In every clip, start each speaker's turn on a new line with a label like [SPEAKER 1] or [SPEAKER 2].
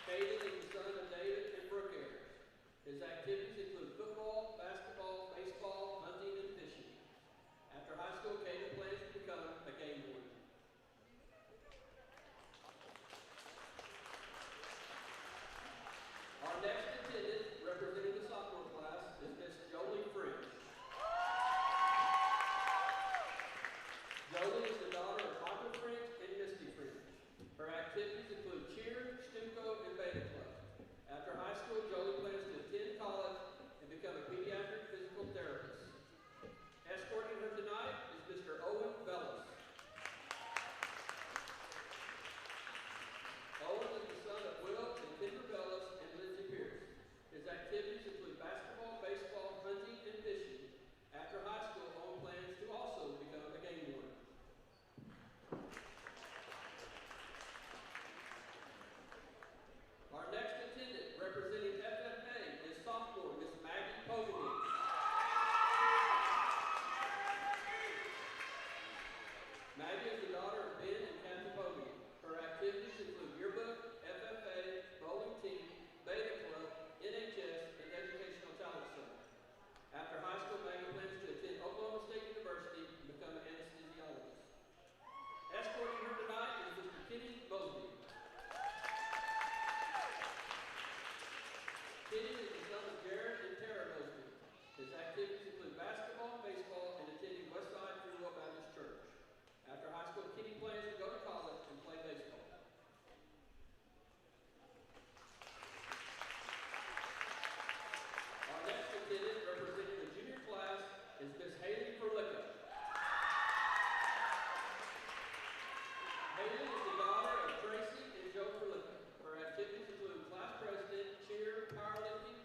[SPEAKER 1] Caden is the son of David and Brooke Ayers. His activities include football, basketball, baseball, hunting, and fishing. After high school, Caden plans to become a game warden. Our next attendant, representing the sophomore class, is Miss Jolie French. Jolie is the daughter of Michael French and Misty French. Her activities include cheer, Stuco, and Beta Club. After high school, Jolie plans to attend college and become a pediatric physical therapist. Escorting her tonight is Mr. Owen Bellis. Owen is the son of Will and Kendra Bellis and Lindsay Pierce. His activities include basketball, baseball, hunting, and fishing. After high school, Owen plans to also become a game warden. Our next attendant, representing FFA, is sophomore Miss Maggie Pogany. Maggie is the daughter of Ben and Kathy Pogany. Her activities include yearbook, FFA, bowling team, Beta Club, NHS, and Educational Talent Center. After high school, Maggie plans to attend Oklahoma State University and become an anesthesiologist. Escorting her tonight is Mr. Kenny Mosby. Kenny is the son of Jared and Tara Mosby. His activities include basketball, baseball, and attending Westside Free Will Baptist Church. After high school, Kenny plans to go to college and play baseball. Our next attendant, representing the junior class, is Miss Haley Perlicka. Haley is the daughter of Tracy and Joe Perlicka. Her activities include class president, cheer, powerlifting,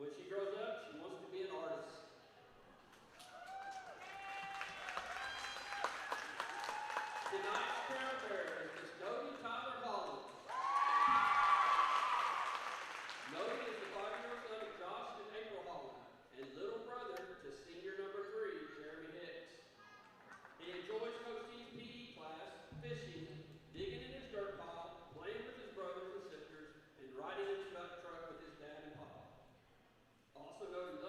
[SPEAKER 1] When she grows up, she wants to be an artist. Tonight's crown bearer is Miss Nody Tyler Holland. Nody is the 5-year-old son of Josh and April Holland, and little brother to senior number 3, Jeremy Hicks. He enjoys Coach T's PE class, fishing, digging in his dirt pile, playing with his brothers and sisters, and riding his truck with his dad and papa. Also, Nody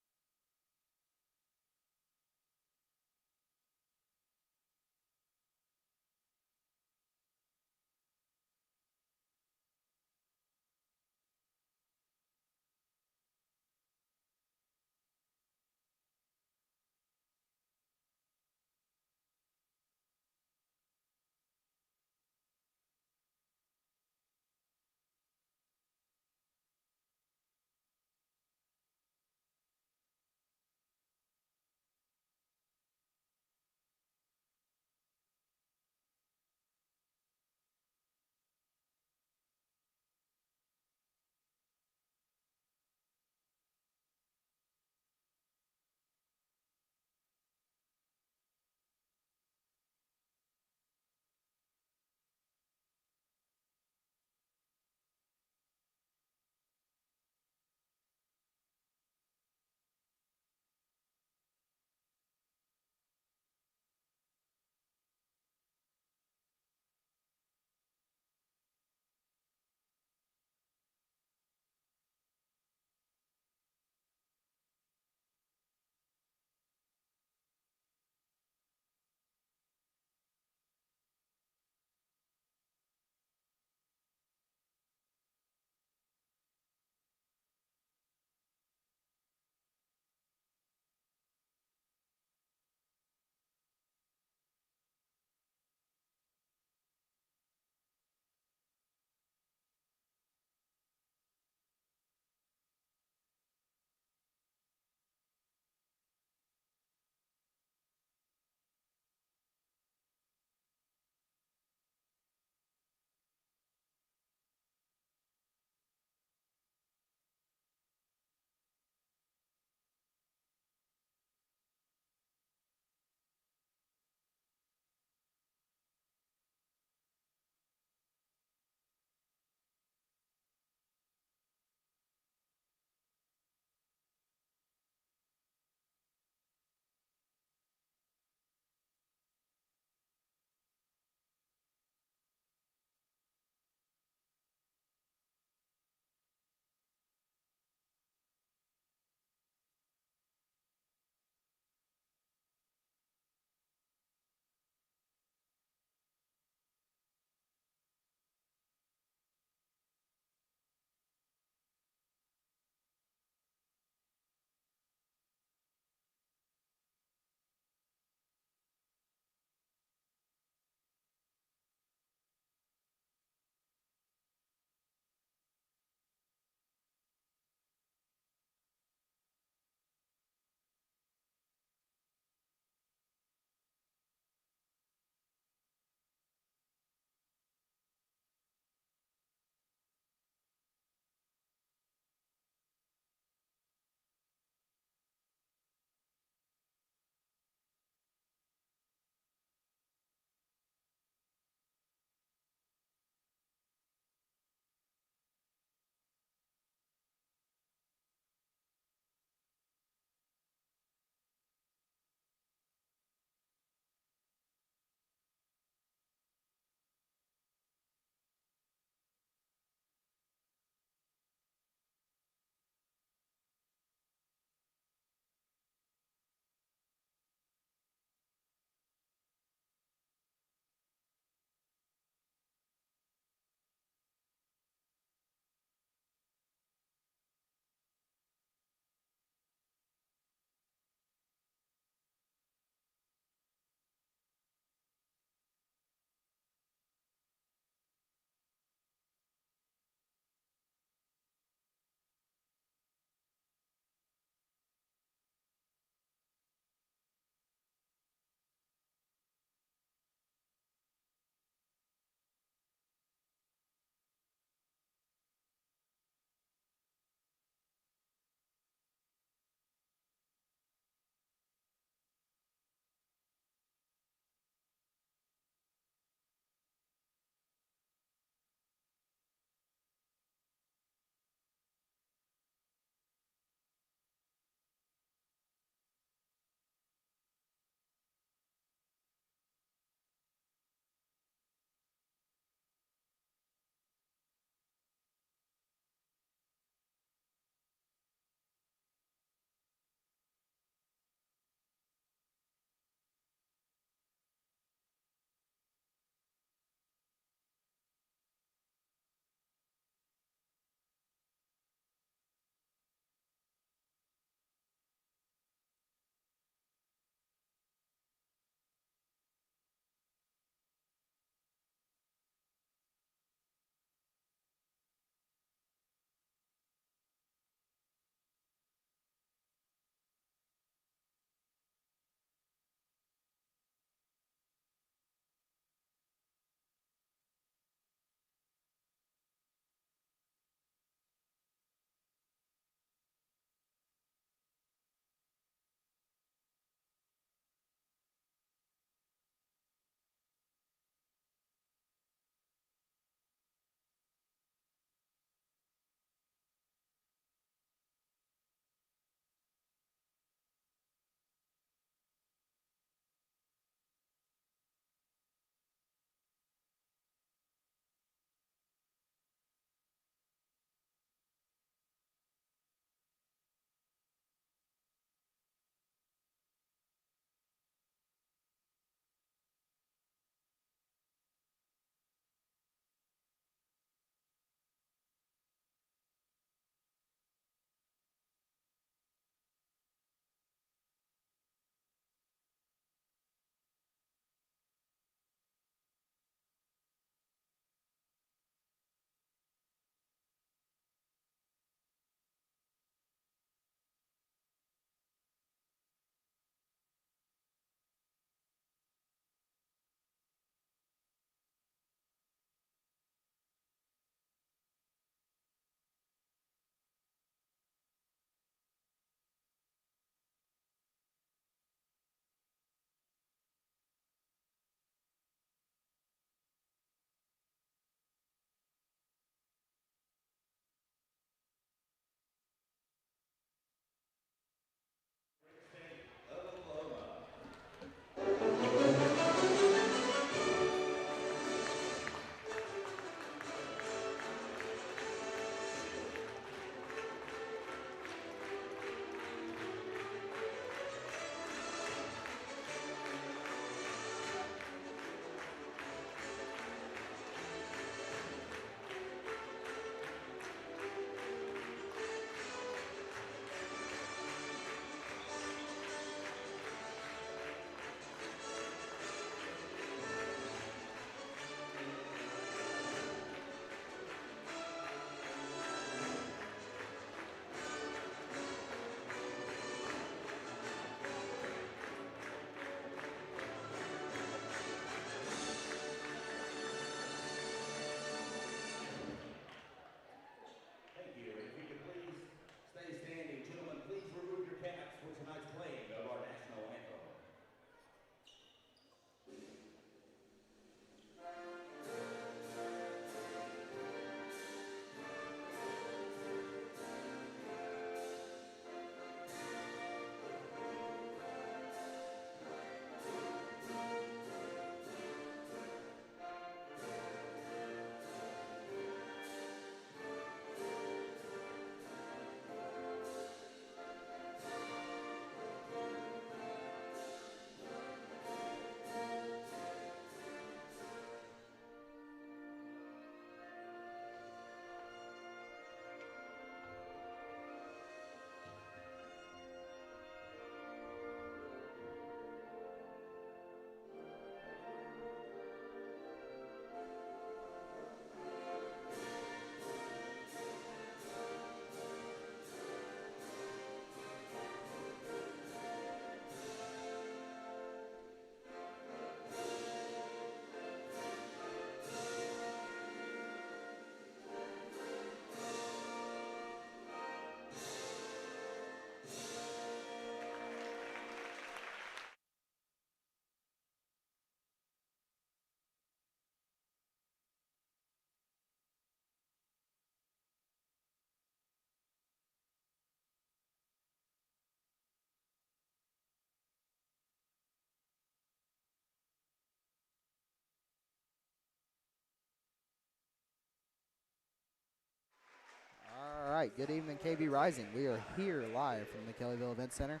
[SPEAKER 2] right. Good evening, KB Rising. We are here live from the Kellyville Event Center,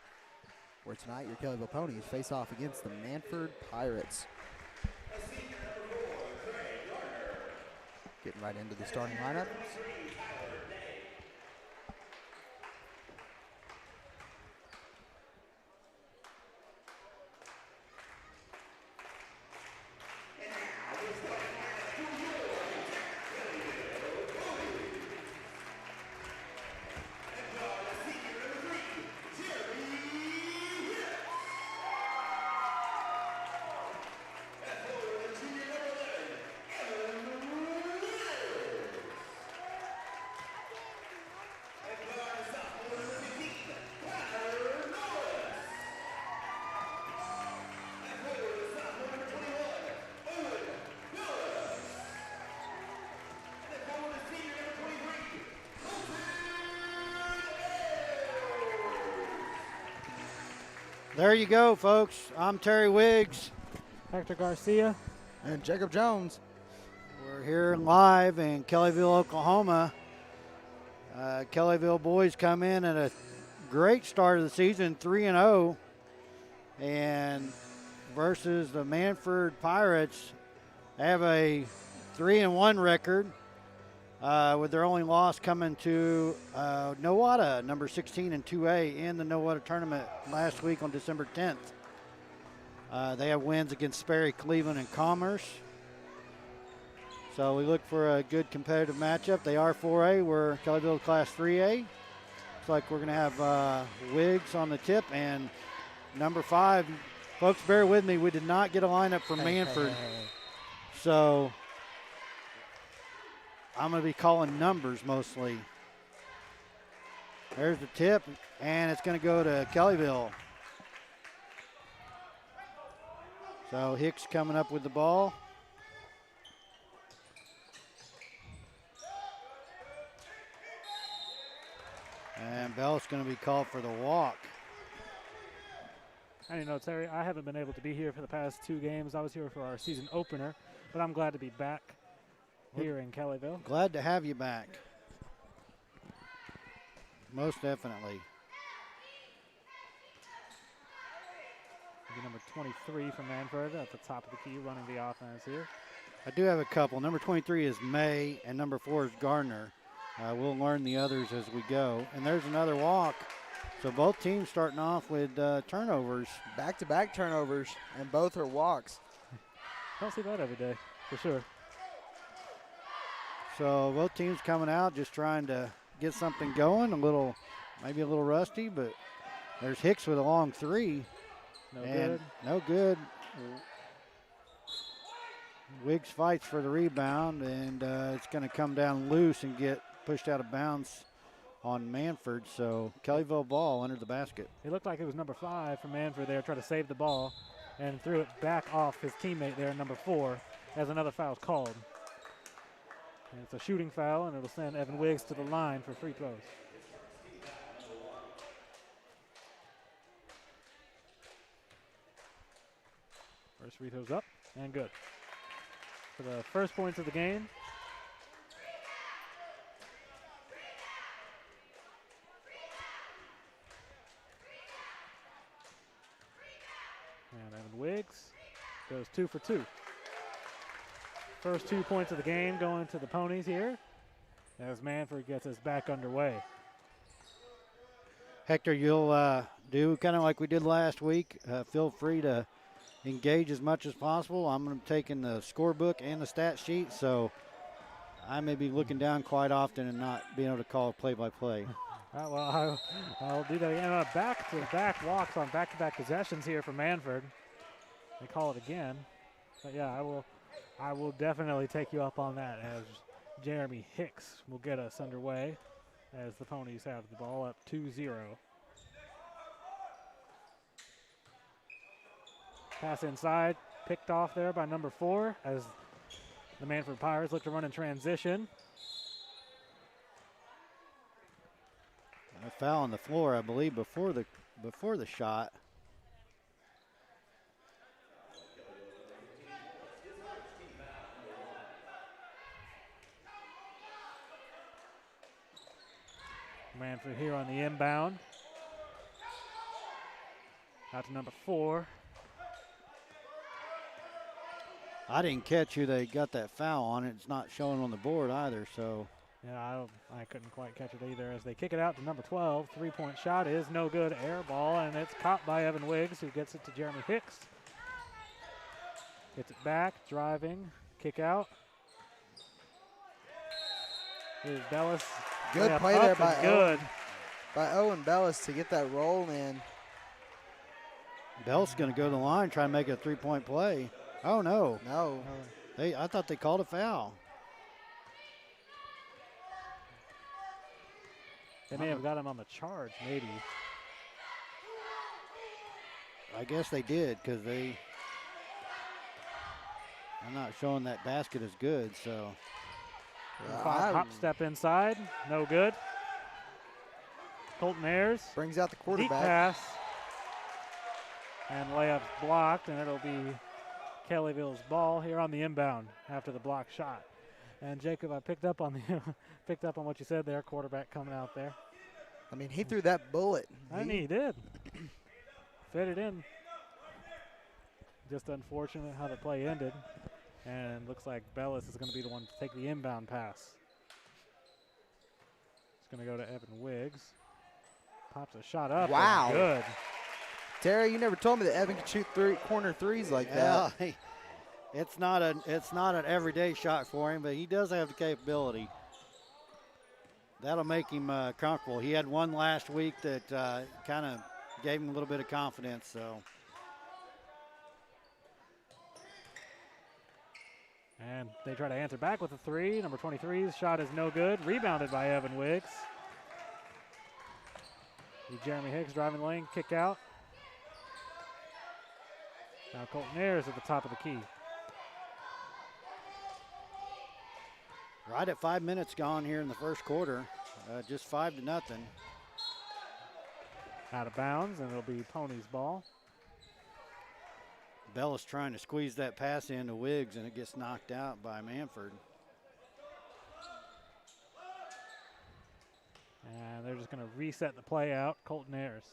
[SPEAKER 2] where tonight your Kellyville Ponies face off against the Mannford Pirates. Getting right into the starting lineup.
[SPEAKER 3] There you go, folks. I'm Terry Wiggs.
[SPEAKER 4] Hector Garcia.
[SPEAKER 2] And Jacob Jones.
[SPEAKER 3] We're here live in Kellyville, Oklahoma. Kellyville boys come in at a great start of the season, 3-0, and versus the Mannford Pirates. They have a 3-1 record, with their only loss coming to Nowata, number 16 in 2A, in the Nowata tournament last week on December 10th. They have wins against Sperry, Cleveland, and Commerce. So we look for a good competitive matchup. They are 4A. We're Kellyville Class 3A. Looks like we're going to have Wiggs on the tip and number 5. Folks, bear with me. We did not get a lineup for Mannford. So I'm going to be calling numbers mostly. There's the tip, and it's going to go to Kellyville. So Hicks coming up with the ball. And Bell's going to be called for the walk.
[SPEAKER 4] And you know, Terry, I haven't been able to be here for the past 2 games. I was here for our season opener, but I'm glad to be back here in Kellyville.
[SPEAKER 3] Glad to have you back. Most definitely.
[SPEAKER 4] Number 23 from Mannford at the top of the key, running the offense here.
[SPEAKER 3] I do have a couple. Number 23 is May, and number 4 is Gardner. We'll learn the others as we go. And there's another walk. So both teams starting off with turnovers.
[SPEAKER 2] Back-to-back turnovers, and both are walks.
[SPEAKER 4] Don't see that every day, for sure.
[SPEAKER 3] So both teams coming out just trying to get something going. Maybe a little rusty, but there's Hicks with a long 3. No good. Wiggs fights for the rebound, and it's going to come down loose and get pushed out of bounds on Mannford. So Kellyville ball under the basket.
[SPEAKER 4] It looked like it was number 5 from Mannford there, trying to save the ball, and threw it back off his teammate there, number 4, as another foul is called. And it's a shooting foul, and it'll send Evan Wiggs to the line for free throws. First free throw's up and good. For the first points of the game. And Evan Wiggs goes 2 for 2. First 2 points of the game going to the Ponies here as Mannford gets us back underway.
[SPEAKER 3] Hector, you'll do kind of like we did last week. Feel free to engage as much as possible. I'm going to be taking the scorebook and the stat sheet, so I may be looking down quite often and not being able to call play-by-play.
[SPEAKER 4] Well, I'll do that again. Back-to-back walks on back-to-back possessions here for Mannford. They call it again. But yeah, I will definitely take you up on that as Jeremy Hicks will get us underway as the Ponies have the ball up 2-0. Pass inside, picked off there by number 4 as the Mannford Pirates look to run in transition.
[SPEAKER 3] A foul on the floor, I believe, before the shot.
[SPEAKER 4] Mannford here on the inbound. Out to number 4.
[SPEAKER 3] I didn't catch who they got that foul on. It's not showing on the board either, so.
[SPEAKER 4] Yeah, I couldn't quite catch it either as they kick it out to number 12. 3-point shot is no good. Air ball, and it's caught by Evan Wiggs, who gets it to Jeremy Hicks. Gets it back, driving, kick out. Here's Bellis.
[SPEAKER 2] Good play there by
[SPEAKER 4] good.
[SPEAKER 2] Owen Bellis to get that roll in.
[SPEAKER 3] Bellis going to go to the line, try and make a 3-point play. Oh, no.
[SPEAKER 2] No.
[SPEAKER 3] I thought they called a foul.
[SPEAKER 4] They may have got him on the charge, maybe.
[SPEAKER 3] I guess they did because I'm not showing that basket is good, so.
[SPEAKER 4] Hop step inside, no good. Colton Ayers
[SPEAKER 2] brings out the
[SPEAKER 4] deep
[SPEAKER 2] quarterback.
[SPEAKER 4] pass. And layup blocked, and it'll be Kellyville's ball here on the inbound after the block shot. And Jacob, I picked up on what you said there. Quarterback coming out there.
[SPEAKER 2] I mean, he threw that bullet.
[SPEAKER 4] I mean, he did. Fit it in. Just unfortunate how the play ended. And looks like Bellis is going to be the one to take the inbound pass. It's going to go to Evan Wiggs. Pops a shot up.
[SPEAKER 2] Wow.
[SPEAKER 4] Good.
[SPEAKER 2] Terry, you never told me that Evan could shoot corner threes like that.
[SPEAKER 3] It's not an everyday shot for him, but he does have the capability. That'll make him comfortable. He had one last week that kind of gave him a little bit of confidence. So.
[SPEAKER 4] And they try to answer back with a 3. Number 23's shot is no good. Rebounded by Evan Wiggs. Jeremy Hicks driving the lane, kick out. Now Colton Ayers at the top of the key.
[SPEAKER 3] Right at 5 minutes gone here in the first quarter. Just 5-0.
[SPEAKER 4] Out of bounds, and it'll be Pony's ball.
[SPEAKER 3] Bellis trying to squeeze that pass into Wiggs, and it gets knocked out by Mannford.
[SPEAKER 4] And they're just going to reset the play out. Colton Ayers.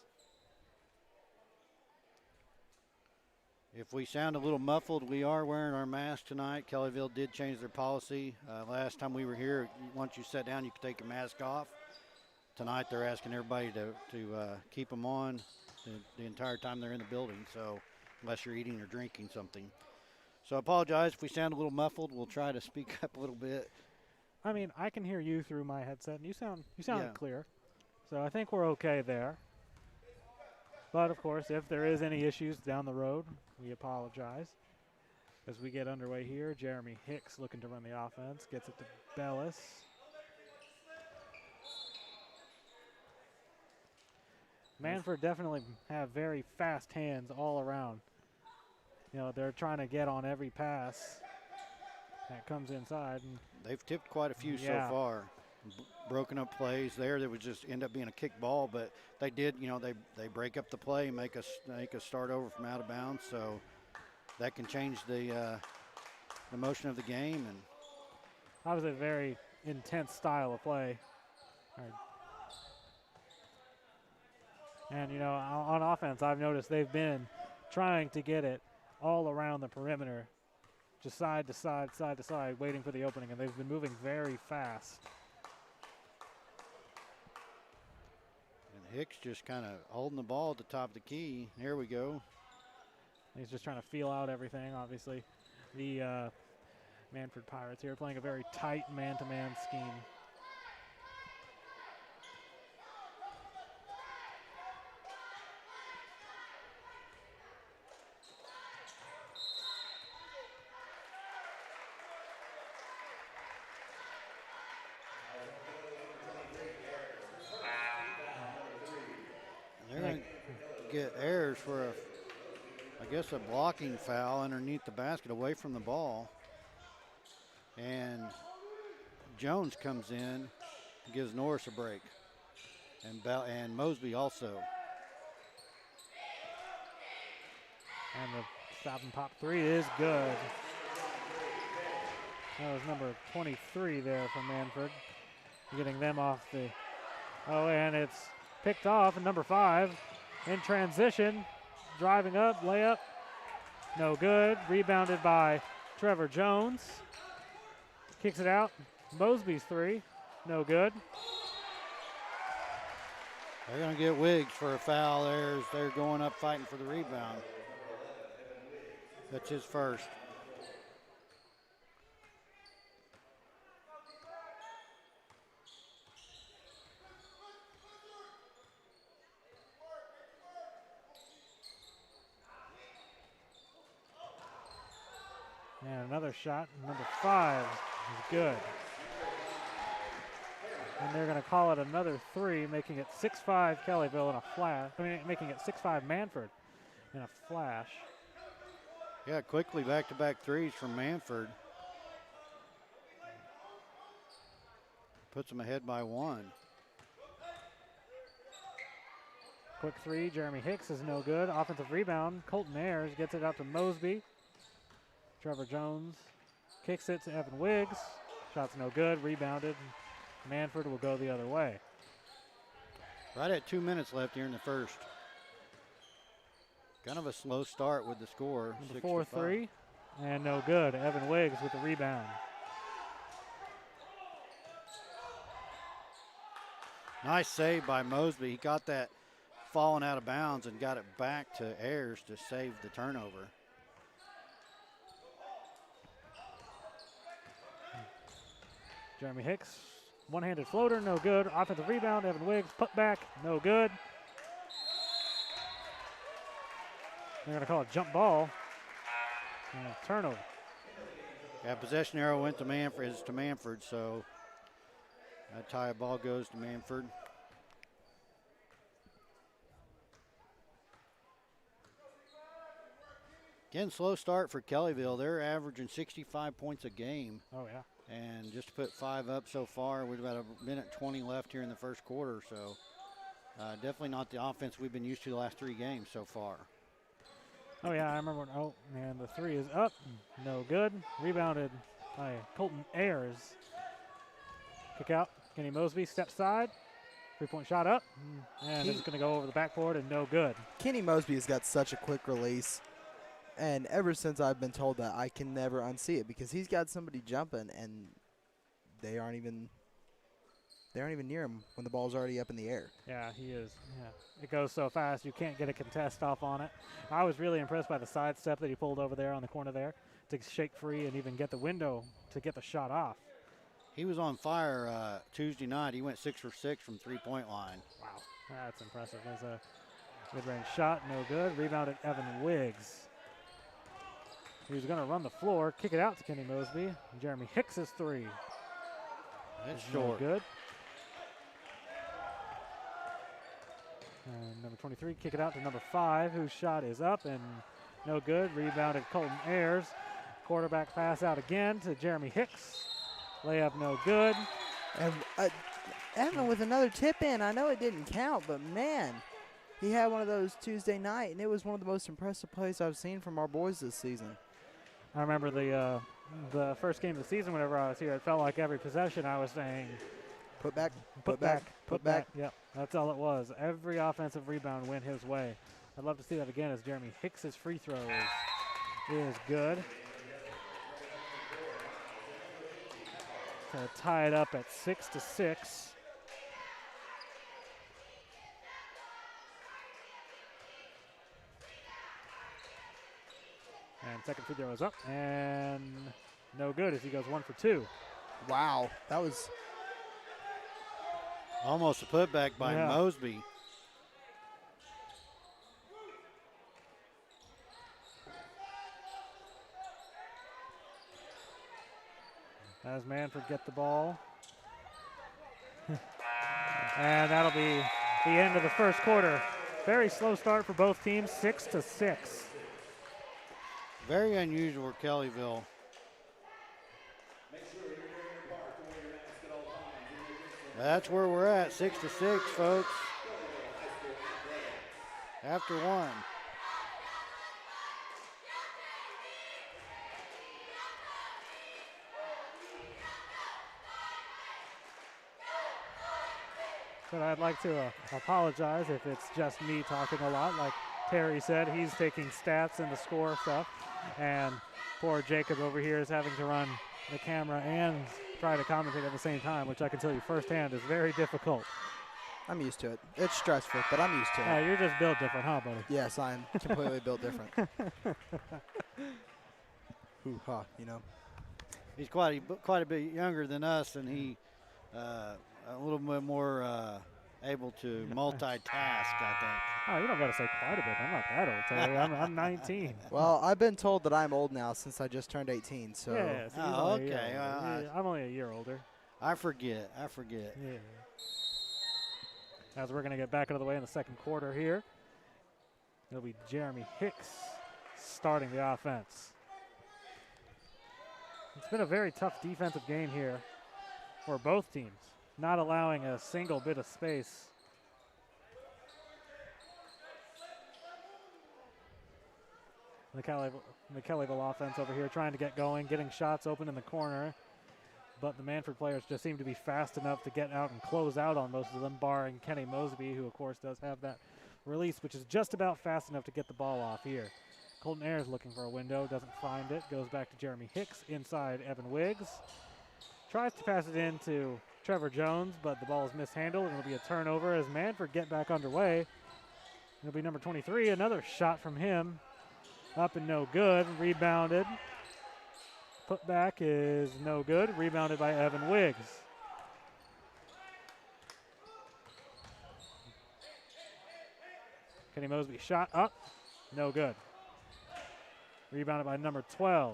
[SPEAKER 3] If we sound a little muffled, we are wearing our masks tonight. Kellyville did change their policy. Last time we were here, once you sat down, you could take your mask off. Tonight, they're asking everybody to keep them on the entire time they're in the building, so unless you're eating or drinking something. So I apologize if we sound a little muffled. We'll try to speak up a little bit.
[SPEAKER 4] I mean, I can hear you through my headset, and you sound
[SPEAKER 3] Yeah.
[SPEAKER 4] clear. So I think we're okay there. But, of course, if there is any issues down the road, we apologize. As we get underway here, Jeremy Hicks looking to run the offense. Gets it to Bellis. Mannford definitely have very fast hands all around. You know, they're trying to get on every pass that comes inside. And
[SPEAKER 3] They've tipped quite a few so far. Broken up plays there that would just end up being a kick ball, but they did, they break up the play, make us start over from out of bounds, so that can change the motion of the game. And
[SPEAKER 4] that was a very intense style of play. And, on offense, I've noticed they've been trying to get it all around the perimeter, just side to side, side to side, waiting for the opening, and they've been moving very fast.
[SPEAKER 3] Hicks just kind of holding the ball at the top of the key. Here we go.
[SPEAKER 4] He's just trying to feel out everything, obviously. The Mannford Pirates here playing a very tight man-to-man scheme.
[SPEAKER 3] They're going to get Ayers for a blocking foul underneath the basket away from the ball. And Jones comes in, gives Norris a break. And Mosby also.
[SPEAKER 4] And the stop and pop 3 is good. That was number 23 there from Mannford, getting them off the Oh, and it's picked off. And number 5 in transition, driving up, layup, no good. Rebounded by Trevor Jones. Kicks it out. Mosby's 3, no good.
[SPEAKER 3] They're going to get Wiggs for a foul there as they're going up fighting for the rebound. That's his first.
[SPEAKER 4] And another shot, number 5 is good. And they're going to call it another 3, making it 6-5 Kellyville in a flash. I mean, making it 6-5 Mannford in a flash.
[SPEAKER 3] Yeah, quickly back-to-back threes from Mannford. Puts them ahead by 1.
[SPEAKER 4] Quick 3, Jeremy Hicks is no good. Offensive rebound, Colton Ayers gets it out to Mosby. Trevor Jones kicks it to Evan Wiggs. Shot's no good, rebounded. Mannford will go the other way.
[SPEAKER 3] Right at 2 minutes left here in the first. Kind of a slow start with the score.
[SPEAKER 4] The 4-3, and no good. Evan Wiggs with the rebound.
[SPEAKER 3] Nice save by Mosby. He got that falling out of bounds and got it back to Ayers to save the turnover.
[SPEAKER 4] Jeremy Hicks, one-handed floater, no good. Offensive rebound, Evan Wiggs, put back, no good. They're going to call it jump ball and a turnover.
[SPEAKER 3] Yeah, possession arrow went to Mannford, so that tie ball goes to Mannford. Again, slow start for Kellyville. They're averaging 65 points a game.
[SPEAKER 4] Oh, yeah.
[SPEAKER 3] And just to put 5 up so far with about a minute 20 left here in the first quarter. So definitely not the offense we've been used to the last 3 games so far.
[SPEAKER 4] Oh, yeah, I remember. Oh, and the 3 is up. No good. Rebounded by Colton Ayers. Kick out. Kenny Mosby, step side. 3-point shot up. And it's going to go over the backboard and no good.
[SPEAKER 2] Kenny Mosby has got such a quick release. And ever since I've been told that, I can never unsee it because he's got somebody jumping and they aren't even near him when the ball's already up in the air.
[SPEAKER 4] Yeah, he is. Yeah, it goes so fast you can't get a contest off on it. I was really impressed by the side step that he pulled over there on the corner there to shake free and even get the window to get the shot off.
[SPEAKER 3] He was on fire Tuesday night. He went 6 for 6 from 3-point line.
[SPEAKER 4] Wow, that's impressive. There's a mid-range shot, no good. Rebounded Evan Wiggs. He was going to run the floor, kick it out to Kenny Mosby. Jeremy Hicks' 3.
[SPEAKER 3] That's short.
[SPEAKER 4] No good. And number 23, kick it out to number 5, whose shot is up and no good. Rebounded Colton Ayers. Quarterback pass out again to Jeremy Hicks. Layup no good.
[SPEAKER 2] And Evan with another tip in. I know it didn't count, but man, he had one of those Tuesday night, and it was one of the most impressive plays I've seen from our boys this season.
[SPEAKER 4] I remember the first game of the season whenever I was here, it felt like every possession I was saying,
[SPEAKER 2] Put back,
[SPEAKER 4] put back. Yep, that's all it was. Every offensive rebound went his way. I'd love to see that again as Jeremy Hicks' free throw is good. To tie it up at 6-6. And second free throw is up and no good as he goes 1 for 2.
[SPEAKER 2] Wow, that was
[SPEAKER 3] almost a putback by Mosby.
[SPEAKER 4] As Mannford get the ball. And that'll be the end of the first quarter. Very slow start for both teams, 6-6.
[SPEAKER 3] Very unusual for Kellyville. That's where we're at, 6-6, folks. After 1.
[SPEAKER 4] But I'd like to apologize if it's just me talking a lot. Like Terry said, he's taking stats and the score stuff. And poor Jacob over here is having to run the camera and try to commentate at the same time, which I can tell you firsthand is very difficult.
[SPEAKER 2] I'm used to it. It's stressful, but I'm used to it.
[SPEAKER 4] You're just built different, huh, buddy?
[SPEAKER 2] Yes, I'm completely built different. Hoo-ha, you know.
[SPEAKER 3] He's quite a bit younger than us, and he a little bit more able to multitask, I think.
[SPEAKER 4] Oh, you don't got to say quite a bit. I'm not that old, Terry. I'm 19.
[SPEAKER 2] Well, I've been told that I'm old now since I just turned 18, so.
[SPEAKER 4] Yeah, so he's
[SPEAKER 3] Oh,
[SPEAKER 4] only a year
[SPEAKER 3] okay.
[SPEAKER 4] older. I'm only a year older.
[SPEAKER 3] I forget.
[SPEAKER 4] Yeah. As we're going to get back into the way in the second quarter here, it'll be Jeremy Hicks starting the offense. It's been a very tough defensive game here for both teams, not allowing a single bit of space. The Kellyville offense over here trying to get going, getting shots open in the corner. But the Mannford players just seem to be fast enough to get out and close out on most of them, barring Kenny Mosby, who, of course, does have that release, which is just about fast enough to get the ball off here. Colton Ayers looking for a window, doesn't find it, goes back to Jeremy Hicks, inside Evan Wiggs. Tries to pass it in to Trevor Jones, but the ball is mishandled, and it'll be a turnover as Mannford get back underway. It'll be number 23, another shot from him. Up and no good, rebounded. Put back is no good, rebounded by Evan Wiggs. Kenny Mosby shot up, no good. Rebounded by number 12.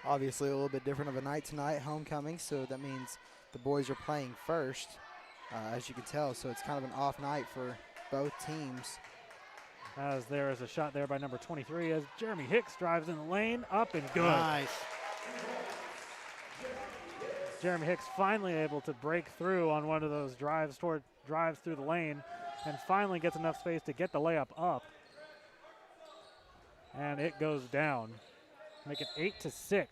[SPEAKER 2] Obviously a little bit different of a night tonight, homecoming, so that means the boys are playing first, as you can tell, so it's kind of an off night for both teams.
[SPEAKER 4] As there is a shot there by number 23 as Jeremy Hicks drives in the lane, up and good.
[SPEAKER 3] Nice.
[SPEAKER 4] Jeremy Hicks finally able to break through on one of those drives through the lane and finally gets enough space to get the layup up. And it goes down. Make it 8-6.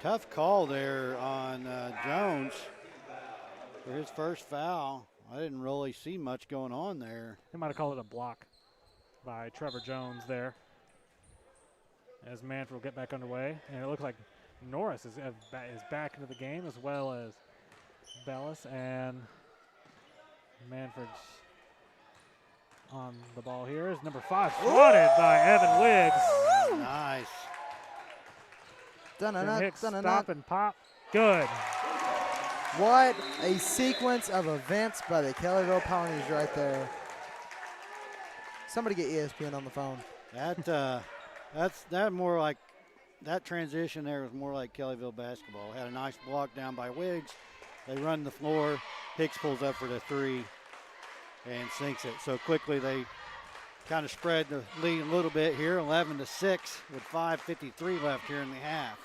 [SPEAKER 3] Tough call there on Jones for his first foul. I didn't really see much going on there.
[SPEAKER 4] They might have called it a block by Trevor Jones there. As Mannford will get back underway. And it looks like Norris is back into the game, as well as Bellis. And Mannford's on the ball here is number 5, swatted by Evan Wiggs.
[SPEAKER 3] Nice.
[SPEAKER 4] Hicks stop and pop. Good.
[SPEAKER 2] What a sequence of events by the Kellyville Ponies right there. Somebody get ESPN on the phone.
[SPEAKER 3] That more like that transition there was more like Kellyville basketball. Had a nice block down by Wiggs. They run the floor. Hicks pulls up for the 3 and sinks it. So quickly they kind of spread the lead a little bit here, 11-6 with 5:53 left here in the half.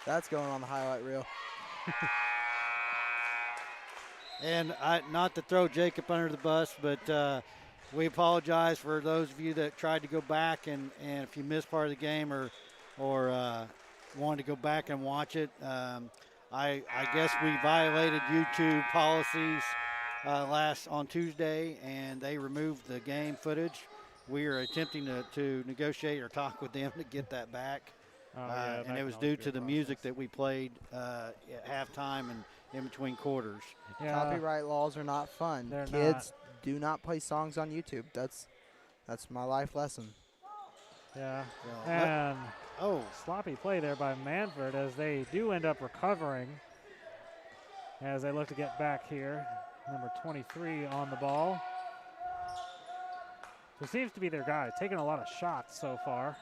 [SPEAKER 2] That's going on the highlight reel.
[SPEAKER 3] And not to throw Jacob under the bus, but we apologize for those of you that tried to go back and if you missed part of the game or wanted to go back and watch it. I guess we violated YouTube policies on Tuesday, and they removed the game footage. We are attempting to negotiate or talk with them to get that back. And it was due to the music that we played at halftime and in between quarters.
[SPEAKER 4] Yeah.
[SPEAKER 2] Copyright laws are not fun.
[SPEAKER 4] They're
[SPEAKER 2] Kids do not play songs on YouTube. That's my life lesson.
[SPEAKER 4] Yeah.
[SPEAKER 3] So,
[SPEAKER 4] And
[SPEAKER 3] sloppy
[SPEAKER 4] sloppy play there by Mannford as they do end up recovering as they look to get back here. Number 23 on the ball. So seems to be their guy, taking a lot of shots so far.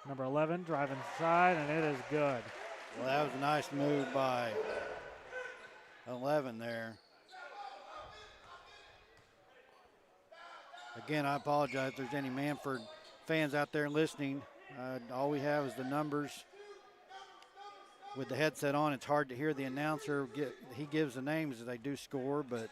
[SPEAKER 4] Number 11 driving inside, and it is good.
[SPEAKER 3] Well, that was a nice move by 11 there. Again, I apologize if there's any Mannford fans out there listening. All we have is the numbers. With the headset on, it's hard to hear the announcer. He gives the names as they do score, but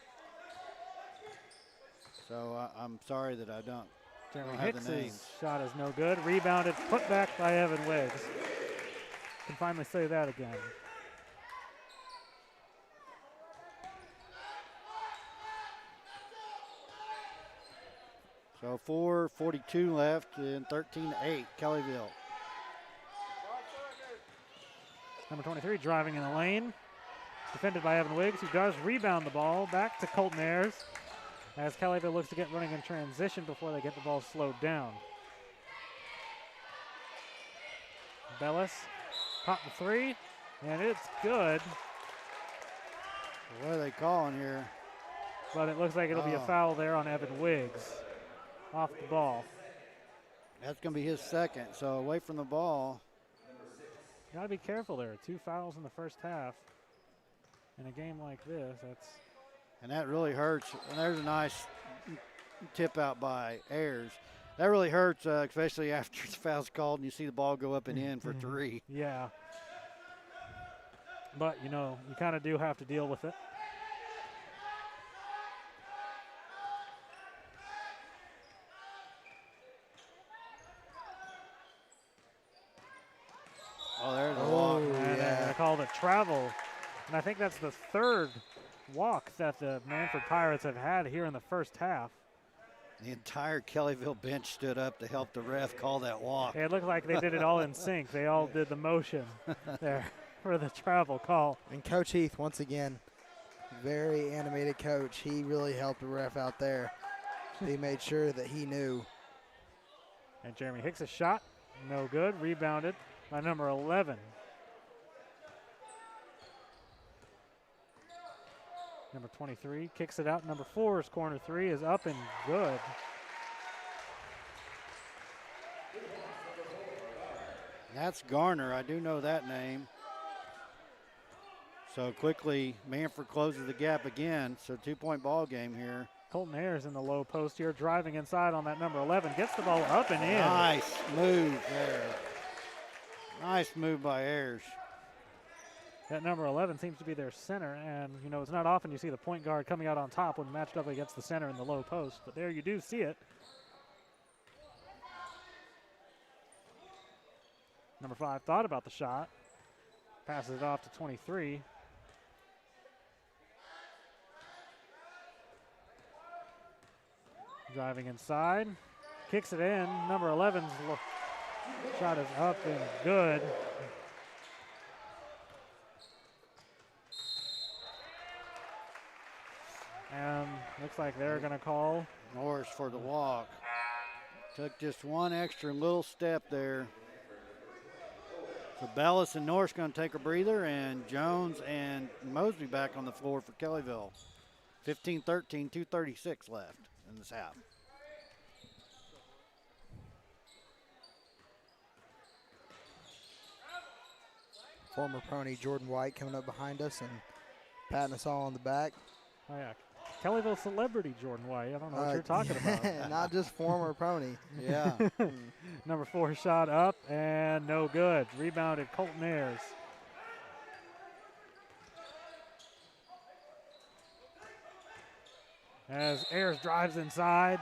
[SPEAKER 3] So I'm sorry that I don't.
[SPEAKER 4] Jeremy
[SPEAKER 3] have the names.
[SPEAKER 4] Hicks's shot is no good. Rebounded, put back by Evan Wiggs. Can finally say that again.
[SPEAKER 3] So 4:42 left in 13-8, Kellyville.
[SPEAKER 4] Number 23 driving in the lane. Defended by Evan Wiggs, who does rebound the ball back to Colton Ayers as Kellyville looks to get running in transition before they get the ball slowed down. Bellis popped the three, and it's good.
[SPEAKER 3] What are they calling here?
[SPEAKER 4] But it looks like it'll be a foul there on Evan Wiggs off the ball.
[SPEAKER 3] That's going to be his second, so away from the ball.
[SPEAKER 4] You got to be careful there. 2 fouls in the first half. In a game like this,
[SPEAKER 3] And that really hurts. And there's a nice tip out by Ayers. That really hurts, especially after the foul's called and you see the ball go up and in for 3.
[SPEAKER 4] Yeah. But, you know, you kind of do have to deal with it.
[SPEAKER 3] Oh, there's a walk.
[SPEAKER 4] And they're going to call it travel. And I think that's the 3rd walk that the Mannford Pirates have had here in the first half.
[SPEAKER 3] The entire Kellyville bench stood up to help the ref call that walk.
[SPEAKER 4] It looked like they did it all in sync. They all did the motion there for the travel call.
[SPEAKER 2] And Coach Heath, once again, very animated coach. He really helped the ref out there. He made sure that he knew.
[SPEAKER 4] And Jeremy Hicks' shot, no good. Rebounded by number 11. Number 23 kicks it out. Number 4's corner 3 is up and good.
[SPEAKER 3] That's Garner. I do know that name. So quickly, Mannford closes the gap again. So 2-point ball game here.
[SPEAKER 4] Colton Ayers in the low post here, driving inside on that number 11. Gets the ball up and in.
[SPEAKER 3] Nice move there. Nice move by Ayers.
[SPEAKER 4] That number 11 seems to be their center, and, you know, it's not often you see the point guard coming out on top when matched up against the center in the low post, but there you do see it. Number 5 thought about the shot, passes it off to 23. Driving inside, kicks it in. Number 11's shot is up and good. And looks like they're going to call
[SPEAKER 3] Norris for the walk. Took just one extra little step there. So Bellis and Norris going to take a breather, and Jones and Mosby back on the floor for Kellyville. 15-13, 2:36 left in this half.
[SPEAKER 2] Former Pony Jordan White coming up behind us and patting us all on the back.
[SPEAKER 4] Oh, yeah. Kellyville celebrity Jordan White. I don't know what you're talking about.
[SPEAKER 2] Not just former Pony.
[SPEAKER 3] Yeah.
[SPEAKER 4] Number 4 shot up and no good. Rebounded Colton Ayers. As Ayers drives inside,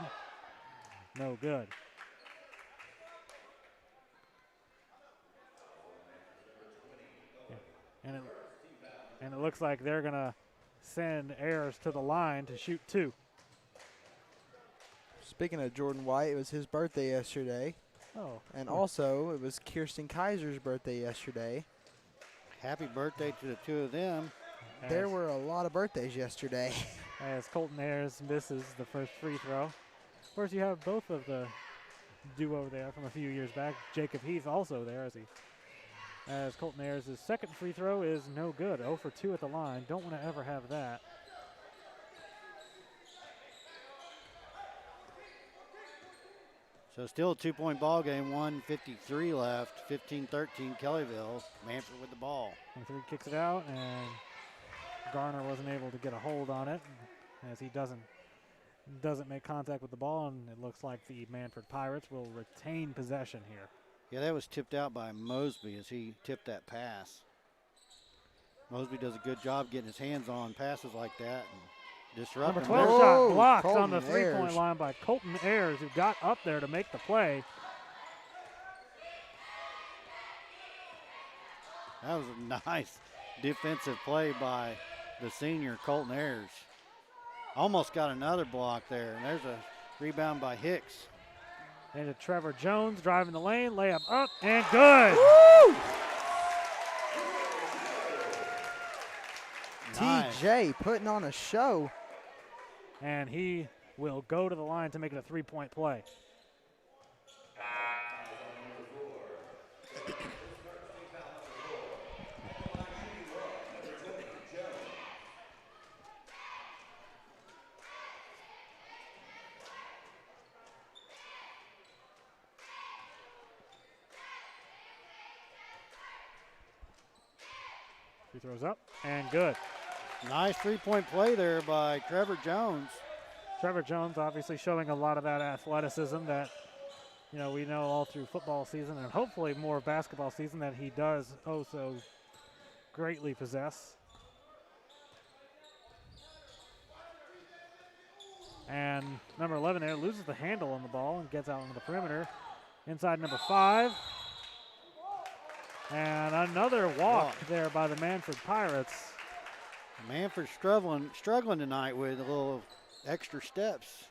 [SPEAKER 4] no good. Yeah. And it looks like they're going to send Ayers to the line to shoot 2.
[SPEAKER 2] Speaking of Jordan White, it was his birthday yesterday.
[SPEAKER 4] Oh.
[SPEAKER 2] And also, it was Kirsten Kaiser's birthday yesterday.
[SPEAKER 3] Happy birthday to the two of them.
[SPEAKER 2] There were a lot of birthdays yesterday.
[SPEAKER 4] As Colton Ayers misses the first free throw. Of course, you have both of the duo there from a few years back. Jacob Heath also there as Colton Ayers' second free throw is no good. 0 for 2 at the line. Don't want to ever have that.
[SPEAKER 3] So still a 2-point ball game, 1:53 left, 15-13 Kellyville. Mannford with the ball.
[SPEAKER 4] 23 kicks it out, and Garner wasn't able to get a hold on it as he doesn't make contact with the ball, and it looks like the Mannford Pirates will retain possession here.
[SPEAKER 3] Yeah, that was tipped out by Mosby as he tipped that pass. Mosby does a good job getting his hands on passes like that. And Disrupting.
[SPEAKER 4] Number 12
[SPEAKER 2] Whoa,
[SPEAKER 4] shot blocked on
[SPEAKER 2] Colton
[SPEAKER 4] the three-point
[SPEAKER 2] Ayers.
[SPEAKER 4] line by Colton Ayers, who got up there to make the play.
[SPEAKER 3] That was a nice defensive play by the senior, Colton Ayers. Almost got another block there, and there's a rebound by Hicks.
[SPEAKER 4] And to Trevor Jones driving the lane, layup up and good.
[SPEAKER 2] Woo!
[SPEAKER 3] Nice.
[SPEAKER 2] TJ putting on a show.
[SPEAKER 4] And he will go to the line to make it a three-point play. He throws up and good.
[SPEAKER 3] Nice three-point play there by Trevor Jones.
[SPEAKER 4] Trevor Jones obviously showing a lot of that athleticism that, you know, we know all through football season and hopefully more basketball season that he does so greatly possess. And number 11 there loses the handle on the ball and gets out onto the perimeter. Inside number 5. And another walk there by the Mannford Pirates.
[SPEAKER 3] Mannford struggling tonight with a little extra steps.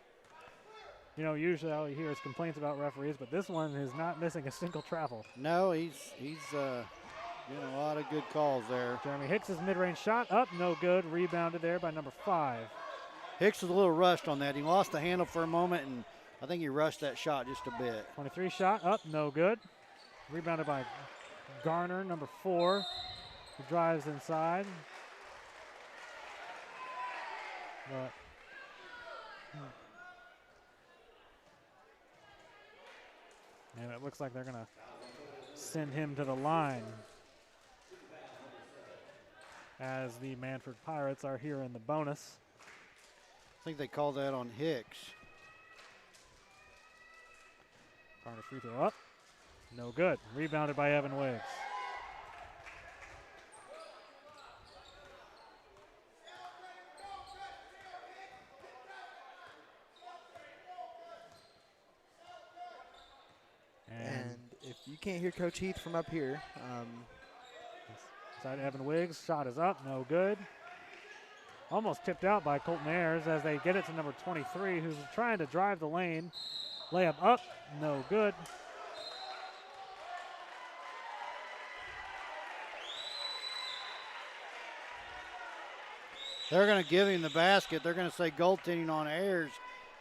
[SPEAKER 4] You know, usually all you hear is complaints about referees, but this one is not missing a single travel.
[SPEAKER 3] No, he's getting a lot of good calls there.
[SPEAKER 4] Jeremy Hicks' mid-range shot up, no good. Rebounded there by number 5.
[SPEAKER 3] Hicks was a little rushed on that. He lost the handle for a moment, and I think he rushed that shot just a bit.
[SPEAKER 4] 23 shot up, no good. Rebounded by Garner, number 4, who drives inside. But and it looks like they're going to send him to the line as the Mannford Pirates are here in the bonus.
[SPEAKER 3] I think they called that on Hicks.
[SPEAKER 4] Garner free throw up. No good. Rebounded by Evan Wiggs.
[SPEAKER 2] And if you can't hear Coach Heath from up here,
[SPEAKER 4] inside Evan Wiggs. Shot is up. No good. Almost tipped out by Colton Ayers as they get it to number 23, who's trying to drive the lane. Layup up. No good.
[SPEAKER 3] They're going to give him the basket. They're going to say goaltending on Ayers.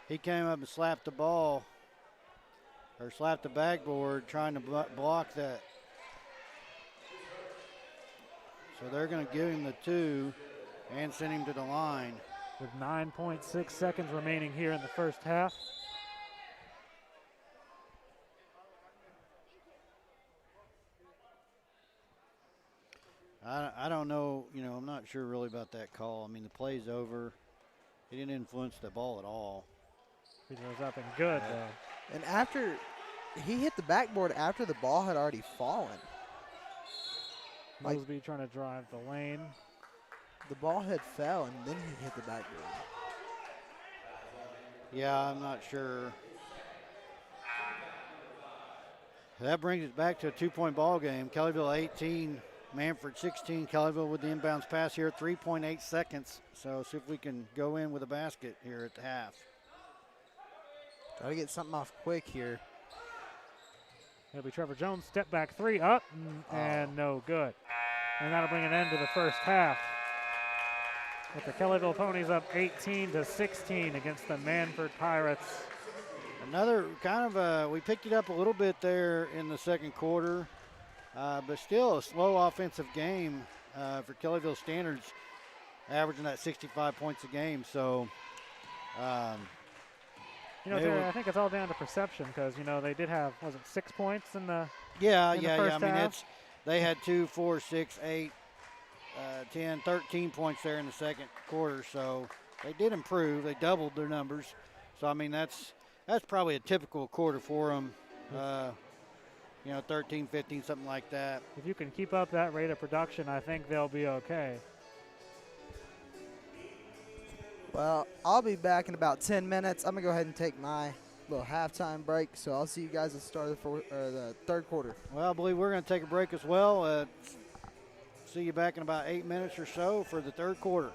[SPEAKER 3] He came up and slapped the ball, or slapped the backboard trying to block that. So they're going to give him the 2 and send him to the line.
[SPEAKER 4] With 9.6 seconds remaining here in the first half.
[SPEAKER 3] I don't know, I'm not sure really about that call. I mean, the play's over. He didn't influence the ball at all.
[SPEAKER 4] He throws up and good, though.
[SPEAKER 2] and after he hit the backboard after the ball had already fallen. Like-
[SPEAKER 4] Mosby trying to drive the lane.
[SPEAKER 2] The ball had fell and then he hit the backboard.
[SPEAKER 3] Yeah, I'm not sure. That brings it back to a 2-point ball game. Kellyville 18, Mannford 16. Kellyville with the inbounds pass here, 3.8 seconds. So see if we can go in with a basket here at the half.
[SPEAKER 2] Try to get something off quick here.
[SPEAKER 4] It'll be Trevor Jones. Step back 3 up and no good. And that'll bring an end to the first half. With the Kellyville Ponies up 18-16 against the Mannford Pirates.
[SPEAKER 3] Another kind of, we picked it up a little bit there in the second quarter, but still a slow offensive game for Kellyville standards, averaging that 65 points a game. So,
[SPEAKER 4] Terry, I think it's all down to perception because, they did have, 6 points in the
[SPEAKER 3] yeah.
[SPEAKER 4] first
[SPEAKER 3] I mean,
[SPEAKER 4] half?
[SPEAKER 3] They had 2, 4, 6, 8, 10, 13 points there in the second quarter. So they did improve. They doubled their numbers. So, I mean, that's probably a typical quarter for them. 13, 15, something like that.
[SPEAKER 4] If you can keep up that rate of production, I think they'll be okay.
[SPEAKER 2] Well, I'll be back in about 10 minutes. I'm going to go ahead and take my little halftime break, so I'll see you guys at the start of the third quarter.
[SPEAKER 3] Well, I believe we're going to take a break as well. See you back in about 8 minutes or so for the third quarter.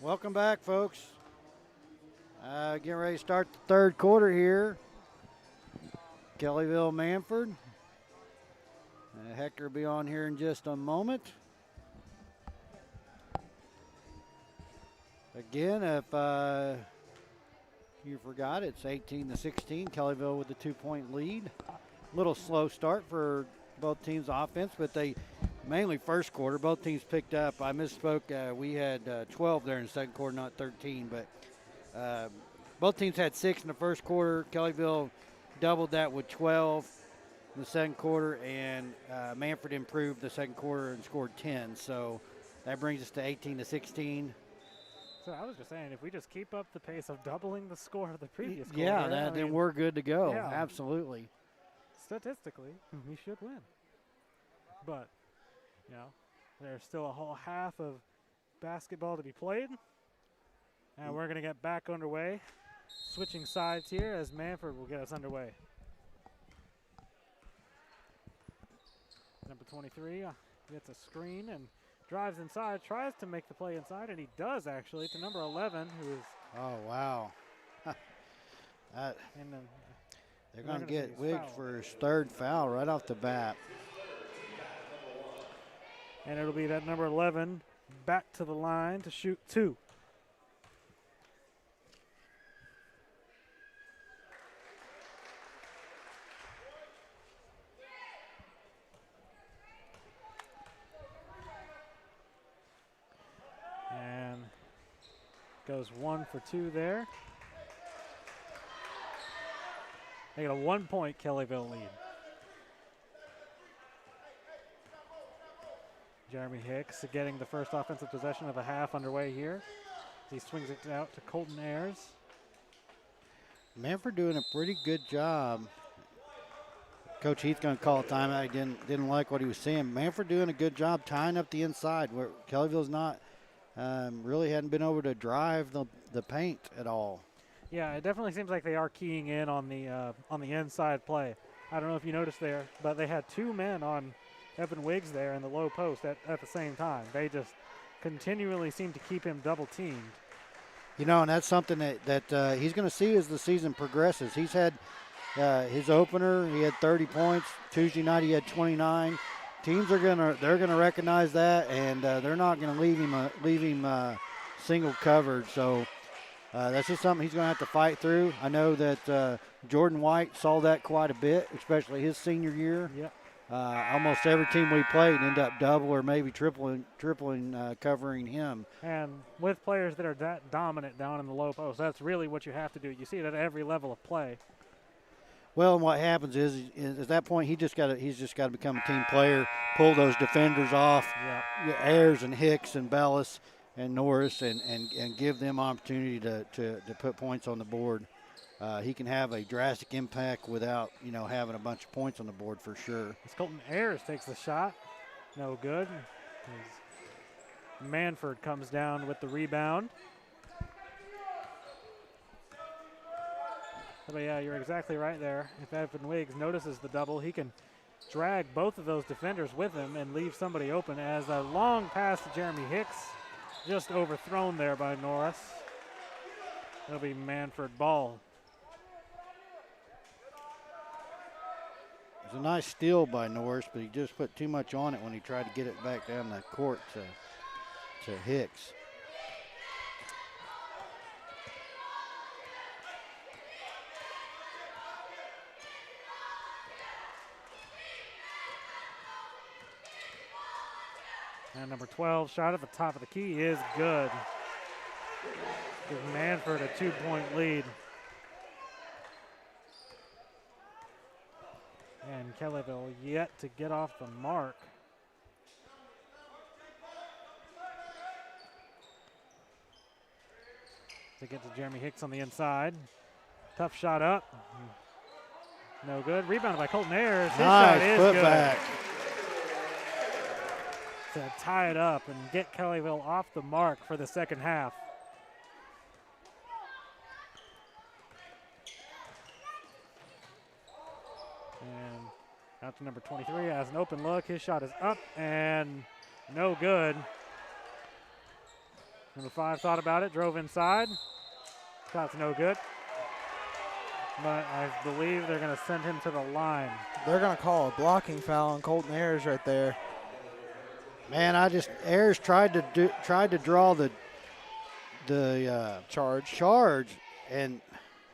[SPEAKER 3] Welcome back, folks. Getting ready to start the third quarter here. Kellyville, Mannford. Hector will be on here in just a moment. Again, if you forgot, it's 18-16. Kellyville with the 2-point lead. Little slow start for both teams' offense, but they mainly first quarter. Both teams picked up. I misspoke. We had 12 there in the second quarter, not 13. But both teams had 6 in the first quarter. Kellyville doubled that with 12 in the second quarter, and Mannford improved the second quarter and scored 10. So that brings us to 18-16.
[SPEAKER 4] So I was just saying, if we just keep up the pace of doubling the score of the previous quarter,
[SPEAKER 3] Yeah, then we're good to go.
[SPEAKER 4] Yeah.
[SPEAKER 3] Absolutely.
[SPEAKER 4] Statistically, we should win. But, you know, there's still a whole half of basketball to be played. And we're going to get back underway. Switching sides here as Mannford will get us underway. Number 23 gets a screen and drives inside, tries to make the play inside, and he does actually to number 11, who is.
[SPEAKER 3] Oh, wow.
[SPEAKER 4] And then
[SPEAKER 3] They're going to get Wiggs for his third foul right off the bat.
[SPEAKER 4] And it'll be that number 11 back to the line to shoot 2. And goes 1 for 2 there. They got a 1-point Kellyville lead. Jeremy Hicks getting the first offensive possession of the half underway here. He swings it out to Colton Ayers.
[SPEAKER 3] Mannford doing a pretty good job. Coach Heath's going to call a timeout. He didn't like what he was seeing. Mannford doing a good job tying up the inside where Kellyville's not really hadn't been able to drive the paint at all.
[SPEAKER 4] Yeah, it definitely seems like they are keying in on the inside play. I don't know if you noticed there, but they had 2 men on Evan Wiggs there in the low post at the same time. They just continually seem to keep him double teamed.
[SPEAKER 3] You know, and that's something that he's going to see as the season progresses. He's had his opener, he had 30 points. Tuesday night he had 29. Teams are gonna recognize that, and they're not gonna leave him single covered. So that's just something he's gonna have to fight through. I know that Jordan White saw that quite a bit, especially his senior year.
[SPEAKER 4] Yep.
[SPEAKER 3] Almost every team we played ended up double or maybe tripling covering him.
[SPEAKER 4] And with players that are that dominant down in the low post, that's really what you have to do. You see it at every level of play.
[SPEAKER 3] Well, and what happens is at that point he's just got to become a team player, pull those defenders off, Ayers and Hicks and Bellis and Norris, and give them opportunity to put points on the board. He can have a drastic impact without having a bunch of points on the board for sure.
[SPEAKER 4] As Colton Ayers takes the shot, no good. As Mannford comes down with the rebound. But yeah, you're exactly right there. If Evan Wiggs notices the double, he can drag both of those defenders with him and leave somebody open. As a long pass to Jeremy Hicks, just overthrown there by Norris. It'll be Mannford ball.
[SPEAKER 3] It was a nice steal by Norris, but he just put too much on it when he tried to get it back down the court to Hicks.
[SPEAKER 4] And number 12 shot at the top of the key is good. Gives Mannford a 2-point lead. And Kellyville yet to get off the mark. To get to Jeremy Hicks on the inside. Tough shot up. No good. Rebounded by Colton Ayers. His shot is
[SPEAKER 3] put
[SPEAKER 4] good.
[SPEAKER 3] Back.
[SPEAKER 4] To tie it up and get Kellyville off the mark for the second half. And out to number 23 has an open look. His shot is up and no good. Number 5 thought about it, drove inside. Shot's no good. But I believe they're going to send him to the line.
[SPEAKER 2] They're going to call a blocking foul on Colton Ayers right there.
[SPEAKER 3] Man, Ayers tried to draw the charge, and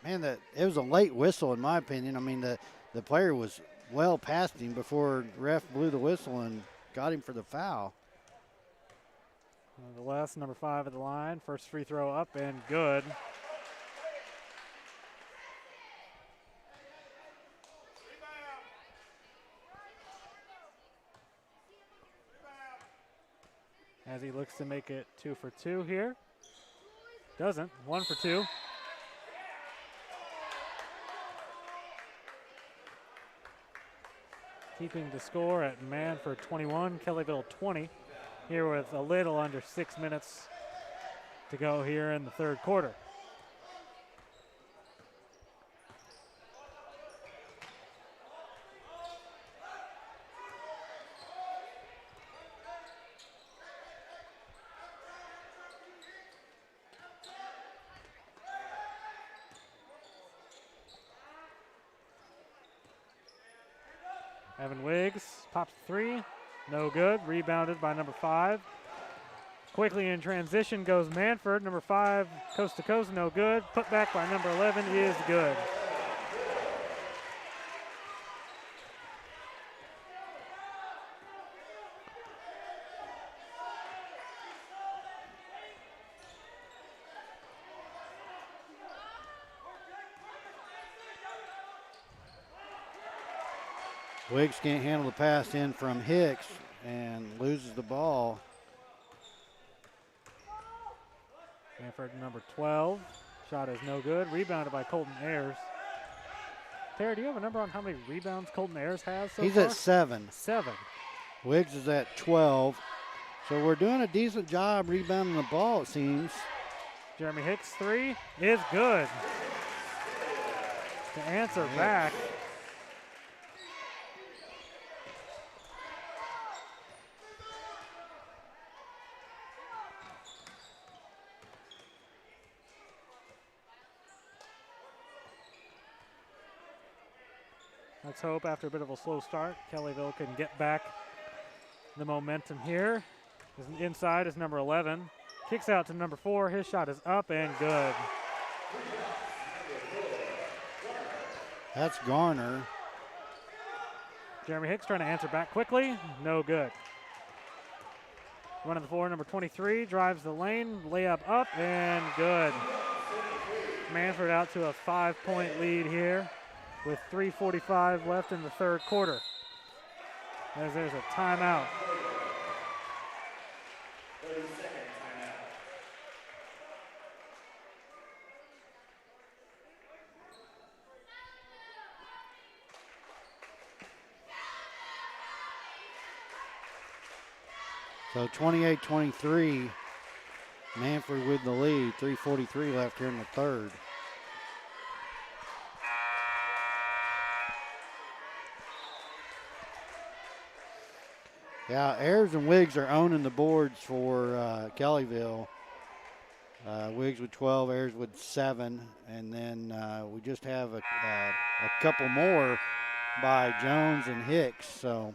[SPEAKER 3] man, it was a late whistle in my opinion. I mean, the player was well past him before the ref blew the whistle and got him for the foul.
[SPEAKER 4] Nonetheless, number 5 at the line. First free throw up and good. As he looks to make it 2 for 2 here. Doesn't. 1 for 2. Keeping the score at Mannford 21, Kellyville 20. Here with a little under 6 minutes to go here in the third quarter. Evan Wiggs pops 3, no good. Rebounded by number 5. Quickly in transition goes Mannford. Number 5, coast to coast, no good. Put back by number 11 is good.
[SPEAKER 3] Wiggs can't handle the pass in from Hicks and loses the ball.
[SPEAKER 4] Mannford number 12. Shot is no good. Rebounded by Colton Ayers. Terry, do you have a number on how many rebounds Colton Ayers has so
[SPEAKER 3] He's
[SPEAKER 4] far?
[SPEAKER 3] at 7.
[SPEAKER 4] 7.
[SPEAKER 3] Wiggs is at 12. So we're doing a decent job rebounding the ball, it seems.
[SPEAKER 4] Jeremy Hicks 3 is good. To answer back. Let's hope after a bit of a slow start, Kellyville can get back the momentum here. Inside is number 11. Kicks out to number 4. His shot is up and good.
[SPEAKER 3] That's Garner.
[SPEAKER 4] Jeremy Hicks trying to answer back quickly. No good. Running the floor, number 23, drives the lane. Layup up and good. Mannford out to a 5-point lead here with 3:45 left in the third quarter. As there's a timeout.
[SPEAKER 3] So 28-23, Mannford with the lead. 3:43 left here in the third. Yeah, Ayers and Wiggs are owning the boards for Kellyville. Wiggs with 12, Ayers with 7, and then we just have a couple more by Jones and Hicks. So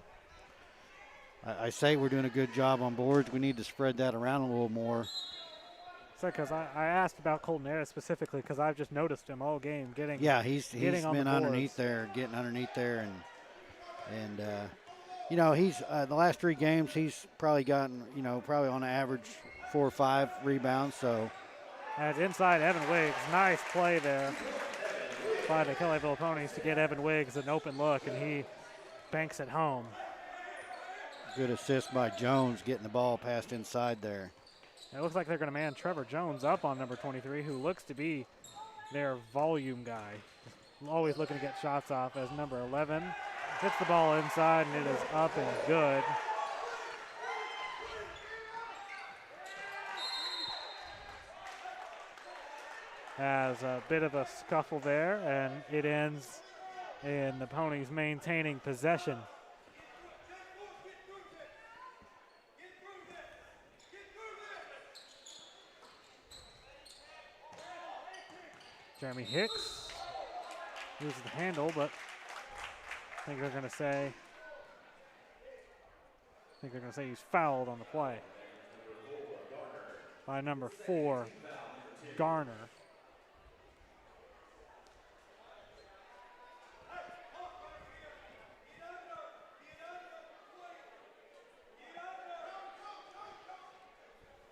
[SPEAKER 3] I say we're doing a good job on boards. We need to spread that around a little more.
[SPEAKER 4] So, because I asked about Colton Ayers specifically because I've just noticed him all game getting.
[SPEAKER 3] Yeah, he's
[SPEAKER 4] on
[SPEAKER 3] been
[SPEAKER 4] the
[SPEAKER 3] underneath there, getting underneath there, and you know, he's the last 3 games he's probably gotten, you know, probably on average 4 or 5 rebounds. So
[SPEAKER 4] as inside Evan Wiggs, nice play there by the Kellyville Ponies to get Evan Wiggs an open look, and he banks it home.
[SPEAKER 3] good assist by Jones getting the ball passed inside there.
[SPEAKER 4] It looks like they're going to man Trevor Jones up on number 23, who looks to be their volume guy. Always looking to get shots off as number 11 hits the ball inside, and it is up and good. Has a bit of a scuffle there, and it ends in the Ponies maintaining possession. Jeremy Hicks loses the handle, but I think they're going to say he's fouled on the play by number 4, Garner.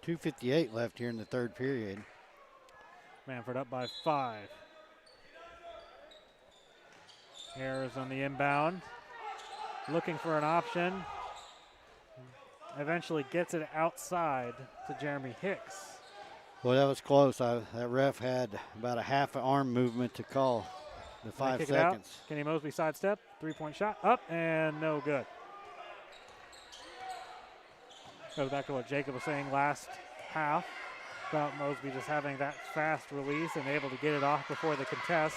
[SPEAKER 3] .258 left here in the third period.
[SPEAKER 4] Mannford up by 5. Ayers on the inbound, looking for an option. Eventually gets it outside to Jeremy Hicks.
[SPEAKER 3] Well, that was close. That ref had about a half an arm movement to call the 5 seconds.
[SPEAKER 4] Kenny Mosby sidestep, 3-point shot, up and no good. Goes back to what Jacob was saying last half about Mosby just having that fast release and able to get it off before the contest.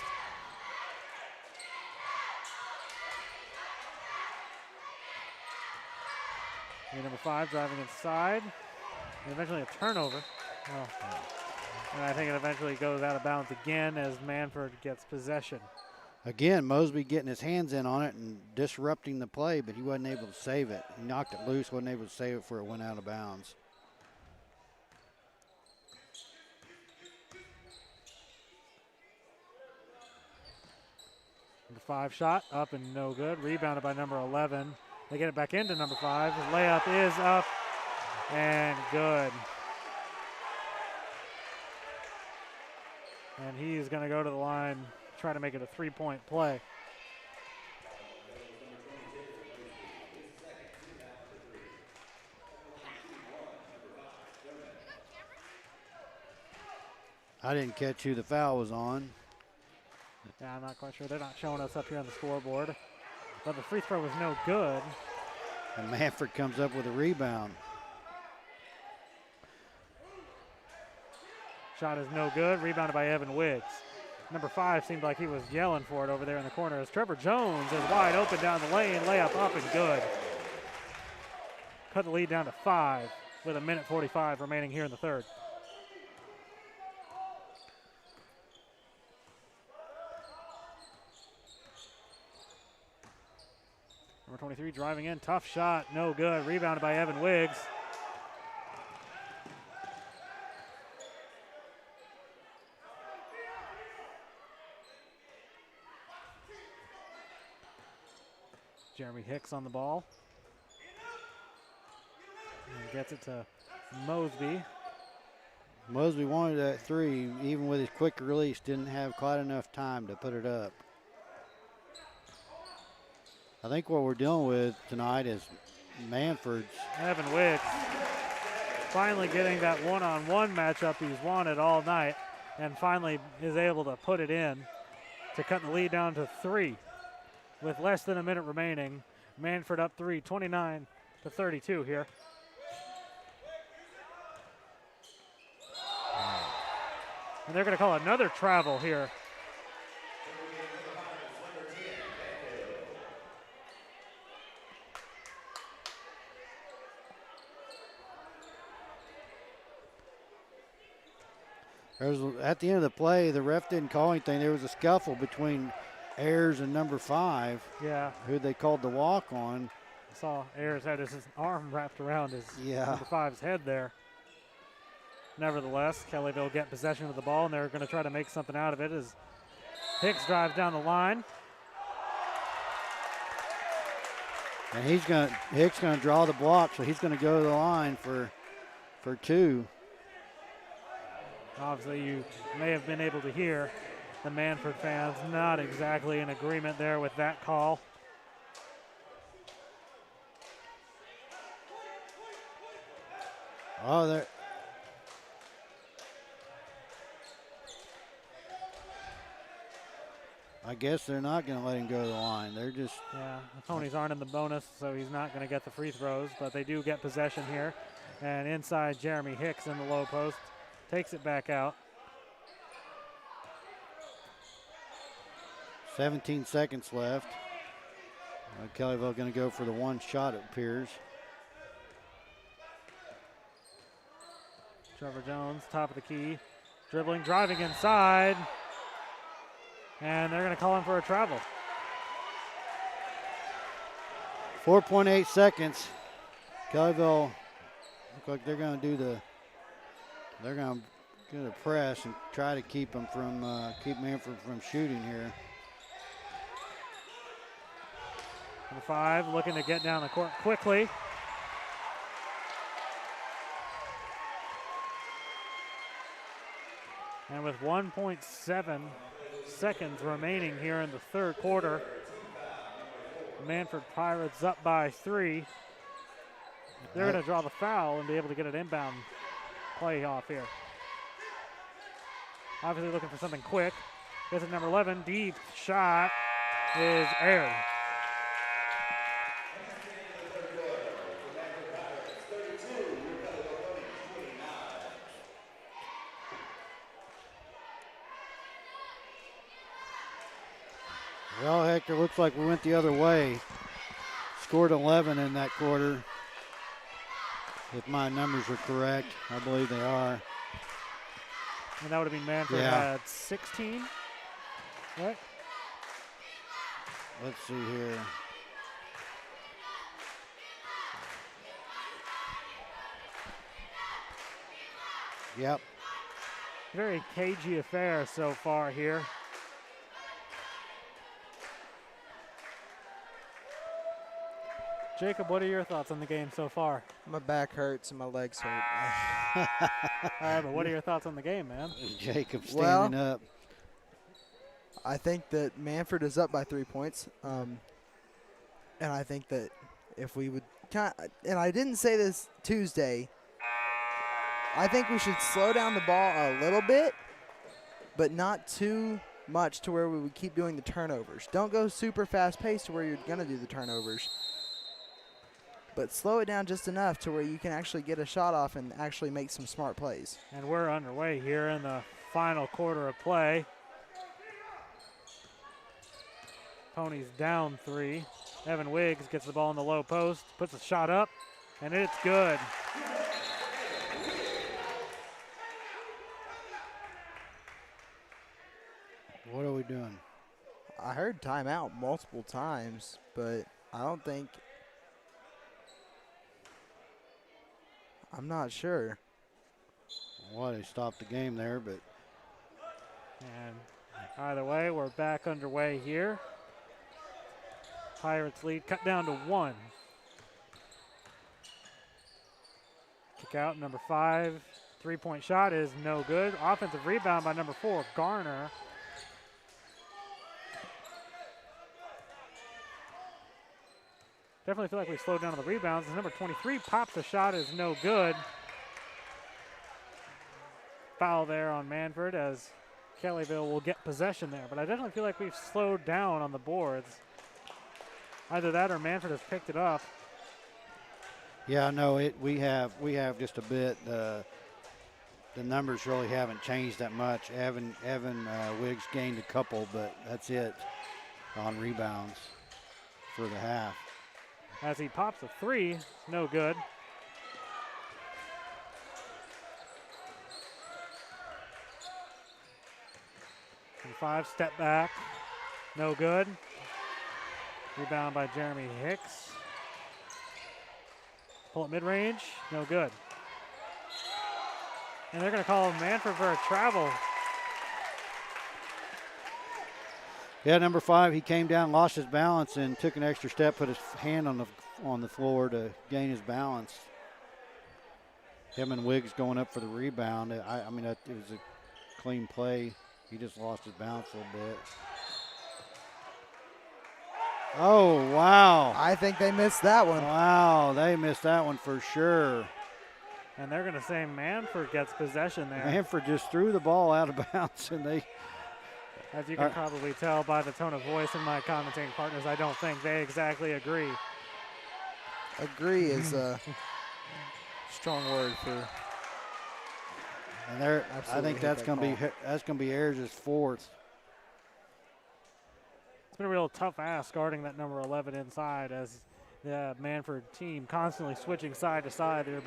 [SPEAKER 4] Number 5 driving inside. And eventually a turnover. And I think it eventually goes out of bounds again as Mannford gets possession.
[SPEAKER 3] Again, Mosby getting his hands in on it and disrupting the play, but he wasn't able to save it. He knocked it loose, wasn't able to save it before it went out of bounds.
[SPEAKER 4] Number 5 shot, up and no good. Rebounded by number 11. They get it back into number 5. The layup is up and good. And he's going to go to the line, try to make it a 3-point play.
[SPEAKER 3] I didn't catch who the foul was on.
[SPEAKER 4] Yeah, I'm not quite sure. They're not showing us up here on the scoreboard. But the free throw was no good.
[SPEAKER 3] And Mannford comes up with a rebound.
[SPEAKER 4] Shot is no good. Rebounded by Evan Wiggs. Number 5 seemed like he was yelling for it over there in the corner as Trevor Jones is wide open down the lane. Layup up and good. Cut the lead down to 5 with 1:45 remaining here in the third. Number 23 driving in. Tough shot. No good. Rebounded by Evan Wiggs. Jeremy Hicks on the ball. And gets it to Mosby.
[SPEAKER 3] Mosby wanted that 3, even with his quick release, didn't have quite enough time to put it up. I think what we're dealing with tonight is Mannford's.
[SPEAKER 4] Evan Wiggs finally getting that one-on-one matchup he's wanted all night and finally is able to put it in to cut the lead down to 3 with less than a minute remaining. Mannford up 3, 29-32 here. And they're going to call another travel here.
[SPEAKER 3] At the end of the play, the ref didn't call anything. There was a scuffle between Ayers and number 5.
[SPEAKER 4] Yeah.
[SPEAKER 3] Who they called the walk on.
[SPEAKER 4] I saw Ayers had his arm wrapped around his number 5's head there. Nevertheless, Kellyville get possession of the ball, and they're going to try to make something out of it as Hicks drives down the line.
[SPEAKER 3] And Hicks going to draw the block, so he's going to go to the line for 2.
[SPEAKER 4] Obviously, you may have been able to hear the Mannford fans not exactly in agreement there with that call.
[SPEAKER 3] Oh, there. I guess they're not going to let him go to the line. They're just.
[SPEAKER 4] Yeah, the Ponies aren't in the bonus, so he's not going to get the free throws, but they do get possession here. And inside, Jeremy Hicks in the low post takes it back out.
[SPEAKER 3] 17 seconds left. Kellyville going to go for the one shot, it appears.
[SPEAKER 4] Trevor Jones, top of the key, dribbling, driving inside. And they're going to call him for a travel.
[SPEAKER 3] 4.8 seconds. Kellyville look like they're going to do they're going to press and try to keep them from keep Mannford from shooting here.
[SPEAKER 4] Number 5 looking to get down the court quickly. And with 1.7 seconds remaining here in the third quarter, Mannford Pirates up by 3. They're going to draw the foul and be able to get an inbound play off here. Obviously looking for something quick. Gets it number 11. Deep shot is aired.
[SPEAKER 3] Well, Hector, looks like we went the other way. Scored 11 in that quarter. If my numbers are correct, I believe they are.
[SPEAKER 4] And that would have been Mannford at 16, right?
[SPEAKER 3] Let's see here. Yep.
[SPEAKER 4] Very cagey affair so far here. Jacob, what are your thoughts on the game so far?
[SPEAKER 2] My back hurts and my legs hurt.
[SPEAKER 4] All right, but what are your thoughts on the game, man?
[SPEAKER 3] Jacob standing up.
[SPEAKER 2] I think that Mannford is up by 3 points. And I think that if we would and I didn't say this Tuesday, I think we should slow down the ball a little bit, but not too much to where we would keep doing the turnovers. Don't go super fast paced to where you're going to do the turnovers. But slow it down just enough to where you can actually get a shot off and actually make some smart plays.
[SPEAKER 4] And we're underway here in the final quarter of play. Ponies down 3. Evan Wiggs gets the ball in the low post, puts a shot up, and it's good.
[SPEAKER 3] What are we doing?
[SPEAKER 2] I heard timeout multiple times, but I don't think – I'm not sure.
[SPEAKER 3] Well, they stopped the game there, but.
[SPEAKER 4] And either way, we're back underway here. Pirates lead cut down to 1. Kick out, number 5. 3-point shot is no good. Offensive rebound by number 4, Garner. Definitely feel like we slowed down on the rebounds. Number 23 pops a shot, is no good. Foul there on Mannford as Kellyville will get possession there. But I definitely feel like we've slowed down on the boards. Either that or Mannford has picked it up.
[SPEAKER 3] Yeah, no, we have just a bit. The numbers really haven't changed that much. Evan Wiggs gained a couple, but that's it on rebounds for the half.
[SPEAKER 4] As he pops a 3, no good. And 5, step back, no good. Rebound by Jeremy Hicks. Pull it mid-range, no good. And they're going to call Mannford for a travel.
[SPEAKER 3] Yeah, number 5, he came down, lost his balance, and took an extra step, put his hand on the floor to gain his balance. Him and Wiggs going up for the rebound. I mean, it was a clean play. He just lost his balance a little bit. Oh, wow.
[SPEAKER 2] I think they missed that one.
[SPEAKER 3] Wow, they missed that one for sure.
[SPEAKER 4] And they're going to say Mannford gets possession there.
[SPEAKER 3] Mannford just threw the ball out of bounds, and they...
[SPEAKER 4] As you can probably tell by the tone of voice in my commentating partners, I don't think they exactly agree.
[SPEAKER 2] Agree is a strong word for.
[SPEAKER 3] And I think that's going to be Ayers' 4th.
[SPEAKER 4] It's been a real tough ask guarding that number 11 inside as the Mannford team constantly switching side to side. You're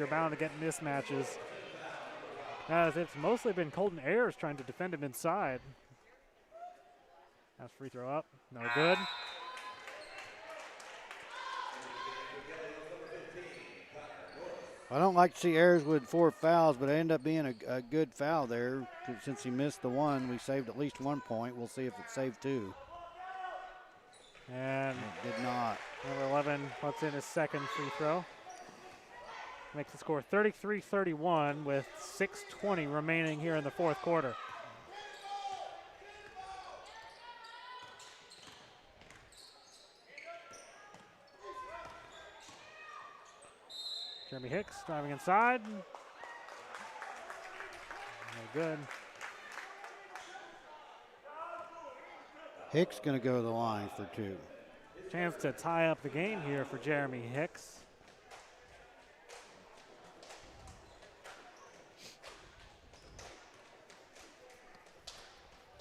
[SPEAKER 4] bound to get mismatches. As it's mostly been Colton Ayers trying to defend him inside. That's free throw up. No good.
[SPEAKER 3] I don't like to see errors with 4 fouls, but it ended up being a good foul there. Since he missed the one, we saved at least 1 point. We'll see if it saved 2.
[SPEAKER 4] And
[SPEAKER 3] it did not.
[SPEAKER 4] Number 11 puts in his second free throw. Makes the score 33-31 with 6:20 remaining here in the fourth quarter. Jeremy Hicks driving inside. No good.
[SPEAKER 3] Hicks going to go to the line for 2.
[SPEAKER 4] Chance to tie up the game here for Jeremy Hicks.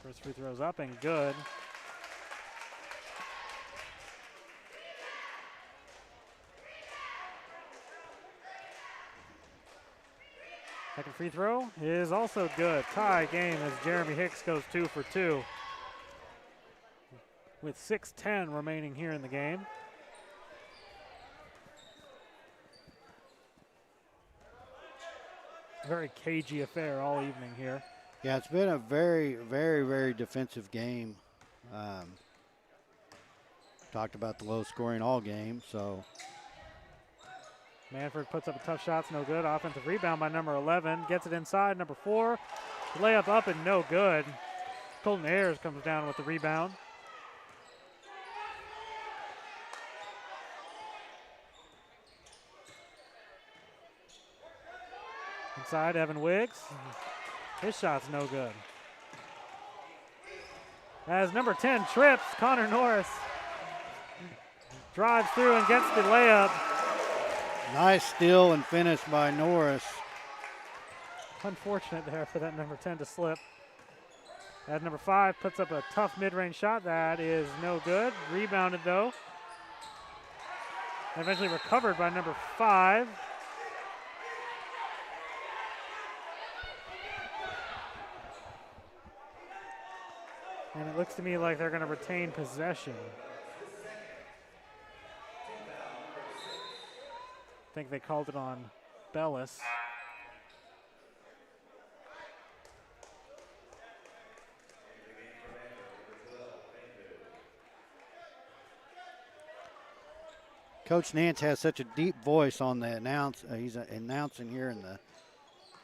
[SPEAKER 4] First free throw's up and good. Second free throw is also good. Tie game as Jeremy Hicks goes 2 for 2. With 6:10 remaining here in the game. Very cagey affair all evening here.
[SPEAKER 3] Yeah, it's been a very, very, very defensive game. Talked about the low scoring all game, so.
[SPEAKER 4] Mannford puts up a tough shot, it's no good. Offensive rebound by number 11. Gets it inside, number 4. Layup up and no good. Colton Ayers comes down with the rebound. Inside, Evan Wiggs. His shot's no good. As number 10 trips, Connor Norris drives through and gets the layup.
[SPEAKER 3] Nice steal and finish by Norris.
[SPEAKER 4] Unfortunate there for that number 10 to slip. As number 5 puts up a tough mid-range shot. That is no good. Rebounded though. Eventually recovered by number 5. And it looks to me like they're going to retain possession. I think they called it on Bellis.
[SPEAKER 3] Coach Nance has such a deep voice on the he's announcing here in the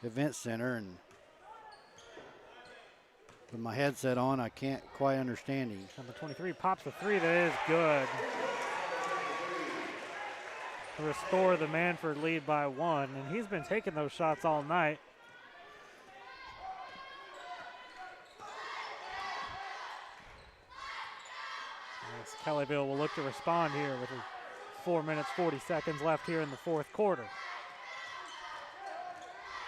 [SPEAKER 3] event center, and with my headset on, I can't quite understand him.
[SPEAKER 4] Number 23 pops the 3. That is good. To restore the Mannford lead by 1, and he's been taking those shots all night. As Kellyville will look to respond here with 4 minutes, 40 seconds left here in the fourth quarter.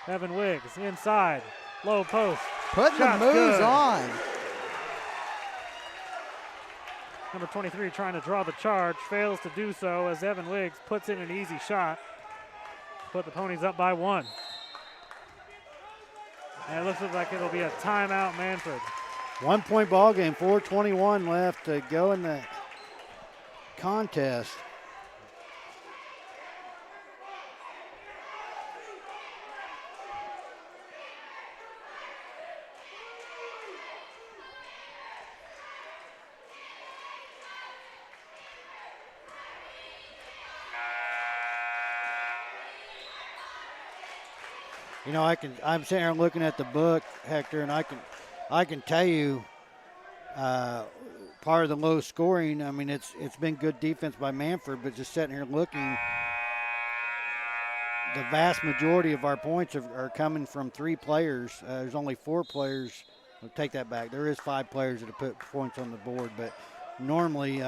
[SPEAKER 4] Evan Wiggs inside, low post.
[SPEAKER 2] Putting the
[SPEAKER 4] Shot's
[SPEAKER 2] moves
[SPEAKER 4] good.
[SPEAKER 2] on.
[SPEAKER 4] Number 23 trying to draw the charge, fails to do so as Evan Wiggs puts in an easy shot. Put the Ponies up by 1. And it looks like it'll be a timeout, Mannford.
[SPEAKER 3] 1 point ball game, 4:21 left to go in the contest. You know, I'm sitting here looking at the book, Hector, and I can tell you part of the low scoring. I mean, it's been good defense by Mannford, but just sitting here looking, the vast majority of our points are coming from 3 players. There's only 4 players. I'll take that back. There is 5 players that have put points on the board, but normally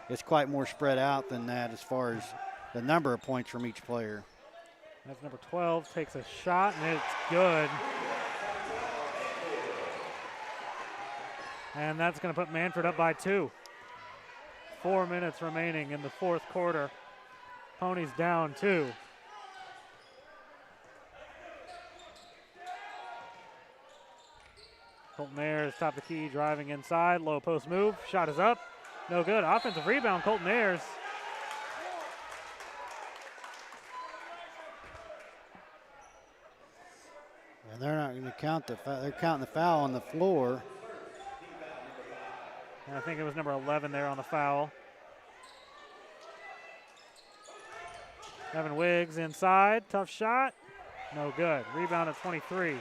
[SPEAKER 3] it's quite more spread out than that as far as the number of points from each player.
[SPEAKER 4] As number 12 takes a shot, and it's good. And that's going to put Mannford up by 2. 4 minutes remaining in the fourth quarter. Ponies down 2. Colton Ayers, top of the key, driving inside. Low post move. Shot is up. No good. Offensive rebound, Colton Ayers.
[SPEAKER 3] And they're not going to count they're counting the foul on the floor.
[SPEAKER 4] And I think it was number 11 there on the foul. Evan Wiggs inside. Tough shot. No good. Rebound at 23.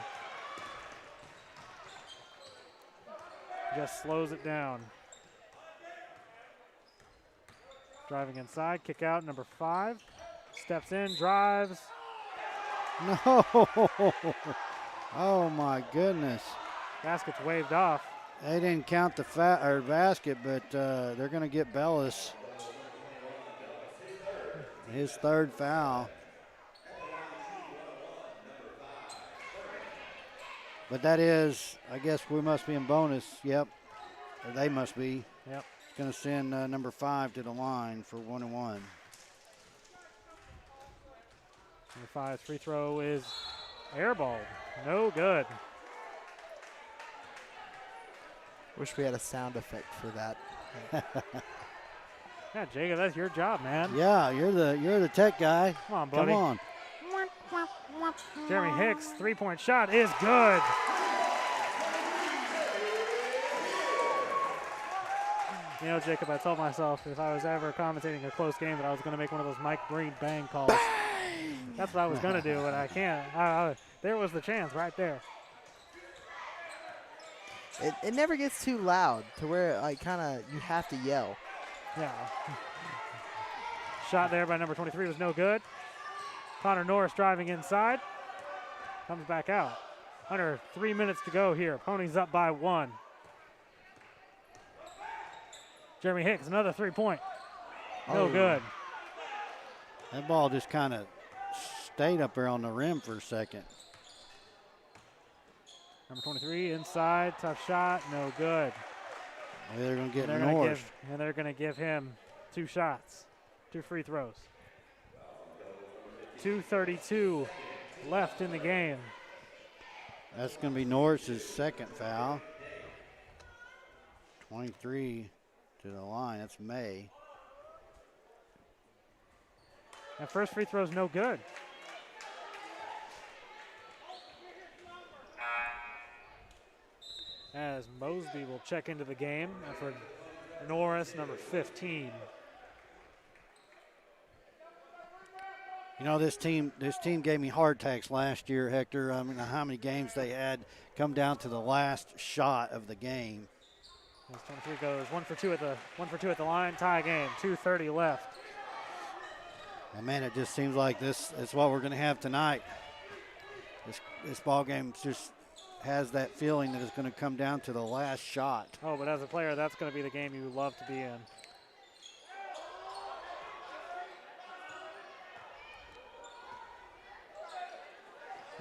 [SPEAKER 4] Just slows it down. Driving inside. Kick out. Number 5. Steps in. Drives.
[SPEAKER 3] No. Oh, my goodness.
[SPEAKER 4] Basket's waved off.
[SPEAKER 3] They didn't count the basket, but they're going to get Bellis. His third foul. But that is, I guess we must be in bonus. Yep. Or they must be.
[SPEAKER 4] Yep.
[SPEAKER 3] It's going to send number 5 to the line for 1-1.
[SPEAKER 4] Number 5's free throw is airballed. No good.
[SPEAKER 2] Wish we had a sound effect for that.
[SPEAKER 4] Yeah, Jacob, that's your job, man.
[SPEAKER 3] Yeah, you're the tech guy.
[SPEAKER 4] Come on, buddy.
[SPEAKER 3] Come on.
[SPEAKER 4] Jeremy Hicks, three-point shot is good. You know, Jacob, I told myself if I was ever commentating a close game that I was going to make one of those Mike Breen bang calls. That's what I was going to do, but I can't. There was the chance right there.
[SPEAKER 2] It never gets too loud to where like kind of you have to yell.
[SPEAKER 4] Yeah. Shot there by number 23 was no good. Connor Norris driving inside. Comes back out. Under 3 minutes to go here. Ponies up by 1. Jeremy Hicks, another 3-point. No good.
[SPEAKER 3] That ball just kind of stayed up there on the rim for a second.
[SPEAKER 4] Number 23 inside, tough shot, no good.
[SPEAKER 3] They're going to get Norris.
[SPEAKER 4] And they're going to give him 2 shots, 2 free throws. 2:32 left in the game.
[SPEAKER 3] That's going to be Norris's second foul. 23 to the line. That's May.
[SPEAKER 4] That first free throw is no good. As Mosby will check into the game for Norris, number 15.
[SPEAKER 3] You know, this team gave me heart attacks last year, Hector. I mean, how many games they had come down to the last shot of the game.
[SPEAKER 4] As 23 goes 1 for 2 at the line, tie game, 2:30 left.
[SPEAKER 3] And man, it just seems like this is what we're going to have tonight. This ball game just has that feeling that it's going to come down to the last shot.
[SPEAKER 4] Oh, but as a player, that's going to be the game you love to be in.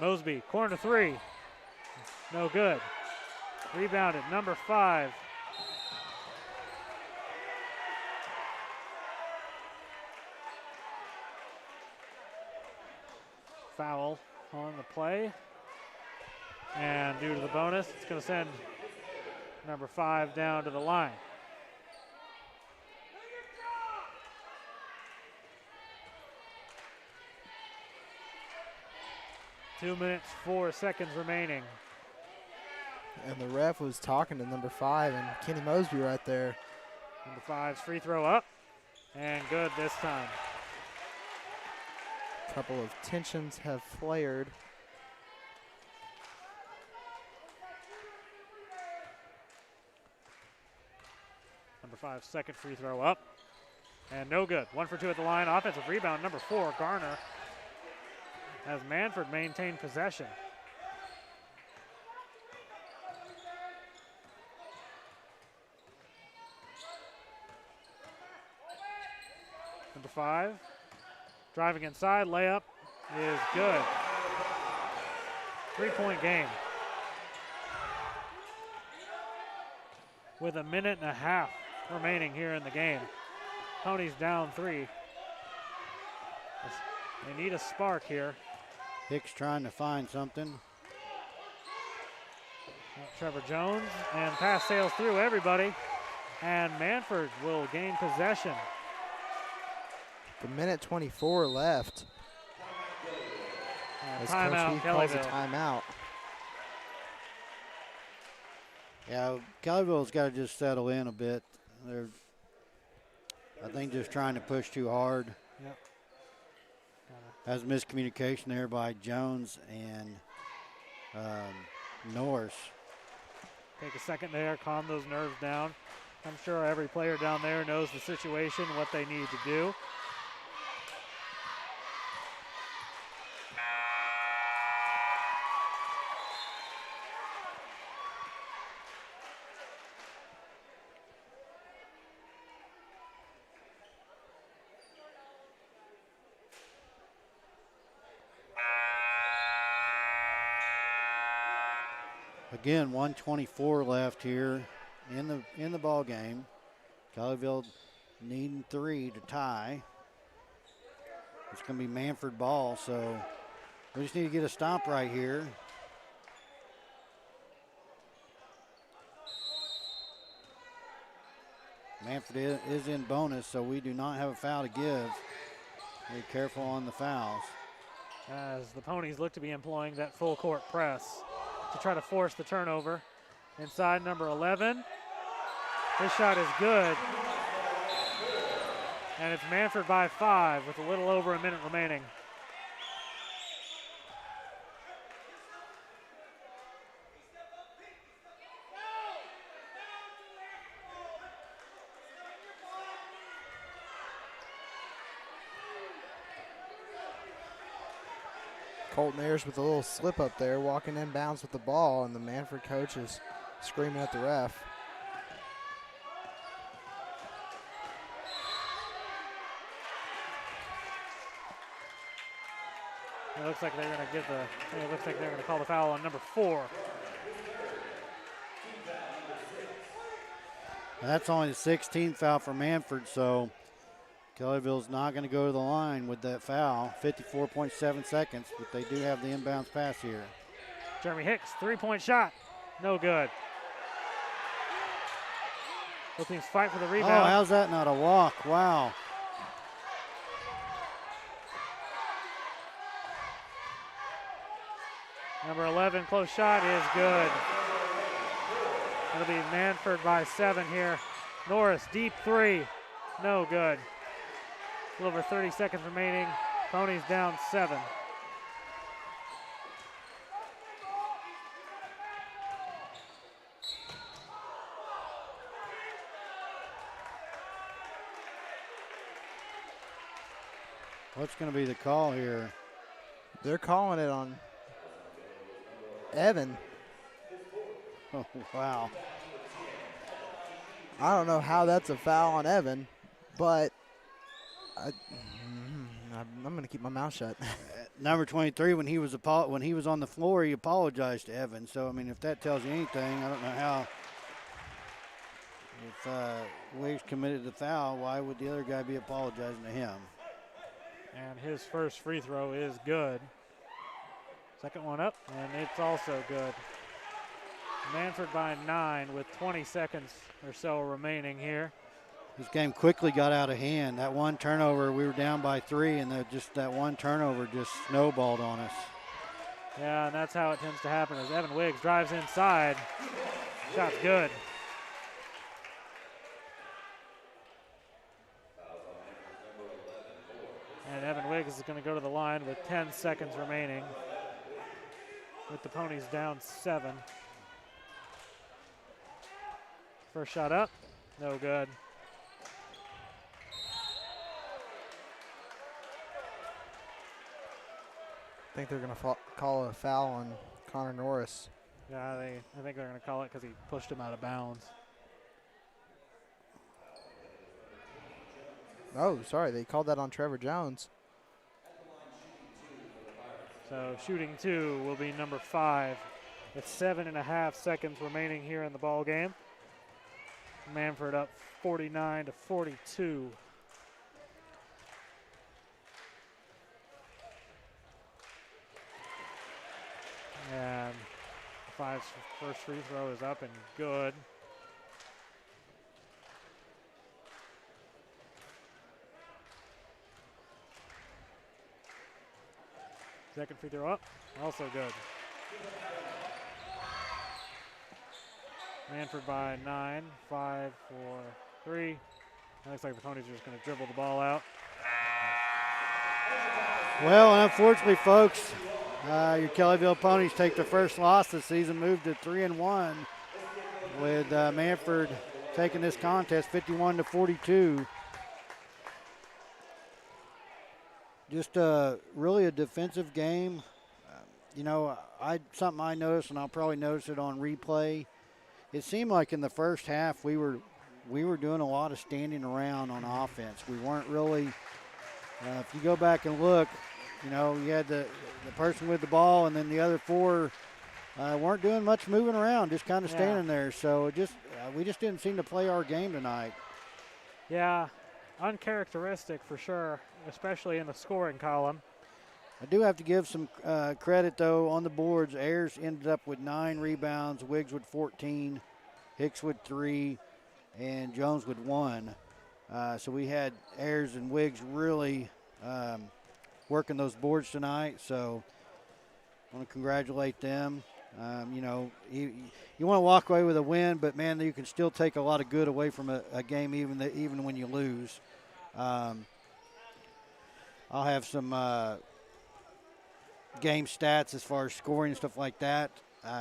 [SPEAKER 4] Mosby, corner 3. No good. Rebounded, number 5. Foul on the play. And due to the bonus, it's going to send number 5 down to the line. Two minutes, 4 seconds remaining.
[SPEAKER 2] And the ref was talking to number 5 and Kenny Mosby right there.
[SPEAKER 4] Number 5's free throw up and good this time.
[SPEAKER 2] A couple of tensions have flared.
[SPEAKER 4] Number 5's second free throw up and no good. 1 for 2 at the line. Offensive rebound, number 4, Garner, as Mannford maintained possession. Number 5, driving inside, layup is good. 3-point game. With a minute and a half remaining here in the game. Ponies down 3. They need a spark here.
[SPEAKER 3] Hicks trying to find something.
[SPEAKER 4] Trevor Jones, and pass sails through everybody, and Mannford will gain possession.
[SPEAKER 2] The minute 24 left. As Coach
[SPEAKER 4] Timeout,
[SPEAKER 2] Heath calls a
[SPEAKER 4] Kellyville.
[SPEAKER 2] timeout.
[SPEAKER 3] Yeah, Kellyville's got to just settle in a bit. They're, I think, just trying to push too hard.
[SPEAKER 4] Yep.
[SPEAKER 3] Has miscommunication there by Jones and Norris.
[SPEAKER 4] Take a second there, calm those nerves down. I'm sure every player down there knows the situation, what they need to do.
[SPEAKER 3] Again, 1:24 left here in the ball game. Kellyville needing 3 to tie. It's going to be Mannford ball, so we just need to get a stop right here. Mannford is in bonus, so we do not have a foul to give. Be careful on the fouls.
[SPEAKER 4] As the Ponies look to be employing that full court press to try to force the turnover. Inside number 11. This shot is good. And it's Mannford by 5 with a little over a minute remaining.
[SPEAKER 2] Colton Ayers with a little slip up there, walking inbounds with the ball, and the Mannford coach is screaming at the ref.
[SPEAKER 4] It looks like they're going to give the. It looks like they're going to call the foul on number 4.
[SPEAKER 3] That's only the 16th foul for Mannford, so Kellyville's not going to go to the line with that foul. 54.7 seconds, but they do have the inbounds pass here.
[SPEAKER 4] Jeremy Hicks, 3-point shot. No good. Both teams fight for the rebound.
[SPEAKER 3] Oh, how's that not a walk? Wow.
[SPEAKER 4] Number 11, close shot is good. It'll be Mannford by 7 here. Norris, deep 3. No good. A little over 30 seconds remaining. Ponies down 7.
[SPEAKER 3] What's going to be the call here?
[SPEAKER 2] They're calling it on Evan.
[SPEAKER 3] Oh, wow.
[SPEAKER 2] I don't know how that's a foul on Evan, but I'm going to keep my mouth shut.
[SPEAKER 3] Number 23, when he was on the floor, he apologized to Evan. So, I mean, if that tells you anything, I don't know how. If Wiggs committed the foul, why would the other guy be apologizing to him?
[SPEAKER 4] And his first free throw is good. Second one up, and it's also good. Mannford by 9 with 20 seconds or so remaining here.
[SPEAKER 3] This game quickly got out of hand. That one turnover, we were down by 3, and that one turnover just snowballed on us.
[SPEAKER 4] Yeah, and that's how it tends to happen as Evan Wiggs drives inside. Shot's good. And Evan Wiggs is going to go to the line with 10 seconds remaining with the Ponies down 7. First shot up, no good.
[SPEAKER 2] I think they're going to call a foul on Connor Norris.
[SPEAKER 4] Yeah, I think they're going to call it because he pushed him out of bounds.
[SPEAKER 2] Oh, sorry, they called that on Trevor Jones.
[SPEAKER 4] So shooting 2 will be number 5 with 7.5 seconds remaining here in the ball game. Mannford up 49-42. And Five's first free throw is up and good. Second free throw up, also good. Mannford by 9, 5, 4, 3. It looks like the Ponies are just going to dribble the ball out.
[SPEAKER 3] Well, unfortunately, folks, your Kellyville Ponies take their first loss this season, moved to 3-1, with Mannford taking this contest 51-42. Just really a defensive game. Something I noticed, and I'll probably notice it on replay. It seemed like in the first half we were doing a lot of standing around on offense. We weren't really. If you go back and look, you had the person with the ball, and then the other four weren't doing much moving around, just kind of standing there. So we just didn't seem to play our game tonight.
[SPEAKER 4] Yeah, uncharacteristic for sure, especially in the scoring column.
[SPEAKER 3] I do have to give some credit, though, on the boards. Ayers ended up with 9 rebounds, Wiggs with 14, Hicks with 3, and Jones with 1. So we had Ayers and Wiggs really working those boards tonight. So I want to congratulate them. You want to walk away with a win, but, man, you can still take a lot of good away from a game even when you lose. I'll have some game stats as far as scoring and stuff like that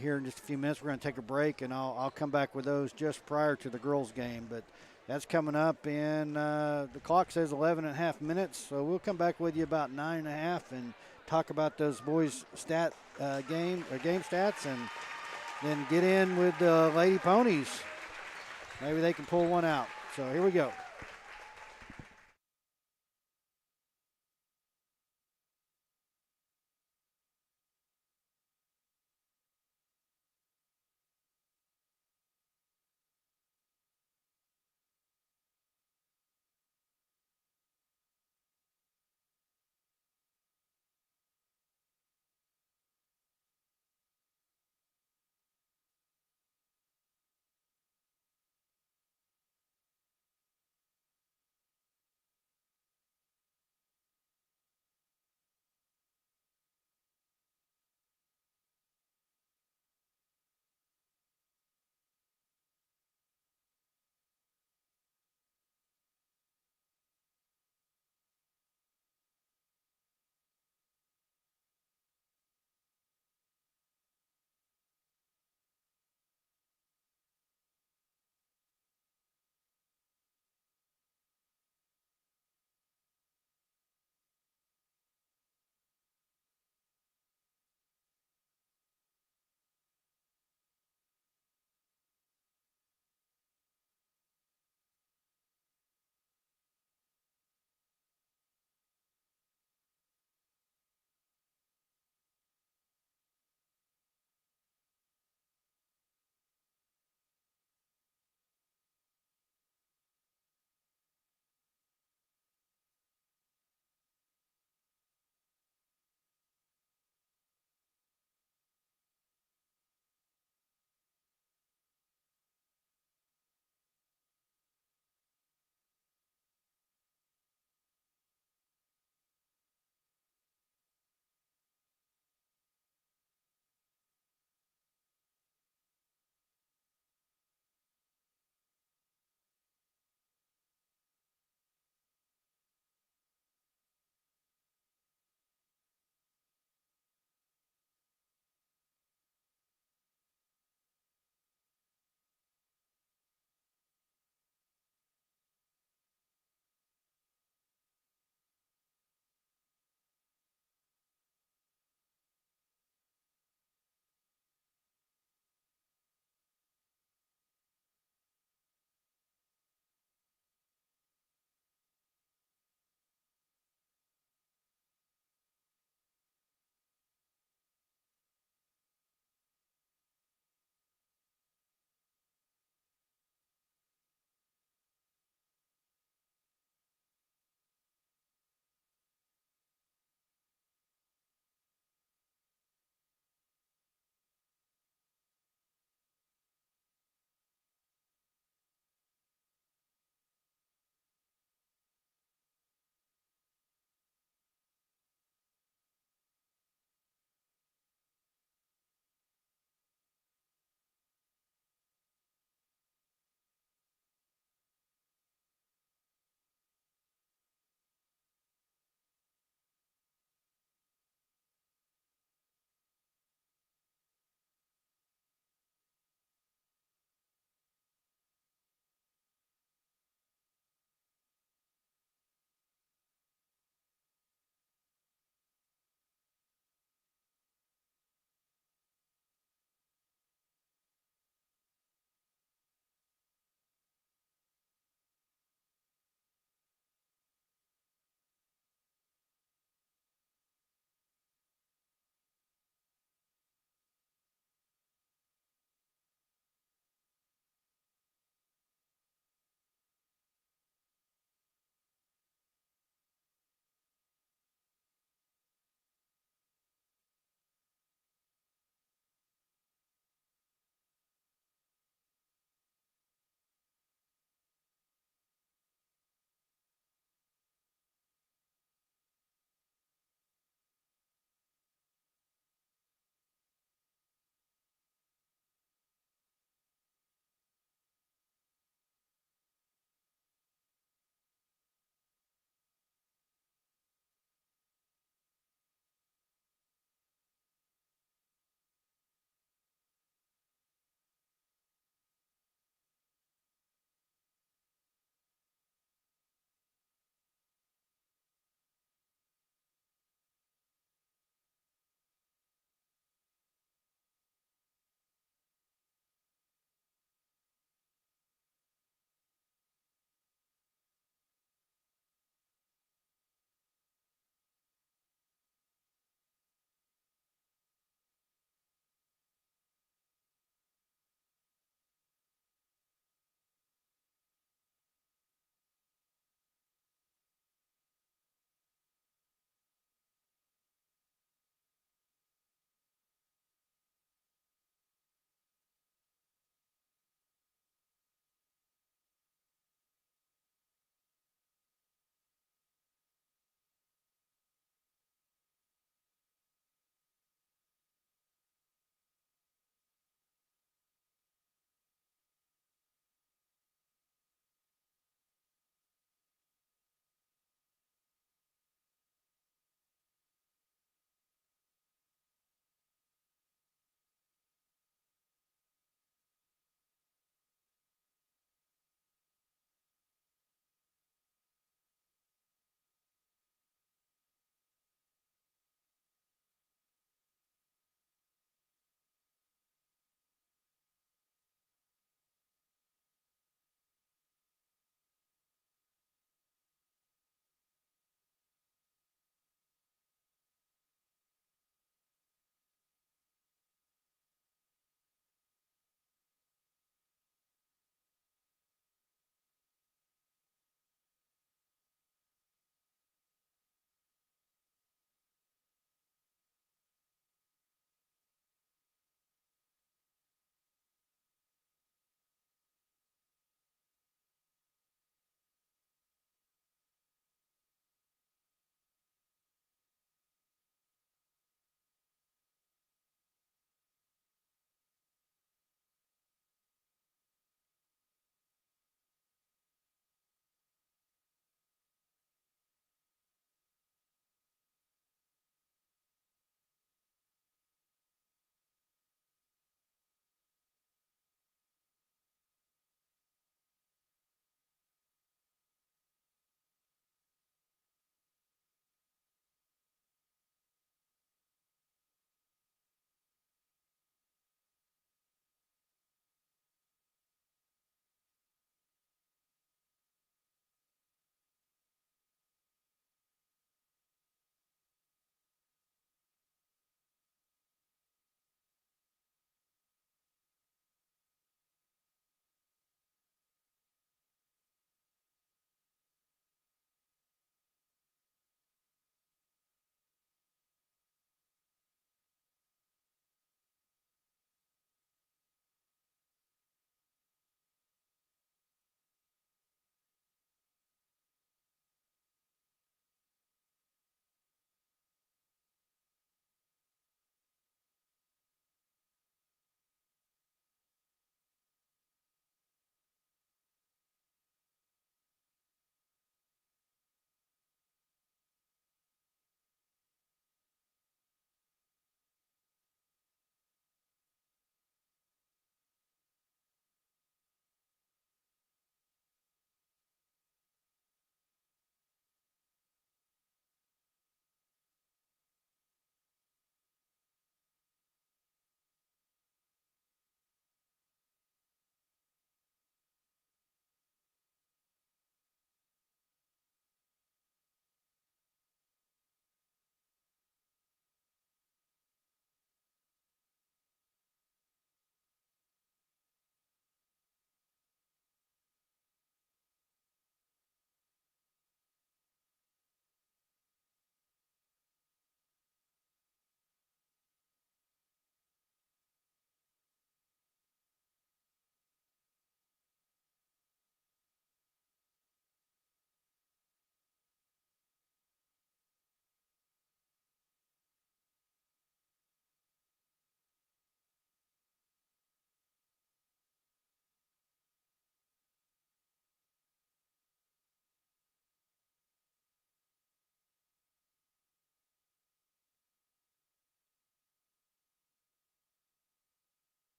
[SPEAKER 3] here in just a few minutes. We're going to take a break, and I'll come back with those just prior to the girls' game. But that's coming up in the clock says 11 and a half minutes, so we'll come back with you about 9 and a half and talk about those boys' game stats, and then get in with the Lady Ponies. Maybe they can pull one out. So here we go.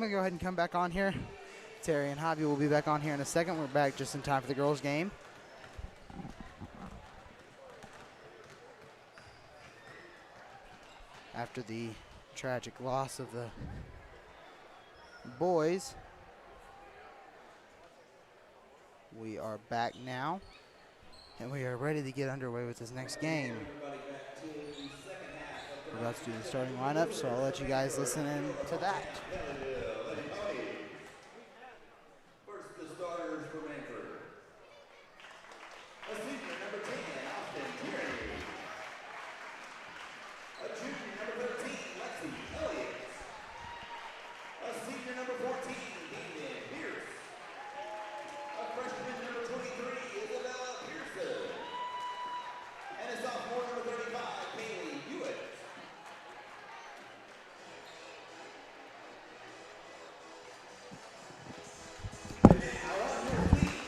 [SPEAKER 2] going to go ahead and come back on here. Terry and Javi will be back on here in a second. We're back just in time for the girls' game. After the tragic loss of the boys, we are back now, and we are ready to get underway with this next game. We're about to do the starting lineup, so I'll let you guys listen in to that.
[SPEAKER 5] First, the starters for Mannford. A senior, number 10, Austin Tierney. A junior, number 13, Lexi Elliott. A senior, number 14, Ethan Pierce. A freshman, number 23, Isabella Pearson. And a sophomore, number 35, Kaylee Hewitt. And now on your feet,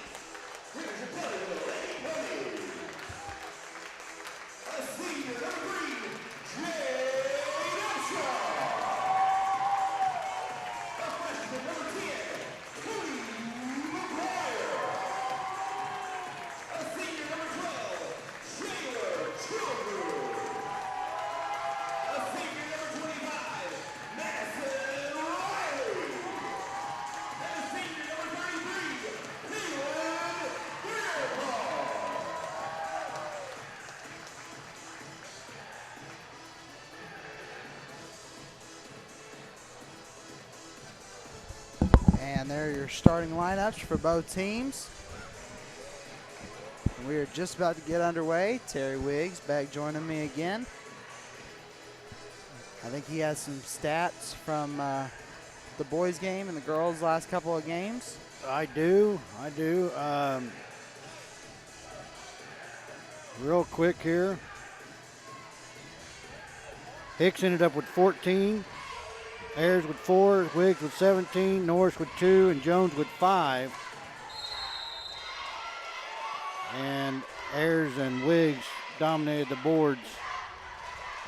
[SPEAKER 5] here's your Kellyville Lady Ponies. A senior, number 3, Jade Armstrong. A freshman, number 10, Cody McGuire. A senior, number 12, Shayla Chilbrook. A senior, number 25, Madison Riley. And a senior, number 33, Leland Bearpaw.
[SPEAKER 2] And there are your starting lineups for both teams. And we are just about to get underway. Terry Wiggs back joining me again. I think he has some stats from the boys' game and the girls' last couple of games.
[SPEAKER 3] I do. Real quick here. Hicks ended up with 14. Ayers with 4, Wiggs with 17, Norris with 2, and Jones with 5. And Ayers and Wiggs dominated the boards.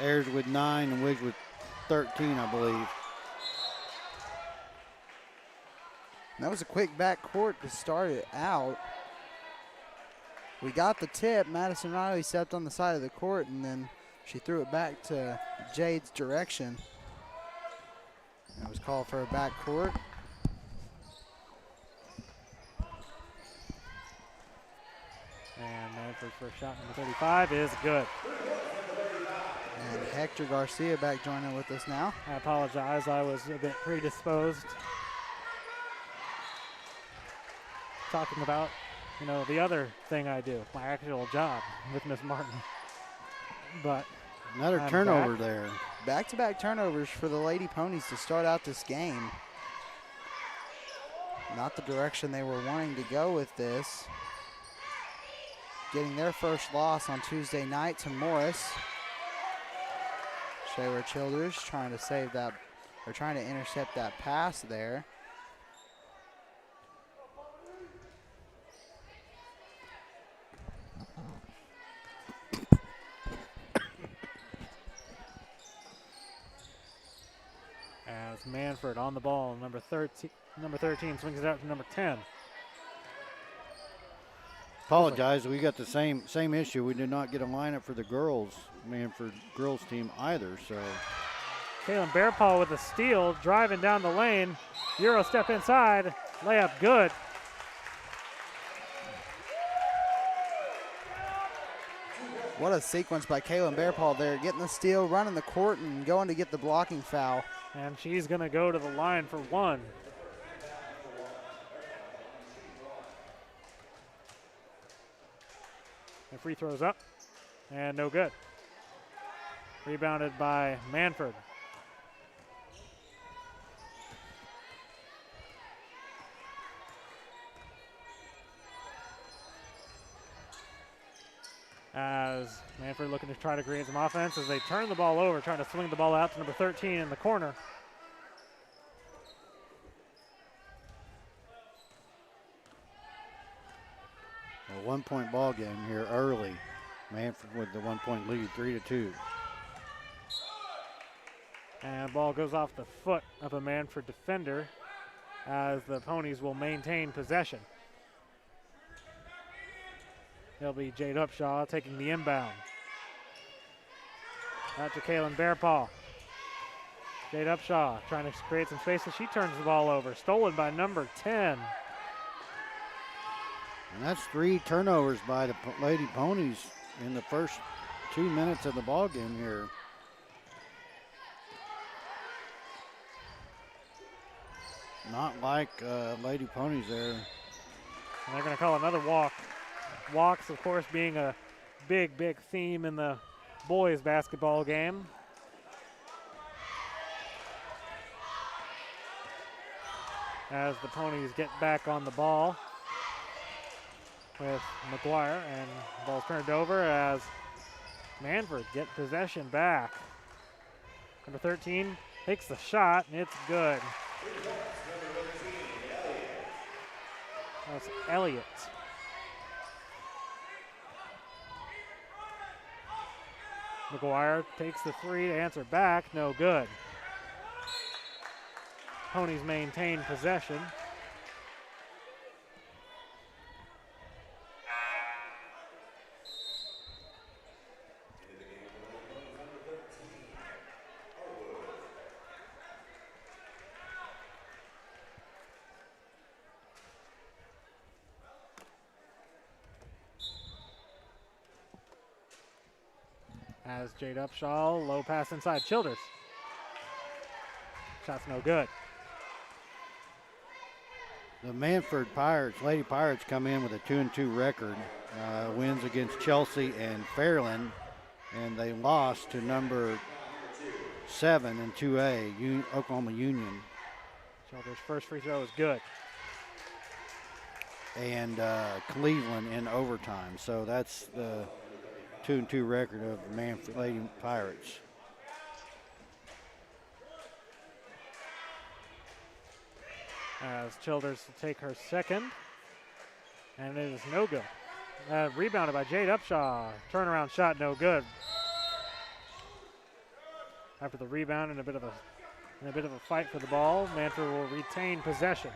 [SPEAKER 3] Ayers with 9 and Wiggs with 13, I believe.
[SPEAKER 2] And that was a quick backcourt to start it out. We got the tip. Madison Riley stepped on the side of the court, and then she threw it back to Jade's direction. It was called for a backcourt.
[SPEAKER 4] And Mannford's first shot, number 35, is good.
[SPEAKER 2] And Hector Garcia back joining with us now.
[SPEAKER 4] I apologize, I was a bit predisposed. Talking about, the other thing I do, my actual job with Miss Martin. But
[SPEAKER 3] Another
[SPEAKER 4] I'm
[SPEAKER 3] turnover
[SPEAKER 4] back.
[SPEAKER 3] there.
[SPEAKER 2] Back-to-back turnovers for the Lady Ponies to start out this game. Not the direction they were wanting to go with this. Getting their first loss on Tuesday night to Morris. Shayla Childers trying to save that, or trying to intercept that pass there.
[SPEAKER 4] as Mannford on the ball, number 13 swings it out to number 10.
[SPEAKER 3] Apologize, we got the same issue. We did not get a lineup for the girls, Mannford girls team either, so.
[SPEAKER 4] Kaylin Bearpaw with a steal, driving down the lane. Euro step inside, layup good.
[SPEAKER 2] What a sequence by Kaylin Bearpaw there, getting the steal, running the court, and going to get the blocking foul.
[SPEAKER 4] And she's gonna go to the line for one. The free throw's up, and no good. Rebounded by Mannford. As Mannford looking to try to create some offense as they turn the ball over, trying to swing the ball out to number 13 in the corner.
[SPEAKER 3] A 1-point ball game here early. Mannford with the 1-point lead, 3-2.
[SPEAKER 4] And the ball goes off the foot of a Mannford defender as the Ponies will maintain possession. It'll be Jade Upshaw taking the inbound. Out to Kaylin Bearpaw. Jade Upshaw trying to create some space, and she turns the ball over. Stolen by number 10.
[SPEAKER 3] And that's 3 turnovers by the Lady Ponies in the first 2 minutes of the ball game here. Not like Lady Ponies there.
[SPEAKER 4] And they're going to call another walk. Walks, of course, being a big theme in the boys basketball game. As the Ponies get back on the ball with McGuire, and the ball's turned over as Mannford get possession back. Number 13 takes the shot, and it's good. That's Elliott. McGuire takes the 3 to answer back, no good. Ponies maintain possession. As Jade Upshaw, low pass inside Childers. Shot's no good.
[SPEAKER 3] The Mannford Pirates, Lady Pirates, come in with a 2-2 record. Wins against Chelsea and Fairland, and they lost to number 7 in 2A, Oklahoma Union.
[SPEAKER 4] Childers' first free throw is good.
[SPEAKER 3] And Cleveland in overtime. So that's the 2-2 record of the Mannford Lady Pirates.
[SPEAKER 4] As Childers will take her second, and it is no good. Rebounded by Jade Upshaw. Turnaround shot, no good. After the rebound and a bit of a fight for the ball, Mannford will retain possession.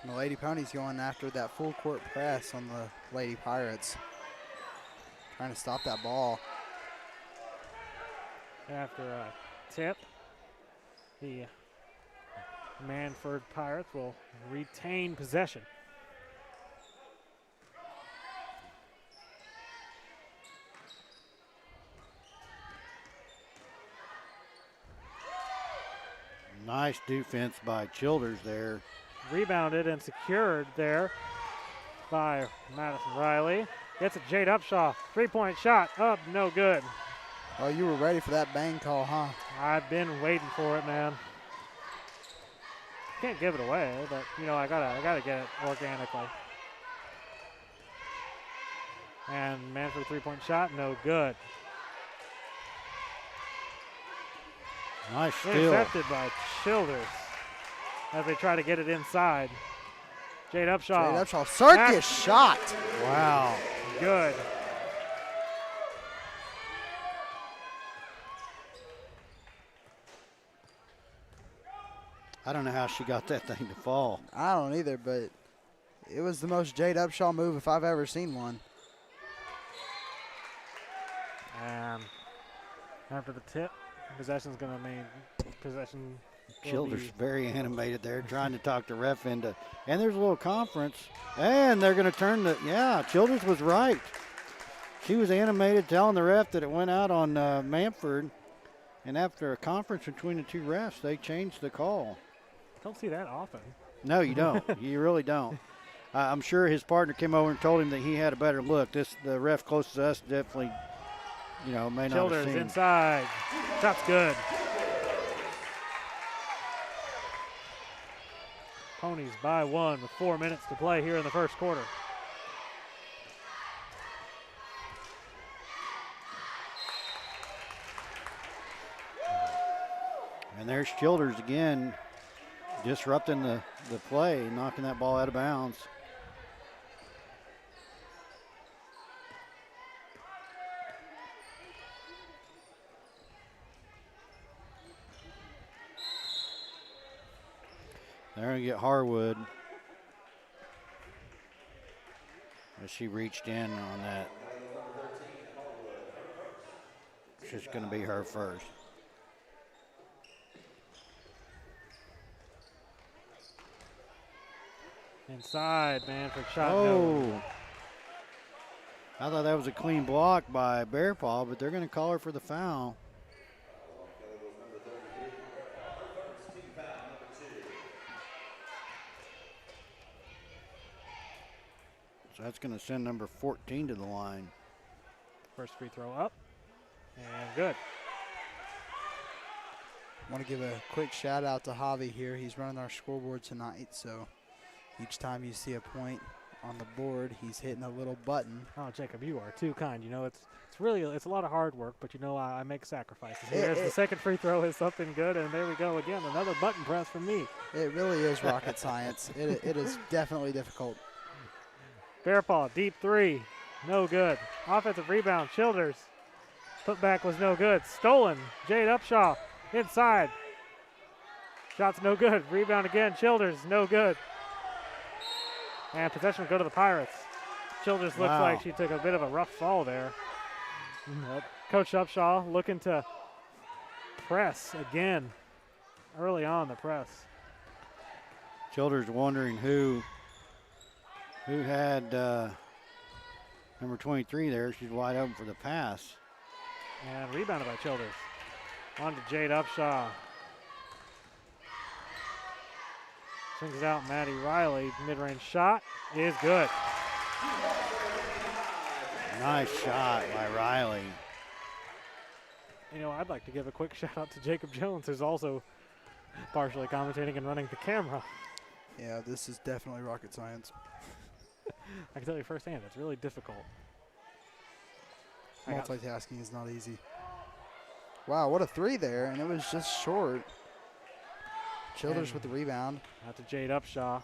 [SPEAKER 2] And the Lady Ponies going after that full court press on the Lady Pirates, trying to stop that ball.
[SPEAKER 4] After a tip, the Mannford Pirates will retain possession.
[SPEAKER 3] Nice defense by Childers there.
[SPEAKER 4] Rebounded and secured there by Madison Riley. Gets it, Jade Upshaw. 3-point shot up, no good.
[SPEAKER 2] Oh, you were ready for that bang call, huh?
[SPEAKER 4] I've been waiting for it, man. Can't give it away, but you know I gotta get it organically. And Mannford 3-point shot, no good.
[SPEAKER 3] Nice steal.
[SPEAKER 4] Intercepted by Childers as they try to get it inside. Jade Upshaw.
[SPEAKER 2] Jade Upshaw, circus shot.
[SPEAKER 3] Wow.
[SPEAKER 4] Good.
[SPEAKER 3] I don't know how she got that thing to fall.
[SPEAKER 2] I don't either, but it was the most Jade Upshaw move if I've ever seen one.
[SPEAKER 4] And after the tip, possession's going to mean possession.
[SPEAKER 3] Childers very animated there, trying to talk the ref into. And there's a little conference. And they're going to turn the. Yeah, Childers was right. She was animated, telling the ref that it went out on Mannford. And after a conference between the two refs, they changed the call.
[SPEAKER 4] Don't see that often.
[SPEAKER 3] No, you don't. You really don't. I'm sure his partner came over and told him that he had a better look. The ref closest to us definitely, may not have
[SPEAKER 4] Childers
[SPEAKER 3] seen.
[SPEAKER 4] inside. Shot's good. Ponies by 1 with 4 minutes to play here in the first quarter.
[SPEAKER 3] And there's Childers again, disrupting the play, knocking that ball out of bounds. They're going to get Harwood. As she reached in on that. It's just going to be her first.
[SPEAKER 4] Inside, Mannford shot.
[SPEAKER 3] Oh.
[SPEAKER 4] No.
[SPEAKER 3] I thought that was a clean block by Bear Paw, but they're going to call her for the foul. So that's going to send number 14 to the line.
[SPEAKER 4] First free throw up. And good.
[SPEAKER 2] Want to give a quick shout out to Javi here. He's running our scoreboard tonight, so each time you see a point on the board, he's hitting a little button.
[SPEAKER 4] Oh, Jacob, you are too kind. You know, it's really a lot of hard work, but you know I make sacrifices. Here's the second free throw is something good, and there we go again. Another button press from me.
[SPEAKER 2] It really is rocket science. It is definitely difficult.
[SPEAKER 4] Bear Paw, deep three. No good. Offensive rebound, Childers. Putback was no good. Stolen. Jade Upshaw inside. Shot's no good. Rebound again. Childers, no good. And possession will go to the Pirates. Childers looks like she took a bit of a rough fall there. Coach Upshaw looking to press again. Early on the press.
[SPEAKER 3] Childers wondering who had number 23 there. She's wide open for the pass.
[SPEAKER 4] And rebounded by Childers. On to Jade Upshaw. Swings it out, Maddie Riley. Mid-range shot is good.
[SPEAKER 3] Nice shot by Riley.
[SPEAKER 4] You know, I'd like to give a quick shout out to Jacob Jones, who's also partially commentating and running the camera.
[SPEAKER 2] Yeah, this is definitely rocket science.
[SPEAKER 4] I can tell you firsthand, it's really difficult.
[SPEAKER 2] Multitasking is not easy. Wow, what a three there, and it was just short. Childers with the rebound.
[SPEAKER 4] Out to Jade Upshaw.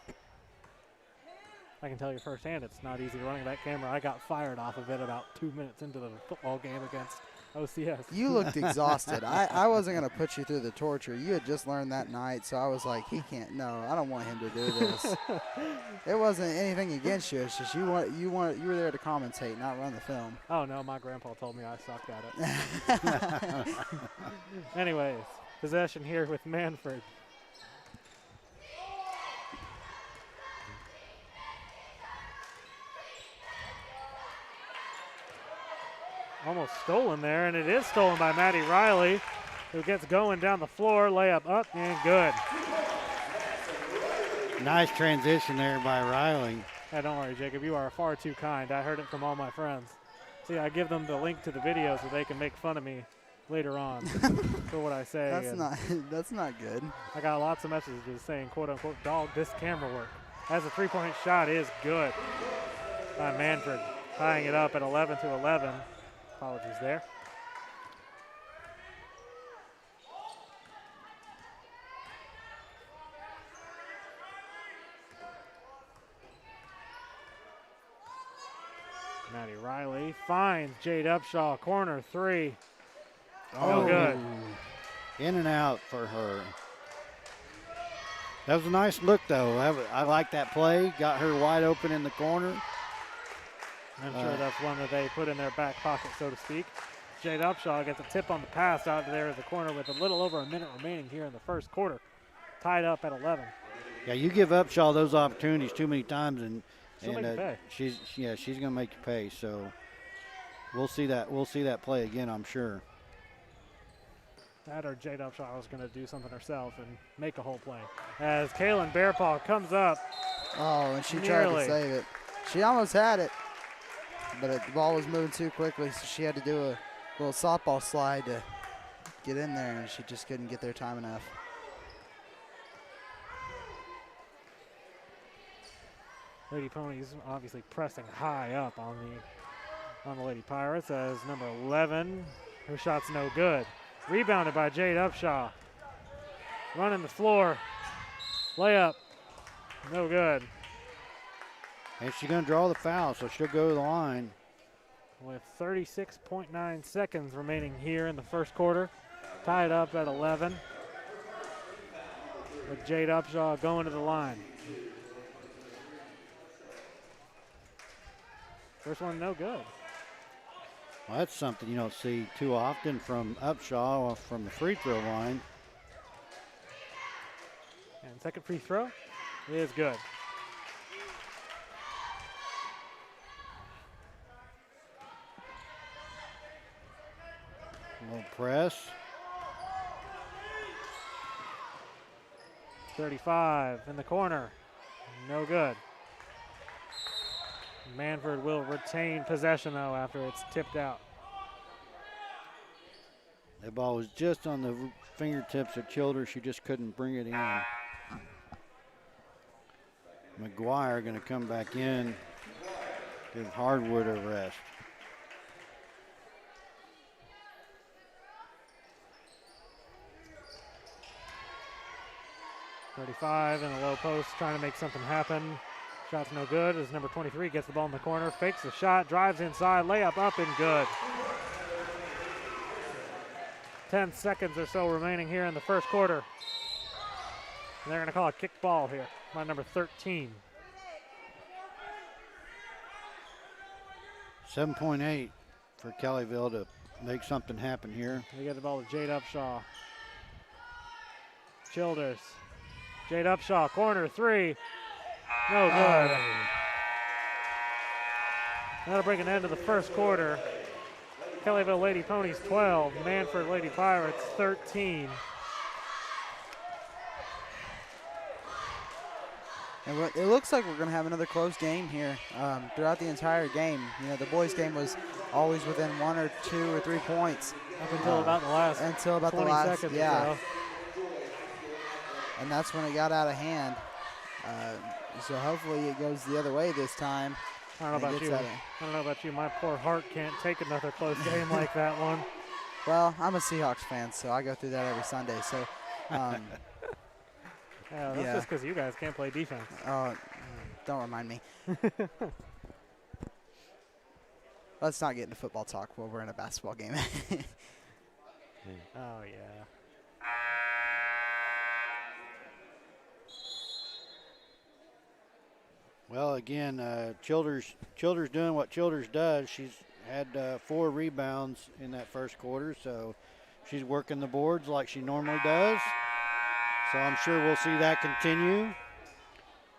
[SPEAKER 4] I can tell you firsthand, it's not easy running that camera. I got fired off of it about 2 minutes into the football game against OCS.
[SPEAKER 2] You looked exhausted. I wasn't going to put you through the torture. You had just learned that night, so I was like, he can't. No, I don't want him to do this. It wasn't anything against you. It's just you were there to commentate, not run the film.
[SPEAKER 4] Oh, no, my grandpa told me I sucked at it. Anyways, possession here with Mannford. Almost stolen there, and it is stolen by Maddie Riley, who gets going down the floor. Layup up and good.
[SPEAKER 3] Nice transition there by Riley.
[SPEAKER 4] Yeah, don't worry, Jacob. You are far too kind. I heard it from all my friends. See, I give them the link to the video so they can make fun of me later on for what I say.
[SPEAKER 2] That's not good.
[SPEAKER 4] I got lots of messages saying, quote unquote, dog this camera work. As a three-point shot is good by Mannford, tying it up at 11-11. Apologies there. Maddie Riley finds Jade Upshaw, corner three. No good.
[SPEAKER 3] In and out for her. That was a nice look, though. I like that play. Got her wide open in the corner.
[SPEAKER 4] I'm sure that's one that they put in their back pocket, so to speak. Jade Upshaw gets a tip on the pass out there at the corner with a little over a minute remaining here in the first quarter. Tied up at 11.
[SPEAKER 3] Yeah, you give Upshaw those opportunities too many times, and
[SPEAKER 4] She'll make you pay.
[SPEAKER 3] she's going to make you pay. So we'll see that. We'll see that play again, I'm sure.
[SPEAKER 4] That or Jade Upshaw was going to do something herself and make a whole play. As Kaylin Bearpaw comes up.
[SPEAKER 2] Oh, and she tried to save it. She almost had it, but the ball was moving too quickly, so she had to do a little softball slide to get in there, and she just couldn't get there time enough.
[SPEAKER 4] Lady Ponies obviously pressing high up on the Lady Pirates as number 11, her shot's no good. Rebounded by Jade Upshaw. Running the floor. Layup. No good.
[SPEAKER 3] And she's going to draw the foul, so she'll go to the line.
[SPEAKER 4] With 36.9 seconds remaining here in the first quarter. Tied up at 11. with Jade Upshaw going to the line. First one, no good.
[SPEAKER 3] Well, that's something you don't see too often from Upshaw from the free throw line.
[SPEAKER 4] And second free throw is good.
[SPEAKER 3] A little press.
[SPEAKER 4] 35 in the corner. No good. Mannford will retain possession, though, after it's tipped out.
[SPEAKER 3] That ball was just on the fingertips of Childers. She just couldn't bring it in. McGuire going to come back in, give Hardwood a rest.
[SPEAKER 4] .35 in a low post, trying to make something happen. Shot's no good as number 23 gets the ball in the corner, fakes the shot, drives inside, layup up and good. 10 seconds or so remaining here in the first quarter. And they're going to call a kick ball here by number 13.
[SPEAKER 3] 7.8 for Kellyville to make something happen here.
[SPEAKER 4] They get the ball to Jade Upshaw. Childers. Jade Upshaw, corner three. No good. That'll bring an end to the first quarter. Kellyville Lady Ponies 12, Mannford Lady Pirates 13.
[SPEAKER 2] And it looks like we're going to have another close game here throughout the entire game. You know, the boys' game was always within 1 or 2 or 3 points.
[SPEAKER 4] Up until about the last 20 seconds
[SPEAKER 2] yeah.
[SPEAKER 4] or so.
[SPEAKER 2] And that's when it got out of hand. So hopefully it goes the other way this time.
[SPEAKER 4] I don't know about you. My poor heart can't take another close game like that one.
[SPEAKER 2] Well, I'm a Seahawks fan, so I go through that every Sunday. So,
[SPEAKER 4] yeah, that's just because you guys can't play defense.
[SPEAKER 2] Don't remind me. Let's not get into football talk while we're in a basketball game.
[SPEAKER 4] Oh, yeah.
[SPEAKER 3] Well, again, Childers doing what Childers does. She's had 4 rebounds in that first quarter, so she's working the boards like she normally does. So I'm sure we'll see that continue.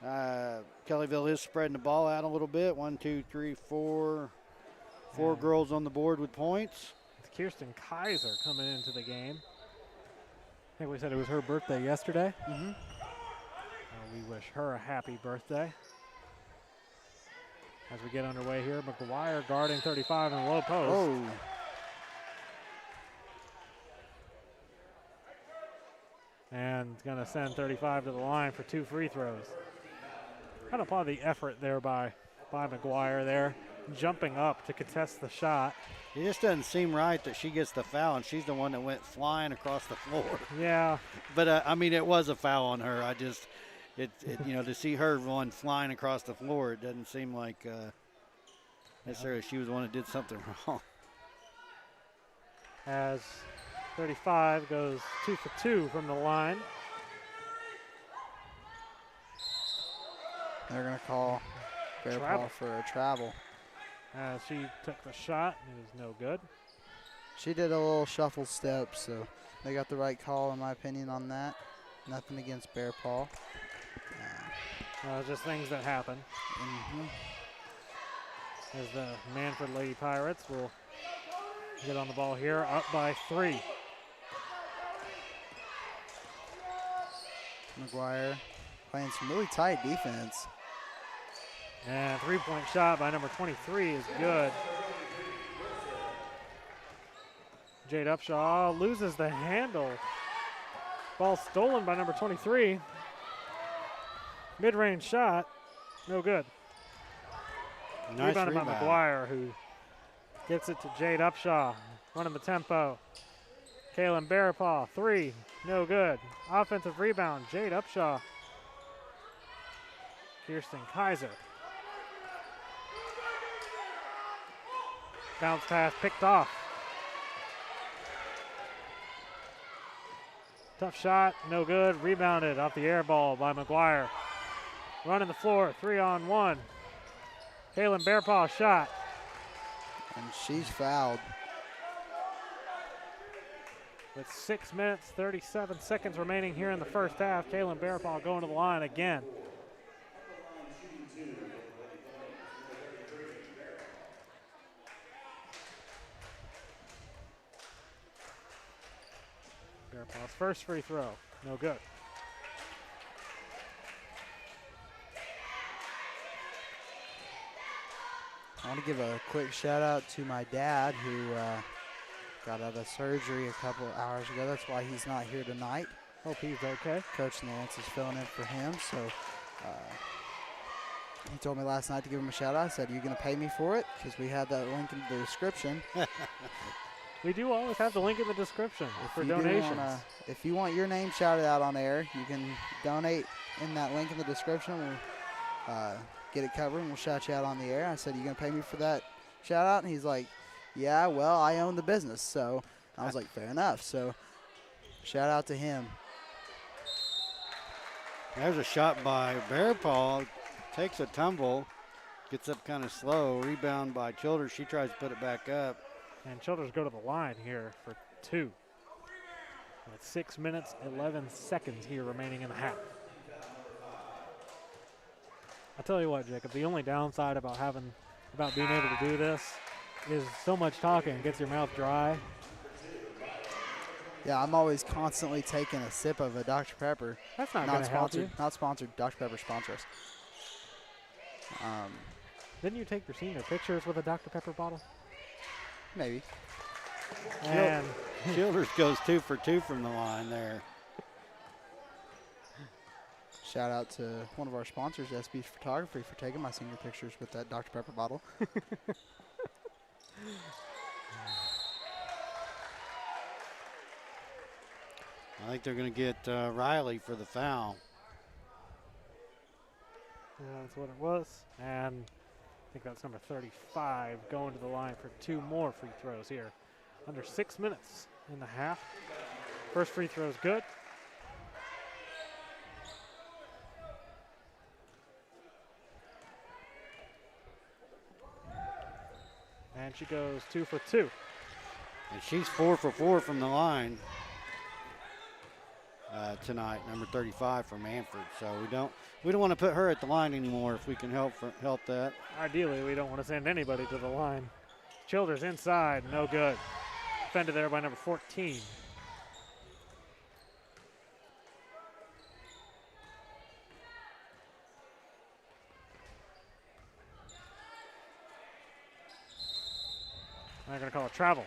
[SPEAKER 3] Kellyville is spreading the ball out a little bit. 1, 2, 3, 4. Four girls on the board with points.
[SPEAKER 4] It's Kirsten Kaiser coming into the game. I think we said it was her birthday yesterday.
[SPEAKER 2] Mm-hmm.
[SPEAKER 4] We wish her a happy birthday. As we get underway here, McGuire guarding 35 in the low post.
[SPEAKER 2] Oh.
[SPEAKER 4] And going to send 35 to the line for 2 free throws. Kind of applaud the effort there by McGuire there, jumping up to contest the shot.
[SPEAKER 3] It just doesn't seem right that she gets the foul, and she's the one that went flying across the floor.
[SPEAKER 4] Yeah.
[SPEAKER 3] But, I mean, it was a foul on her. To see her run flying across the floor, it doesn't seem like necessarily she was the one that did something wrong.
[SPEAKER 4] As 35 goes 2 for 2 from the line.
[SPEAKER 2] They're going to call Bear Paw for a travel.
[SPEAKER 4] As she took the shot, it was no good.
[SPEAKER 2] She did a little shuffle step, so they got the right call, in my opinion, on that. Nothing against Bear Paw.
[SPEAKER 4] Just things that happen.
[SPEAKER 2] Mm-hmm.
[SPEAKER 4] As the Mannford Lady Pirates will get on the ball here, up by 3.
[SPEAKER 2] McGuire playing some really tight defense.
[SPEAKER 4] And 3-point shot by number 23 is good. Jade Upshaw loses the handle. Ball stolen by number 23. Mid-range shot, no good.
[SPEAKER 3] Nice
[SPEAKER 4] Rebounded by
[SPEAKER 3] rebound.
[SPEAKER 4] McGuire, who gets it to Jade Upshaw, running the tempo. Kaylin Bearpaw, 3, no good. Offensive rebound, Jade Upshaw. Kirsten Kaiser. Bounce pass picked off. Tough shot, no good. Rebounded off the air ball by McGuire. Running the floor, 3-on-1. Kaylin Bearpaw shot.
[SPEAKER 2] And she's fouled.
[SPEAKER 4] With 6 minutes, 37 seconds remaining here in the first half, Kaylin Bearpaw going to the line again. Bearpaw's first free throw, no good.
[SPEAKER 2] I want to give a quick shout out to my dad who got out of surgery a couple hours ago. That's why he's not here tonight.
[SPEAKER 4] Hope he's okay.
[SPEAKER 2] Coach Nance is filling in for him. So he told me last night to give him a shout out. I said, "Are you going to pay me for it?" Because we had that link in the description.
[SPEAKER 4] We do always have the link in the description for
[SPEAKER 2] you do
[SPEAKER 4] donations.
[SPEAKER 2] If you want your name shouted out on air, you can donate in that link in the description. We'll get it covered and we'll shout you out on the air. I said, "You going to pay me for that shout out?" And he's like, "Yeah, well, I own the business." So I was like, fair enough. So shout out to him.
[SPEAKER 3] There's a shot by Bearpaw. Takes a tumble. Gets up kind of slow. Rebound by Childers. She tries to put it back up.
[SPEAKER 4] And Childers go to the line here for 2. With 6 minutes, 11 seconds here remaining in the half. I'll tell you what, Jacob, the only downside about being able to do this is so much talking gets your mouth dry.
[SPEAKER 2] Yeah, I'm always constantly taking a sip of a Dr. Pepper.
[SPEAKER 4] That's not going to help you.
[SPEAKER 2] Not sponsored. Dr. Pepper sponsor us.
[SPEAKER 4] Didn't you take your senior pictures with a Dr. Pepper bottle?
[SPEAKER 2] Maybe.
[SPEAKER 4] And
[SPEAKER 3] Childers goes 2 for 2 from the line there.
[SPEAKER 2] Shout out to one of our sponsors, SB Photography, for taking my senior pictures with that Dr. Pepper bottle.
[SPEAKER 3] I think they're going to get Riley for the foul.
[SPEAKER 4] yeah, that's what it was. And I think that's number 35 going to the line for 2 more free throws here. Under 6 minutes in the half. First free throw is good. And she goes 2 for 2.
[SPEAKER 3] And she's 4 for 4 from the line tonight, number 35 for Mannford. So we don't want to put her at the line anymore if we can help that.
[SPEAKER 4] Ideally, we don't want to send anybody to the line. Childers inside, no good. Defended there by number 14. I'm going to call it travel.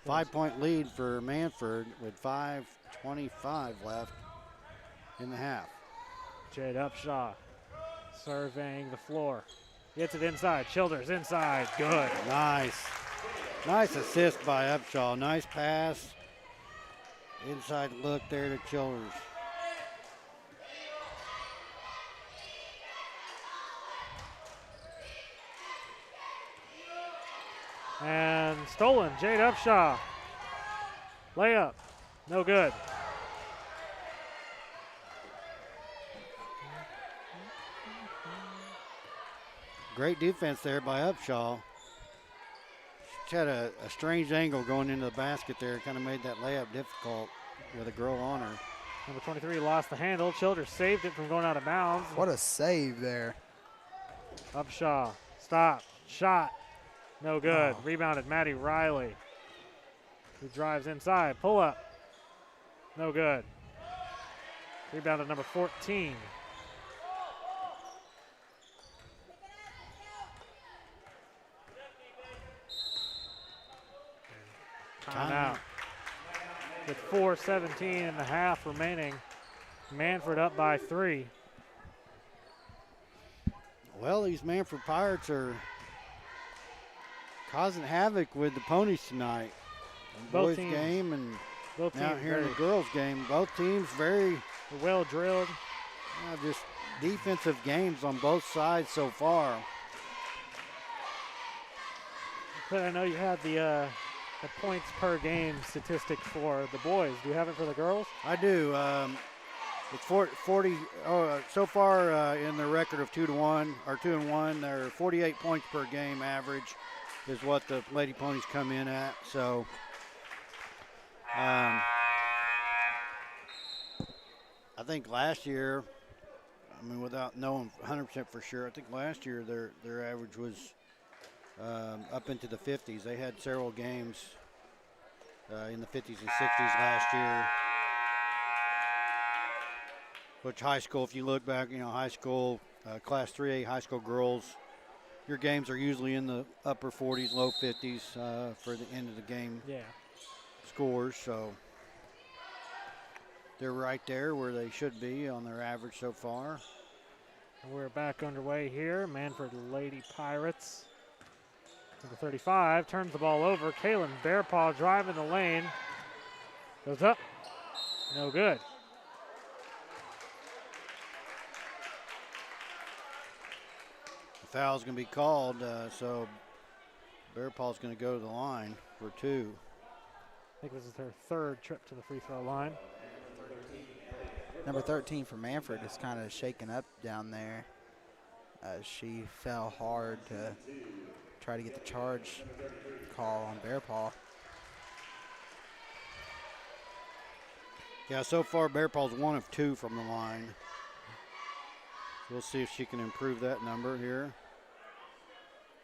[SPEAKER 3] Five-point lead for Mannford with 5:25 left in the half.
[SPEAKER 4] Jade Upshaw surveying the floor. Gets it inside. Childers inside. Good.
[SPEAKER 3] Nice. Nice assist by Upshaw. Nice pass. Inside look there to Childers.
[SPEAKER 4] And stolen. Jade Upshaw. Layup. No good.
[SPEAKER 3] Great defense there by Upshaw. She had a strange angle going into the basket there. Kind of made that layup difficult with a girl on her.
[SPEAKER 4] Number 23 lost the handle. Childers saved it from going out of bounds.
[SPEAKER 2] What a save there.
[SPEAKER 4] Upshaw. Stop. Shot. No good. Rebounded Maddie Riley, who drives inside. Pull up. No good. Rebounded number 14. Timeout. With 4:17 and a half remaining. Mannford up by 3.
[SPEAKER 3] Well, these Mannford Pirates are causing havoc with the Ponies tonight. The
[SPEAKER 4] Both
[SPEAKER 3] boys
[SPEAKER 4] teams-
[SPEAKER 3] game and
[SPEAKER 4] Both
[SPEAKER 3] now
[SPEAKER 4] teams
[SPEAKER 3] here in the
[SPEAKER 4] very
[SPEAKER 3] girls game. Both teams very
[SPEAKER 4] well drilled.
[SPEAKER 3] just defensive games on both sides so far.
[SPEAKER 4] But I know you had the points per game statistic for the boys. Do you have it for the girls?
[SPEAKER 3] I do. It's 40. So far in the record of 2-1 or 2-1, they're 48 points per game average is what the Lady Ponies come in at. So I think last year, I mean, without knowing 100% for sure, I think last year their average was up into the 50s. They had several games in the 50s and 60s last year. Which high school, if you look back, high school, Class 3A high school girls, your games are usually in the upper 40s, low 50s for the end of the game scores. So they're right there where they should be on their average so far.
[SPEAKER 4] We're back underway here. Mannford Lady Pirates. Number 35 turns the ball over. Kaylin Bearpaw driving the lane. Goes up. No good.
[SPEAKER 3] Foul's going to be called, so Bearpaw's going to go to the line for 2.
[SPEAKER 4] I think this is her third trip to the free throw line.
[SPEAKER 2] Number 13 for Mannford is kind of shaken up down there. She fell hard to try to get the charge call on Bearpaw.
[SPEAKER 3] Yeah, so far Bearpaw's 1 of 2 from the line. We'll see if she can improve that number here.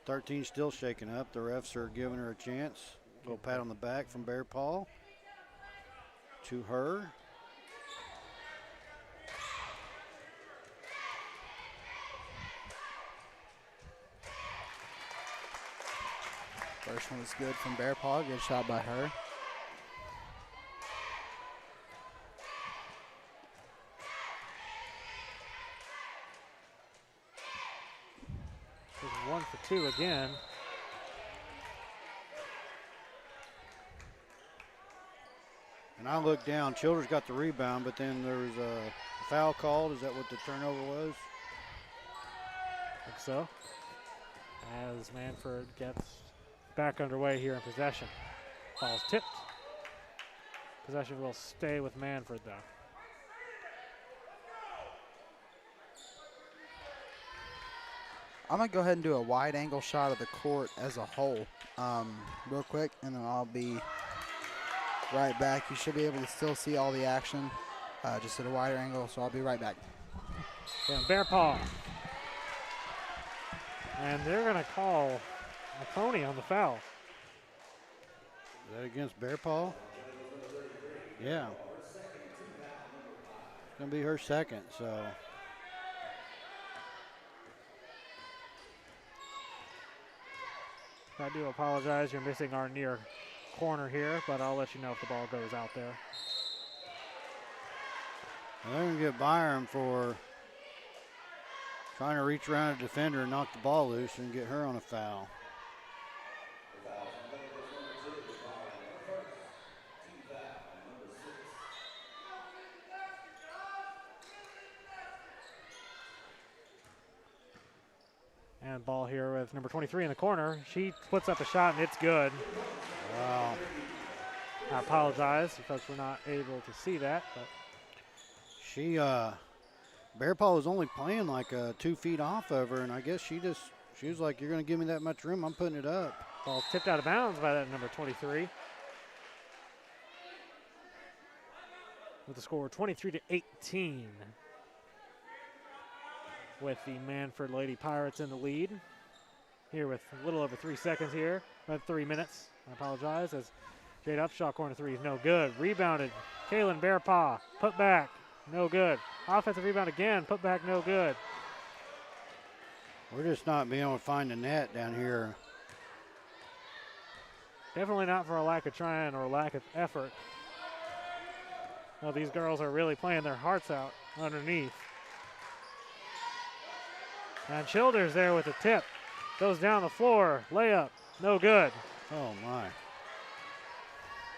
[SPEAKER 3] 13 still shaking up. The refs are giving her a chance. A little pat on the back from Bearpaw to her.
[SPEAKER 2] First one was good from Bearpaw. Good shot by her.
[SPEAKER 4] She's 1 for 2 again.
[SPEAKER 3] And I looked down. Childers got the rebound, but then there was a foul called. Is that what the turnover was?
[SPEAKER 4] I think so. As Mannford gets back underway here in possession. Ball's tipped. Possession will stay with Mannford, though.
[SPEAKER 2] I'm going to go ahead and do a wide angle shot of the court as a whole real quick, and then I'll be right back. You should be able to still see all the action just at a wider angle, so I'll be right back.
[SPEAKER 4] Yeah, Bearpaw. And they're going to call a pony on the foul.
[SPEAKER 3] Is that against Bearpaw? Yeah. It's going to be her second, so.
[SPEAKER 4] I do apologize. You're missing our near corner here, but I'll let you know if the ball goes out there.
[SPEAKER 3] And they're going to get Byram for trying to reach around a defender and knock the ball loose and get her on a foul.
[SPEAKER 4] And ball here with number 23 in the corner. She puts up a shot, and it's good.
[SPEAKER 3] Wow.
[SPEAKER 4] I apologize if folks were not able to see that. But
[SPEAKER 3] She, Bearpaw was only playing like 2 feet off of her, and I guess she was like, you're going to give me that much room, I'm putting it up.
[SPEAKER 4] ball tipped out of bounds by that number 23. With the score 23-18. With the Mannford Lady Pirates in the lead. Here with a little over 3 seconds here. About 3 minutes. I apologize as Jade Upshaw corner 3 is no good. Rebounded. Kaylin Bearpaw. Put back. No good. Offensive rebound again. Put back. No good.
[SPEAKER 3] We're just not being able to find the net down here.
[SPEAKER 4] Definitely not for a lack of trying or lack of effort. No, these girls are really playing their hearts out underneath. And Childers there with a tip. Goes down the floor. Layup. No good.
[SPEAKER 3] Oh, my.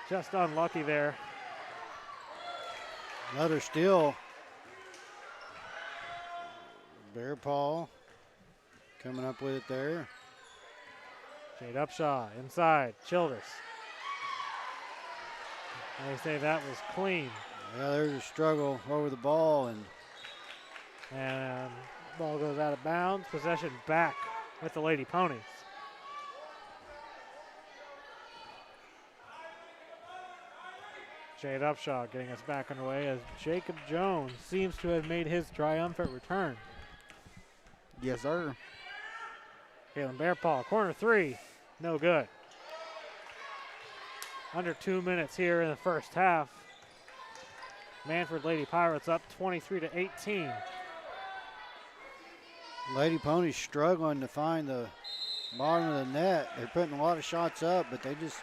[SPEAKER 4] Just unlucky there.
[SPEAKER 3] Another steal. Bearpaw coming up with it there.
[SPEAKER 4] Jade Upshaw inside. Childers. They say that was clean.
[SPEAKER 3] Yeah, there's a struggle over the ball,
[SPEAKER 4] And ball goes out of bounds. Possession back with the Lady Ponies. Jade Upshaw getting us back underway as Jacob Jones seems to have made his triumphant return.
[SPEAKER 2] Yes, sir.
[SPEAKER 4] Kalen Bearpaw, corner three, no good. Under 2 minutes here in the first half. Mannford Lady Pirates up 23-18.
[SPEAKER 3] Lady Ponies struggling to find the bottom of the net. They're putting a lot of shots up, but they just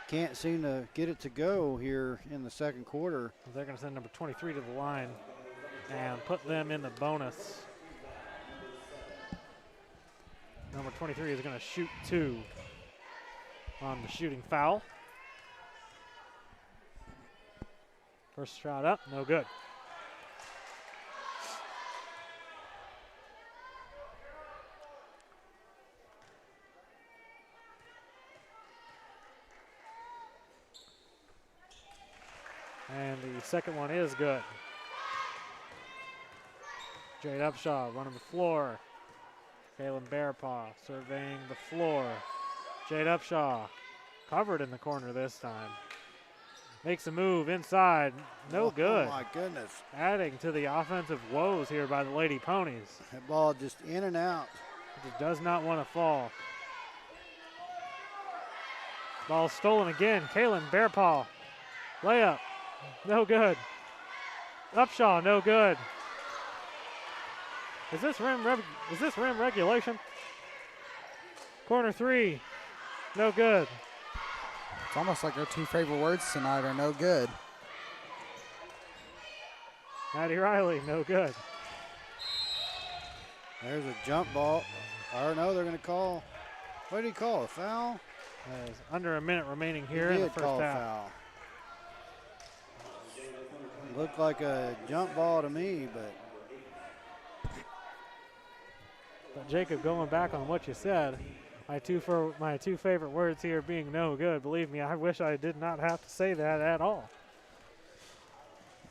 [SPEAKER 3] can't seem to get it to go here in the second quarter.
[SPEAKER 4] They're going to send number 23 to the line and put them in the bonus. Number 23 is going to shoot 2 on the shooting foul. First shot up, no good. And the second one is good. Jade Upshaw running the floor. Kalen Bearpaw surveying the floor. Jade Upshaw covered in the corner this time. Makes a move inside, no good.
[SPEAKER 3] Oh my goodness.
[SPEAKER 4] Adding to the offensive woes here by the Lady Ponies.
[SPEAKER 3] That ball just in and out.
[SPEAKER 4] Just does not want to fall. Ball stolen again. Kalen Bearpaw. Layup. No good. Upshaw, no good. Is this rim regulation? Corner three. No good.
[SPEAKER 2] It's almost like our two favorite words tonight are no good.
[SPEAKER 4] Maddie Riley, no good.
[SPEAKER 3] There's a jump ball. Or no, they're going to call. What did he call? A foul?
[SPEAKER 4] There's under a minute remaining here
[SPEAKER 3] He
[SPEAKER 4] in the
[SPEAKER 3] did
[SPEAKER 4] first
[SPEAKER 3] call a
[SPEAKER 4] half.
[SPEAKER 3] foul. Looked like a jump ball to me, but
[SPEAKER 4] Jacob, going back on what you said, my two favorite words here being no good. Believe me, I wish I did not have to say that at all.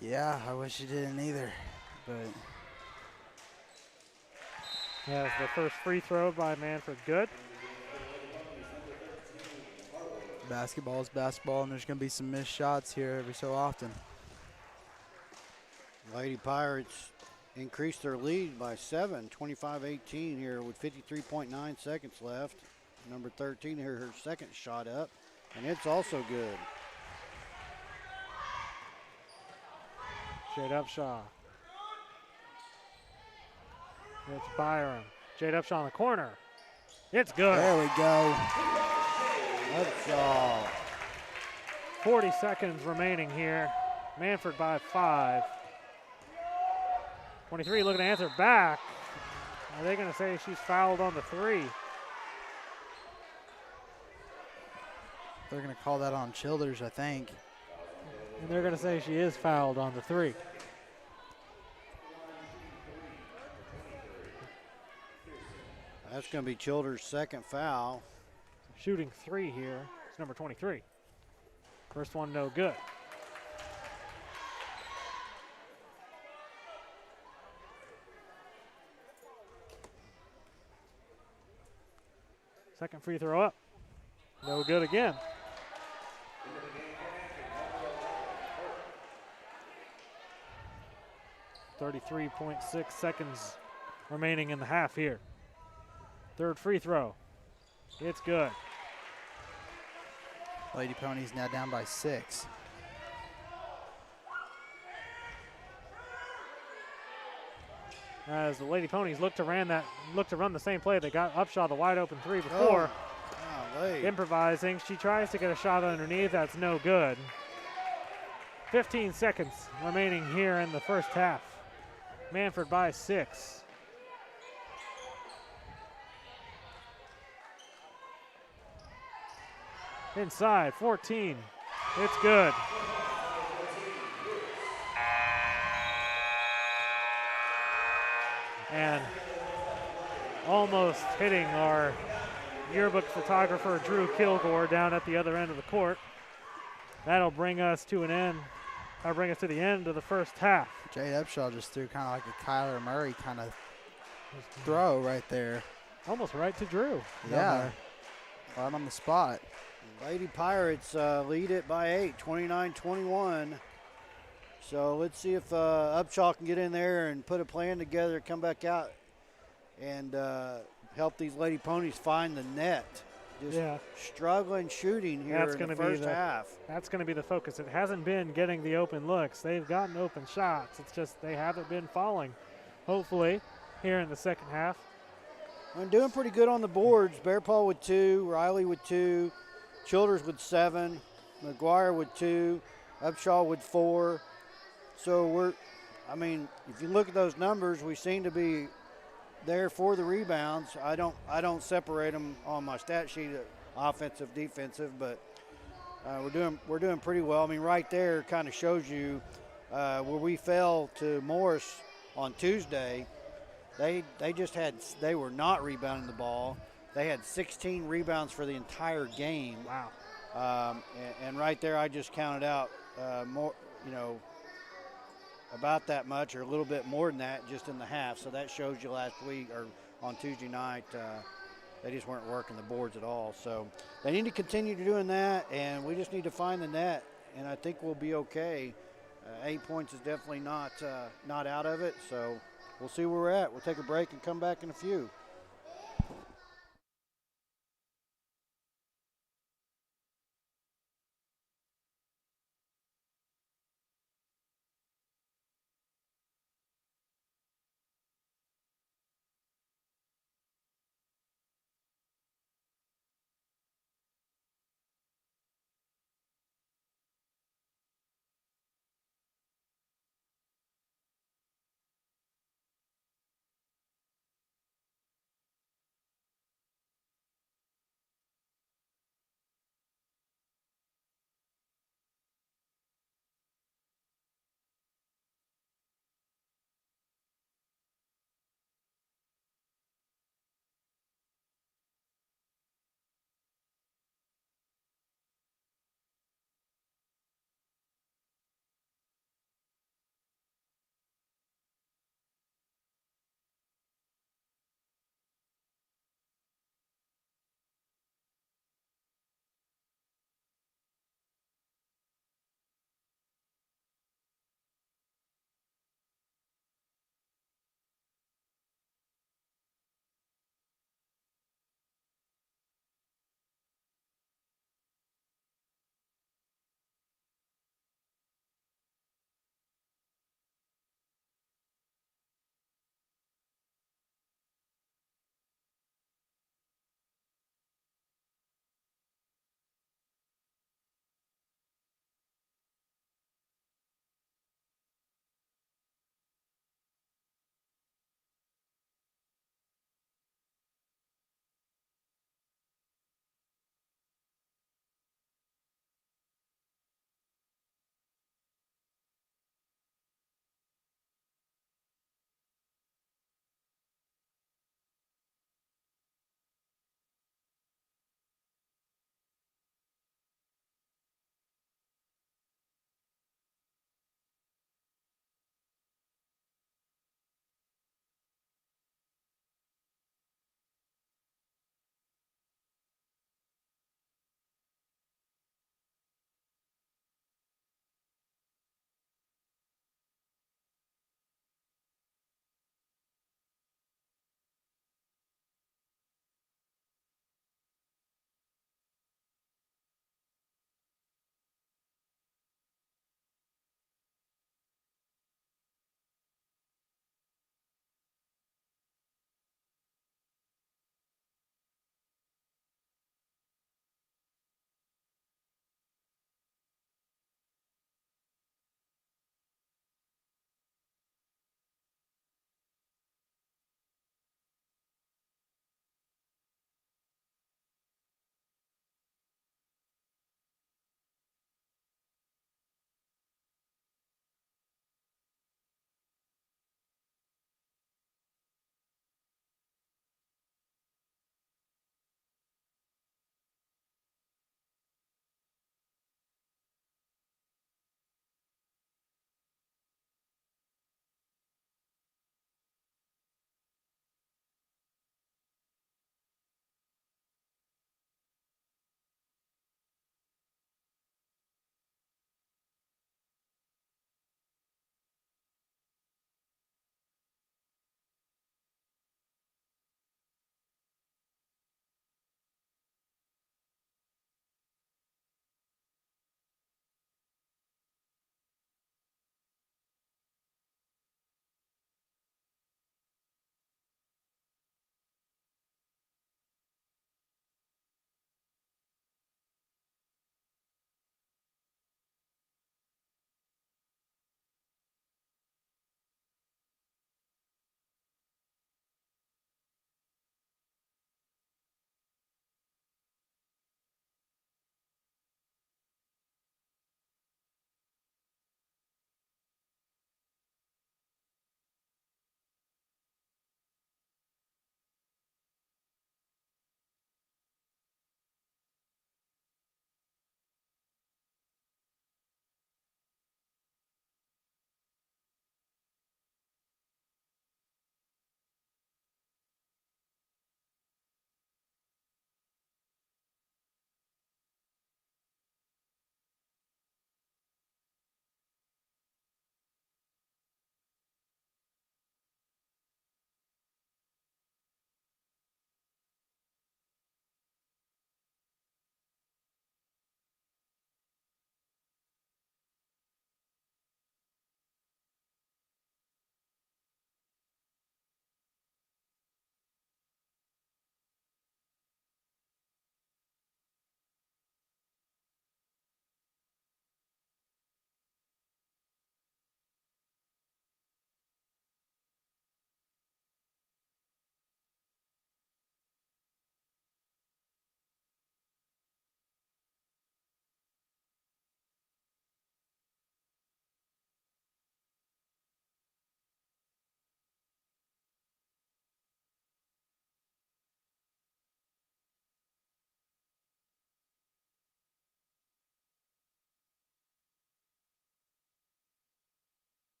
[SPEAKER 2] Yeah, I wish you didn't either. But
[SPEAKER 4] As the first free throw by Mannford, good.
[SPEAKER 2] basketball is basketball, and there's going to be some missed shots here every so often.
[SPEAKER 3] Lady Pirates increased their lead by 7, 25-18 here with 53.9 seconds left. Number 13 here, her second shot up, and it's also good.
[SPEAKER 4] Jade Upshaw. It's Byram. Jade Upshaw in the corner. It's good.
[SPEAKER 2] There we go.
[SPEAKER 3] Upshaw.
[SPEAKER 4] 40 seconds remaining here. Mannford by 5. 23 looking to answer back. Are they going to say she's fouled on the 3?
[SPEAKER 2] They're going to call that on Childers, I think.
[SPEAKER 4] And they're going to say she is fouled on the 3.
[SPEAKER 3] That's going to be Childers' second foul.
[SPEAKER 4] Shooting 3 here. It's number 23. First one no good. Second free throw up. No good again. .6 seconds remaining in the half here. Third free throw. It's good.
[SPEAKER 2] Lady Ponies now down by 6.
[SPEAKER 4] As the Lady Ponies look to run the same play, they got Upshaw the wide open 3 before.
[SPEAKER 3] Golly.
[SPEAKER 4] Improvising. She tries to get a shot underneath. That's no good. 15 seconds remaining here in the first half. Mannford by 6. Inside, 14. It's good. And almost hitting our yearbook photographer Drew Kilgore down at the other end of the court. That'll bring us to an end. That'll bring us to the end of the first half.
[SPEAKER 2] Jade Upshaw just threw kind of like a Kyler Murray kind of throw right there.
[SPEAKER 4] Almost right to Drew.
[SPEAKER 2] Yeah, right on the spot.
[SPEAKER 3] Lady Pirates lead it by 8, 29-21. So let's see if Upshaw can get in there and put a plan together, come back out, and help these Lady Ponies find the net. Just struggling shooting here in the first half.
[SPEAKER 4] That's going to be the focus. It hasn't been getting the open looks. They've gotten open shots. It's just they haven't been falling. Hopefully, here in the second half.
[SPEAKER 3] I'm doing pretty good on the boards. Bear Paw with 2, Riley with 2, Childers with 7, McGuire with 2, Upshaw with 4. So if you look at those numbers, we seem to be there for the rebounds. I don't separate them on my stat sheet, offensive, defensive, but we're doing pretty well. I mean, right there kind of shows you where we fell to Morris on Tuesday. They were not rebounding the ball. They had 16 rebounds for the entire game.
[SPEAKER 4] Wow.
[SPEAKER 3] And right there, I just counted out more, about that much or a little bit more than that just in the half. So that shows you last week or on Tuesday night, they just weren't working the boards at all. So they need to continue doing that, and we just need to find the net, and I think we'll be okay. 8 points is definitely not out of it, so we'll see where we're at. We'll take a break and come back in a few.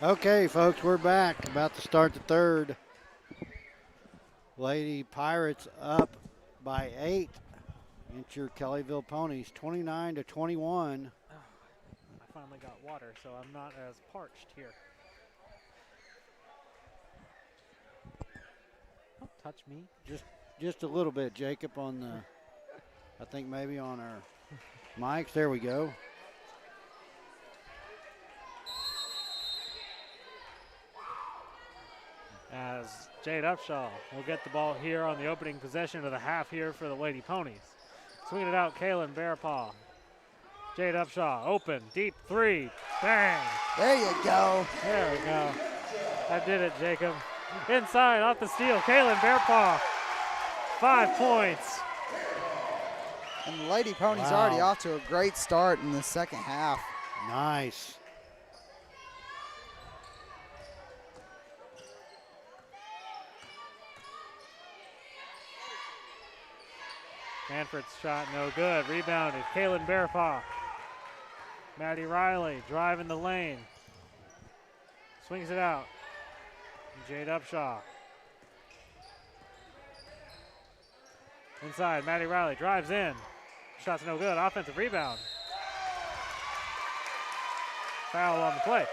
[SPEAKER 3] Okay, folks, we're back. About to start the third. Lady Pirates up by 8 against your Kellyville Ponies, 29-21.
[SPEAKER 4] I finally got water, so I'm not as parched here. Don't touch me.
[SPEAKER 3] Just a little bit, Jacob, on the, I think maybe on our mics. There we go.
[SPEAKER 4] As Jade Upshaw will get the ball here on the opening possession of the half here for the Lady Ponies. Swinging it out, Kaylin Bearpaw. Jade Upshaw, open, deep three, bang.
[SPEAKER 2] There you go.
[SPEAKER 4] There we go. That did it, Jacob. Inside, off the steal, Kaylin Bearpaw. 5 points.
[SPEAKER 2] And the Lady Ponies
[SPEAKER 3] Wow.
[SPEAKER 2] already off to a great start in the second half.
[SPEAKER 3] Nice.
[SPEAKER 4] Mannford's shot no good. Rebounded. Kaylin Bearpaw. Maddie Riley driving the lane. Swings it out. Jade Upshaw. Inside, Maddie Riley drives in. Shot's no good. Offensive rebound. Foul on the play.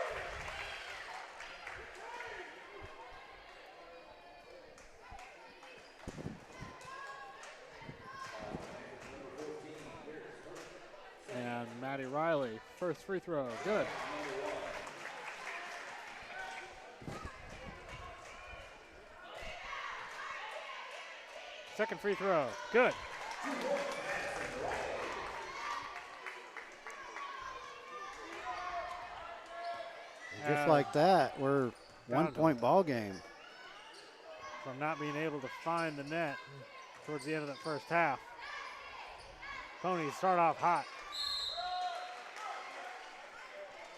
[SPEAKER 4] And Maddie Riley, first free throw, good. Second free throw, good.
[SPEAKER 3] Just like that, we're
[SPEAKER 4] down
[SPEAKER 3] 1 point ball game.
[SPEAKER 4] From not being able to find the net towards the end of the first half. Ponies start off hot.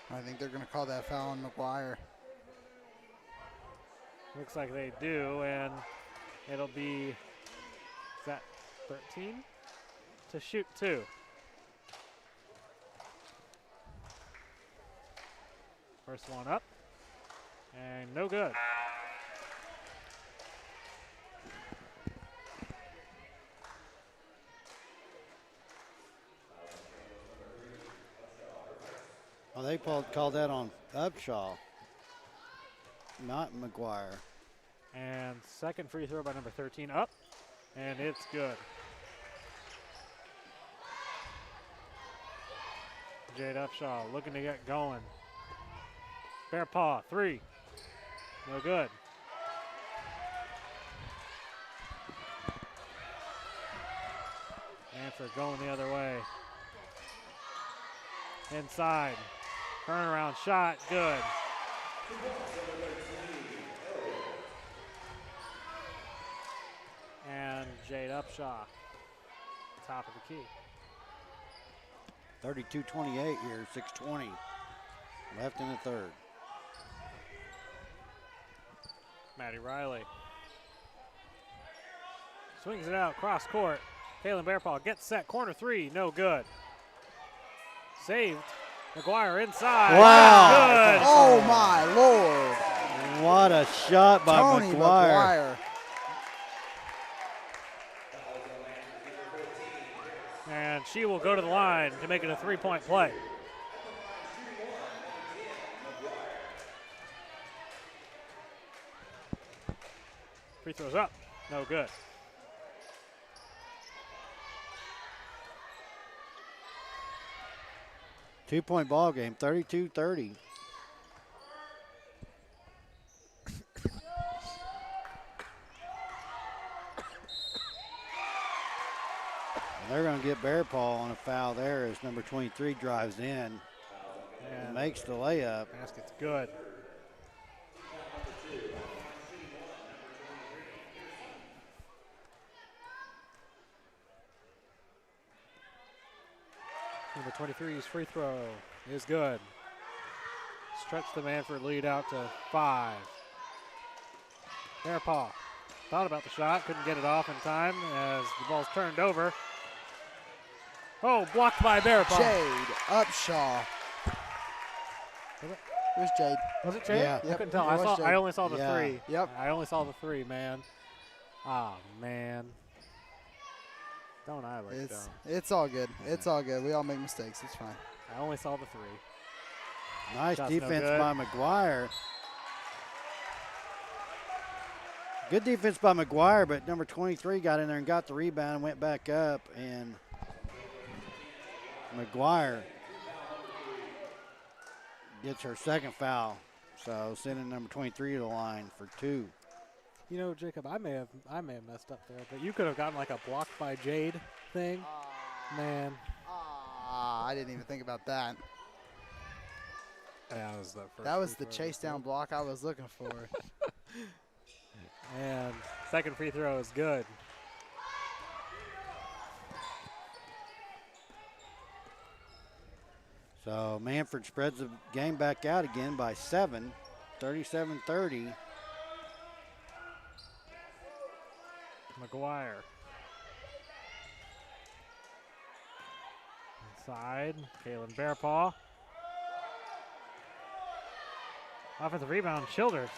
[SPEAKER 2] I think they're going to call that foul on McGuire.
[SPEAKER 4] Looks like they do, and it'll be, is that 13? To shoot 2. First one up, and no good.
[SPEAKER 3] Oh, they called that on Upshaw, not McGuire.
[SPEAKER 4] And second free throw by number 13 up, and it's good. Jade Upshaw looking to get going. Bearpaw, 3. No good. Mannford going the other way. Inside. Turnaround shot, good. And Jade Upshaw, top of the key.
[SPEAKER 3] 32-28 here, 6:20 left in the third.
[SPEAKER 4] Maddie Riley swings it out, cross court. Kaylin Bearpaw gets set, corner 3, no good. Saved. McGuire inside.
[SPEAKER 3] Wow.
[SPEAKER 4] Good.
[SPEAKER 2] Oh, my Lord.
[SPEAKER 3] What a shot by
[SPEAKER 2] Tony McGuire.
[SPEAKER 4] And she will go to the line to make it a 3-point play. Free throws up, no good.
[SPEAKER 3] Two-point ball game, 32-30. They're going to get Bearpaw on a foul there as number 23 drives in and makes the layup.
[SPEAKER 4] Basket's good. Number 23's free throw is good. Stretch the Mannford lead out to 5. Bearpaw thought about the shot, couldn't get it off in time as the ball's turned over. Oh, blocked by Bearpaw.
[SPEAKER 2] Jade Upshaw. It was Jade.
[SPEAKER 4] Was it Jade?
[SPEAKER 3] Yeah.
[SPEAKER 4] I
[SPEAKER 2] Yep,
[SPEAKER 4] couldn't tell.
[SPEAKER 2] it was
[SPEAKER 4] I
[SPEAKER 2] Jade.
[SPEAKER 4] only saw the
[SPEAKER 3] Yeah.
[SPEAKER 4] 3.
[SPEAKER 2] Yep.
[SPEAKER 4] I only saw the 3, man. Ah, man. Don't I look dumb?
[SPEAKER 2] It's all good. It's all good. We all make mistakes. It's fine.
[SPEAKER 4] I only saw the 3.
[SPEAKER 3] Nice
[SPEAKER 4] Shot's no
[SPEAKER 3] defense
[SPEAKER 4] good.
[SPEAKER 3] by McGuire. Good defense by McGuire, but number 23 got in there and got the rebound, went back up, and McGuire gets her second foul. So sending number 23 to the line for 2.
[SPEAKER 4] You know, Jacob, I may have messed up there, but you could have gotten like a blocked by Jade thing. Man.
[SPEAKER 2] I didn't even think about that.
[SPEAKER 4] Yeah, that was the first.
[SPEAKER 2] That was
[SPEAKER 4] free
[SPEAKER 2] the
[SPEAKER 4] throw.
[SPEAKER 2] chase down block I was looking for.
[SPEAKER 4] And second free throw is good.
[SPEAKER 3] So Mannford spreads the game back out again by 7, 37-30.
[SPEAKER 4] McGuire. Inside, Kaylin Bearpaw. Offensive rebound, Childers.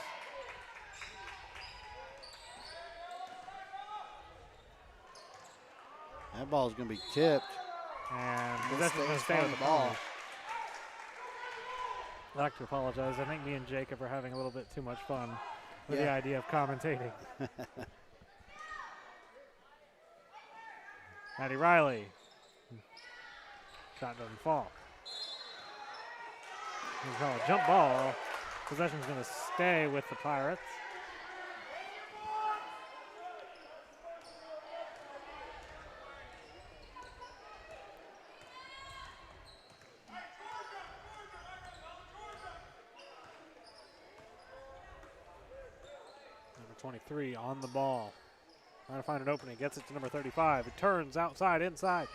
[SPEAKER 3] That ball is going to be tipped.
[SPEAKER 4] And
[SPEAKER 2] This
[SPEAKER 4] possession's going to
[SPEAKER 2] stays
[SPEAKER 4] stay
[SPEAKER 2] on
[SPEAKER 4] with
[SPEAKER 2] the
[SPEAKER 4] the
[SPEAKER 2] ball.
[SPEAKER 4] ball. I'd like to apologize. I think me and Jacob are having a little bit too much fun with the
[SPEAKER 2] Yeah.
[SPEAKER 4] idea of commentating. Maddie Riley. Shot doesn't fall. We call a jump ball. Possession's going to stay with the Pirates. Number 23 on the ball. Trying to find an opening. Gets it to number 35. It turns outside, inside.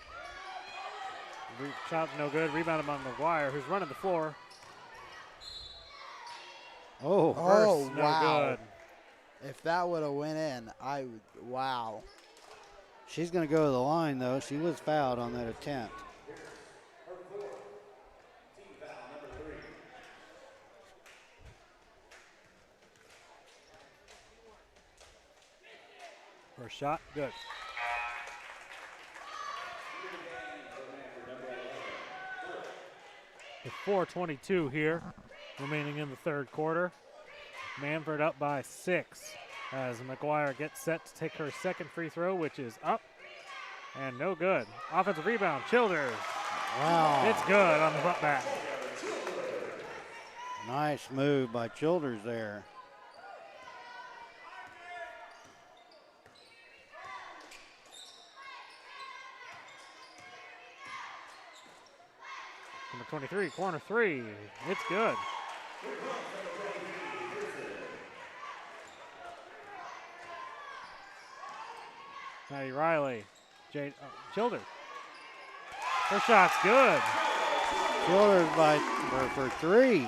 [SPEAKER 4] Shot no good. Rebounded by McGuire, who's running the floor.
[SPEAKER 3] Oh,
[SPEAKER 2] Oh,
[SPEAKER 4] No
[SPEAKER 2] wow.
[SPEAKER 4] good.
[SPEAKER 2] If that would have went in, I would. Wow.
[SPEAKER 3] she's going to go to the line, though. She was fouled on that attempt.
[SPEAKER 4] First shot, good. With 4:22 here, remaining in the third quarter. Mannford up by 6 as McGuire gets set to take her second free throw, which is up and no good. Offensive rebound, Childers.
[SPEAKER 3] Wow.
[SPEAKER 4] It's good on the putback.
[SPEAKER 3] Nice move by Childers there.
[SPEAKER 4] Number 23, corner 3. It's good. Maddie Riley, Jade Childers. Her shot's good.
[SPEAKER 3] Childers for 3.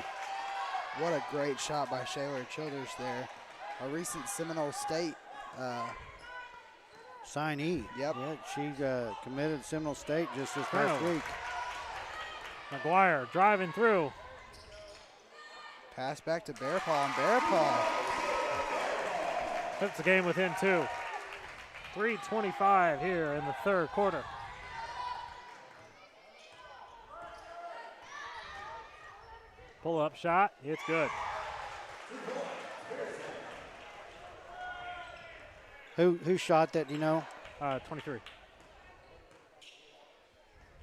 [SPEAKER 2] What a great shot by Shayla Childers there. A recent Seminole State.
[SPEAKER 3] Signee.
[SPEAKER 2] Yep.
[SPEAKER 3] Yeah, she committed to Seminole State just this past
[SPEAKER 4] Turnover.
[SPEAKER 3] week.
[SPEAKER 4] McGuire driving through.
[SPEAKER 2] Pass back to Bearpaw, and Bearpaw.
[SPEAKER 4] Puts the game within 2. 3:25 here in the third quarter. Pull up shot, it's good.
[SPEAKER 3] Who shot that, do you know?
[SPEAKER 4] 23.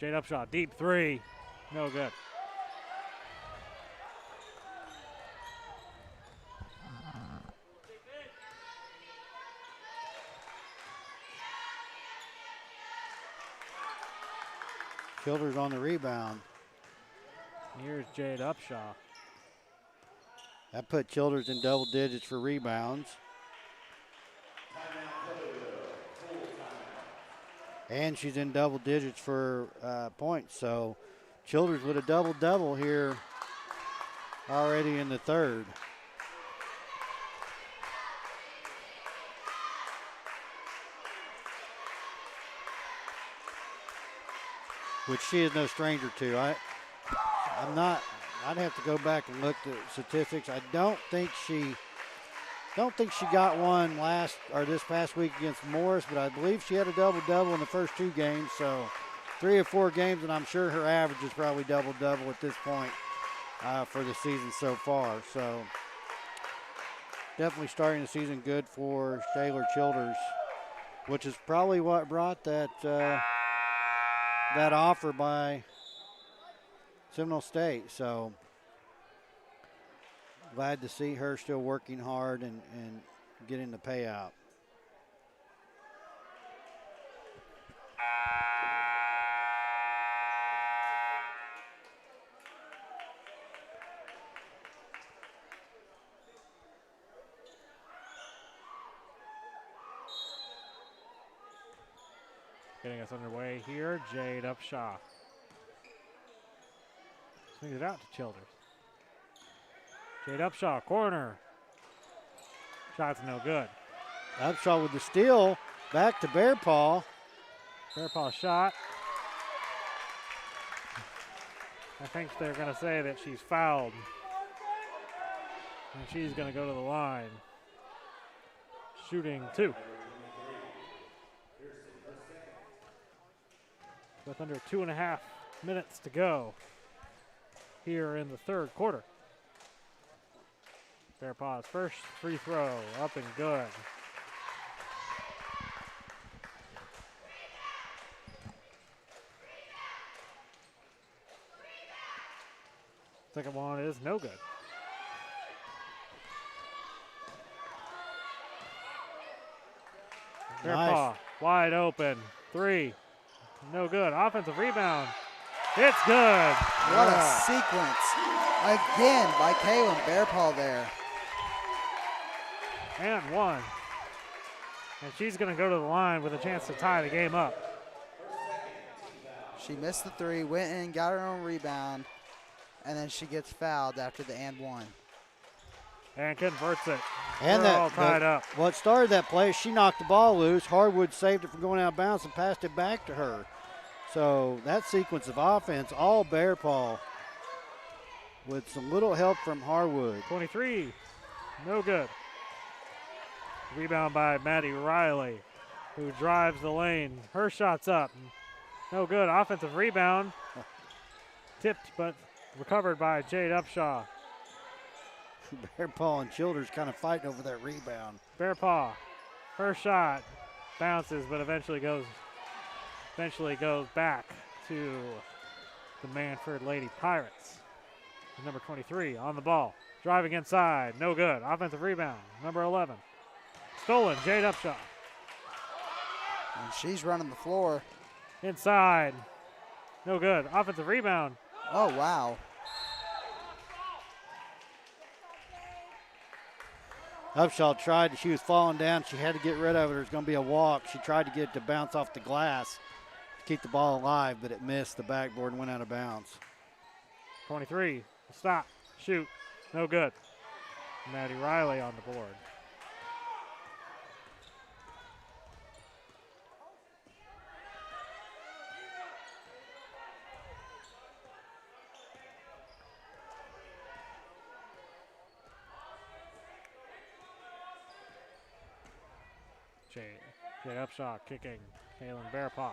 [SPEAKER 4] Jade Upshaw, deep 3. No good.
[SPEAKER 3] Childers on the rebound.
[SPEAKER 4] Here's Jade Upshaw.
[SPEAKER 3] That put Childers in double digits for rebounds. And she's in double digits for points. So Childers with a double-double here already in the third. Which she is no stranger to. I'm not I'd have to go back and look at the statistics. I don't think she got one this past week against Morris, but I believe she had a double-double in the first 2 games. So 3 or 4 games, and I'm sure her average is probably double-double at this point for the season so far. So definitely starting the season good for Taylor Childers, which is probably what brought that offer by Seminole State. So glad to see her still working hard and getting the payout.
[SPEAKER 4] Getting us underway here, Jade Upshaw. Swings it out to Childers. Jade Upshaw, corner. Shot's no good.
[SPEAKER 3] Upshaw with the steal, back to Bear Paw.
[SPEAKER 4] Bear Paw shot. I think they're going to say that she's fouled. And she's going to go to the line. Shooting 2. With under 2.5 minutes to go here in the 3rd quarter. Bear Paw's first free throw, up and good. Second one is no good. Bear Paw, wide open, 3. No good. Offensive rebound. It's good.
[SPEAKER 2] What a sequence. Again by Kaylin Bearpaw there.
[SPEAKER 4] And 1. And she's going to go to the line with a chance to tie the game up.
[SPEAKER 2] She missed the 3, went in, got her own rebound, and then she gets fouled after the and 1.
[SPEAKER 4] And converts it.
[SPEAKER 3] And
[SPEAKER 4] They're all tied up.
[SPEAKER 3] What started that play, she knocked the ball loose. Hardwood saved it from going out of bounds and passed it back to her. So that sequence of offense, all Bear Paw with some little help from Harwood.
[SPEAKER 4] 23, no good. Rebound by Maddie Riley, who drives the lane. Her shot's up. No good. Offensive rebound. Tipped, but recovered by Jade Upshaw.
[SPEAKER 3] Bear Paw and Childers kind of fighting over that rebound.
[SPEAKER 4] Bear Paw, her shot bounces, but eventually goes back to the Mannford Lady Pirates. Number 23 on the ball. Driving inside, no good. Offensive rebound, number 11. Stolen, Jade Upshaw.
[SPEAKER 2] And she's running the floor.
[SPEAKER 4] Inside, no good. Offensive rebound.
[SPEAKER 2] Oh, wow.
[SPEAKER 3] Upshaw tried, she was falling down. She had to get rid of it. It was going to be a walk. She tried to get it to bounce off the glass to keep the ball alive, but it missed the backboard and went out of bounds.
[SPEAKER 4] 23, stop, shoot, no good. Maddie Riley on the board. Jade Upshaw kicking, Kaylin Bearpaw.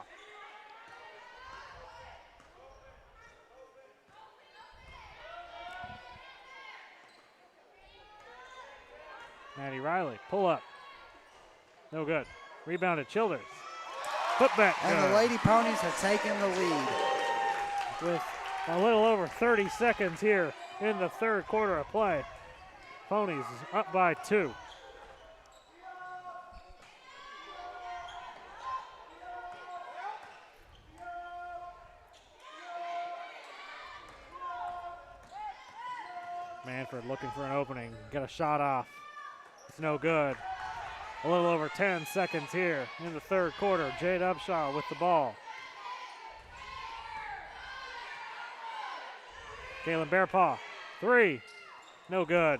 [SPEAKER 4] Maddie Riley, pull up. No good. Rebounded Childers. Put back.
[SPEAKER 2] And
[SPEAKER 4] good.
[SPEAKER 2] the Lady Ponies have taken the lead.
[SPEAKER 4] With a little over 30 seconds here in the 3rd quarter of play. Ponies is up by 2. Mannford looking for an opening. Get a shot off. It's no good. A little over 10 seconds here in the 3rd quarter. Jade Upshaw with the ball. Kaylin Bearpaw, 3, no good.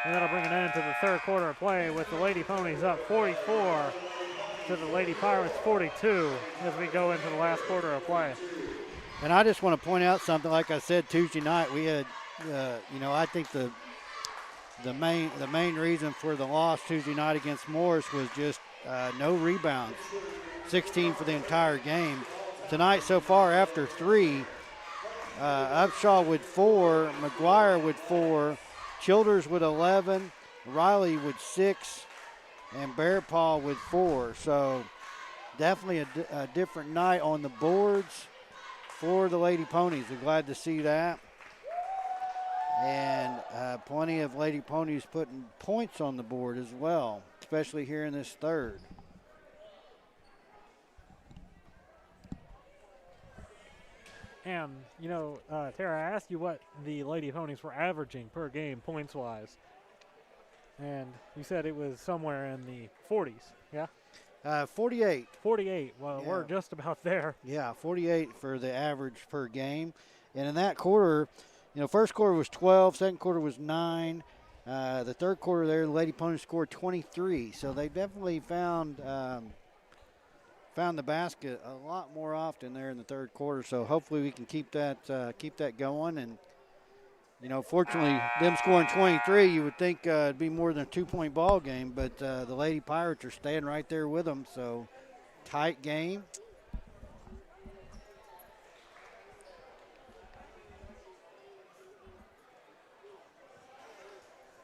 [SPEAKER 4] And that'll bring an end to the 3rd quarter of play with the Lady Ponies up 44 to the Lady Pirates 42 as we go into the last quarter of play.
[SPEAKER 3] And I just want to point out something. Like I said Tuesday night, we had, I think the main reason for the loss Tuesday night against Morris was just no rebounds, 16 for the entire game. Tonight so far after 3, Upshaw with 4, McGuire with 4, Childers with 11, Riley with 6, and Bear Paw with 4. So definitely a different night on the boards for the Lady Ponies. We're glad to see that. And plenty of Lady Ponies putting points on the board as well, especially here in this third.
[SPEAKER 4] And, Tara, I asked you what the Lady Ponies were averaging per game points-wise. And you said it was somewhere in the 40s, yeah?
[SPEAKER 3] 48.
[SPEAKER 4] 48. Well,
[SPEAKER 3] Yeah.
[SPEAKER 4] we're just about there.
[SPEAKER 3] Yeah, 48 for the average per game. And in that quarter, first quarter was 12, second quarter was 9. The third quarter there, the Lady Ponies scored 23. So they definitely found the basket a lot more often there in the third quarter. So hopefully we can keep that going. And, fortunately, them scoring 23, you would think it'd be more than a 2-point ball game. But the Lady Pirates are staying right there with them. So tight game.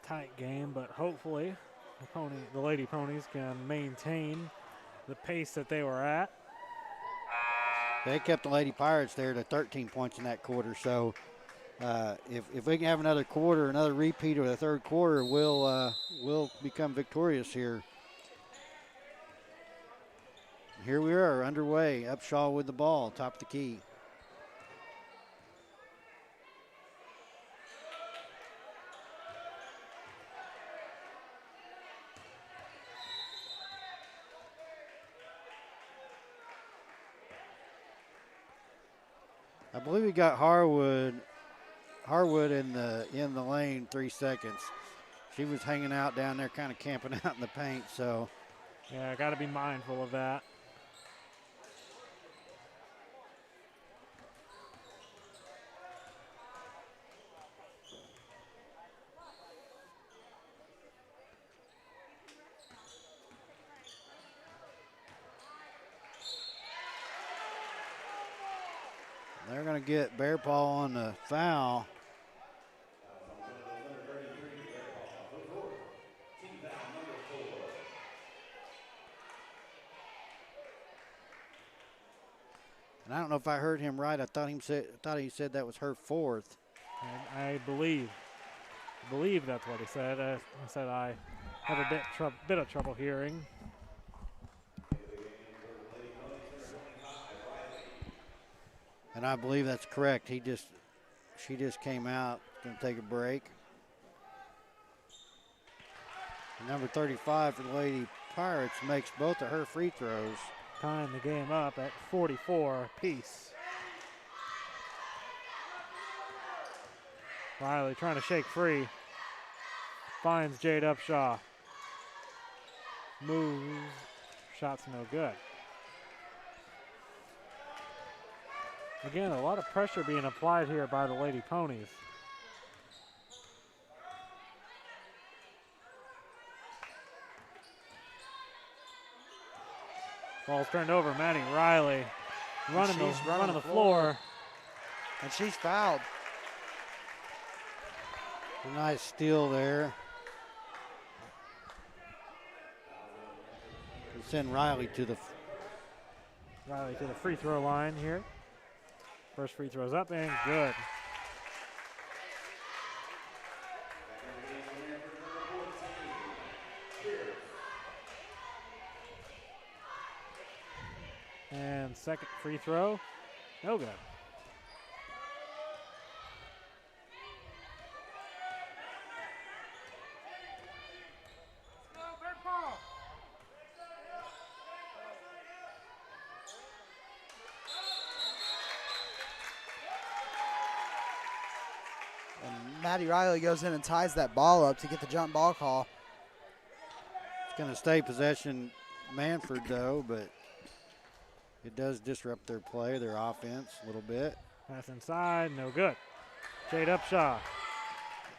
[SPEAKER 4] Tight game, but hopefully the Lady Ponies can maintain the pace that they were at.
[SPEAKER 3] They kept the Lady Pirates there to 13 points in that quarter. So if we can have another quarter, another repeat of the third quarter, we'll become victorious here. Here we are underway. Upshaw with the ball, top of the key. I believe we got Harwood in the lane 3 seconds. She was hanging out down there, kind of camping out in the paint. So
[SPEAKER 4] yeah, got to be mindful of that.
[SPEAKER 3] They're going to get Bear Paw on the foul. And I don't know if I heard him right. I thought he said that was her 4th.
[SPEAKER 4] And I believe that's what he said. I said I have a bit of trouble hearing.
[SPEAKER 3] And I believe that's correct. She just came out, going to take a break. And number 35 for the Lady Pirates makes both of her free throws.
[SPEAKER 4] Tying the game up at 44 apiece. Riley trying to shake free. Finds Jade Upshaw. Moves. Shot's no good. Again, a lot of pressure being applied here by the Lady Ponies. Ball's turned over. Maddie Riley running the floor.
[SPEAKER 2] And she's fouled.
[SPEAKER 3] A nice steal there. And send Riley to the
[SPEAKER 4] free throw line here. First free throw's up and good. And second free throw, no good.
[SPEAKER 2] And Maddie Riley goes in and ties that ball up to get the jump ball call.
[SPEAKER 3] It's going to stay possession Mannford, though, but it does disrupt their play, their offense a little bit.
[SPEAKER 4] Pass inside, no good. Jade Upshaw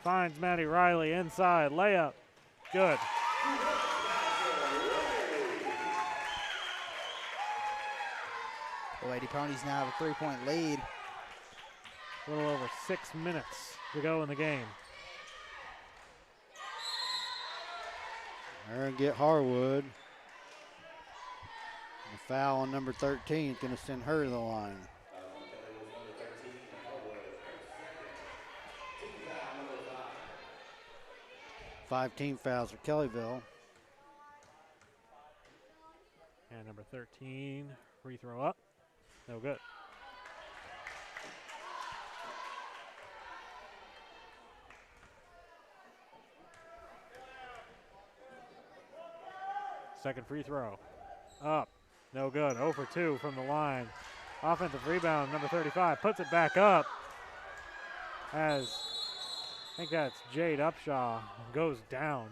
[SPEAKER 4] finds Maddie Riley inside, layup, good.
[SPEAKER 2] The Lady Ponies now have a 3-point lead.
[SPEAKER 4] A little over 6 minutes to go in the game.
[SPEAKER 3] They're going to get Harwood. The foul on number 13 is going to send her to the line. 5 team fouls for Kellyville.
[SPEAKER 4] And number 13, free throw up, no good. Second free throw, up, no good. 0 for 2 from the line. Offensive rebound, number 35 puts it back up as I think that's Jade Upshaw goes down.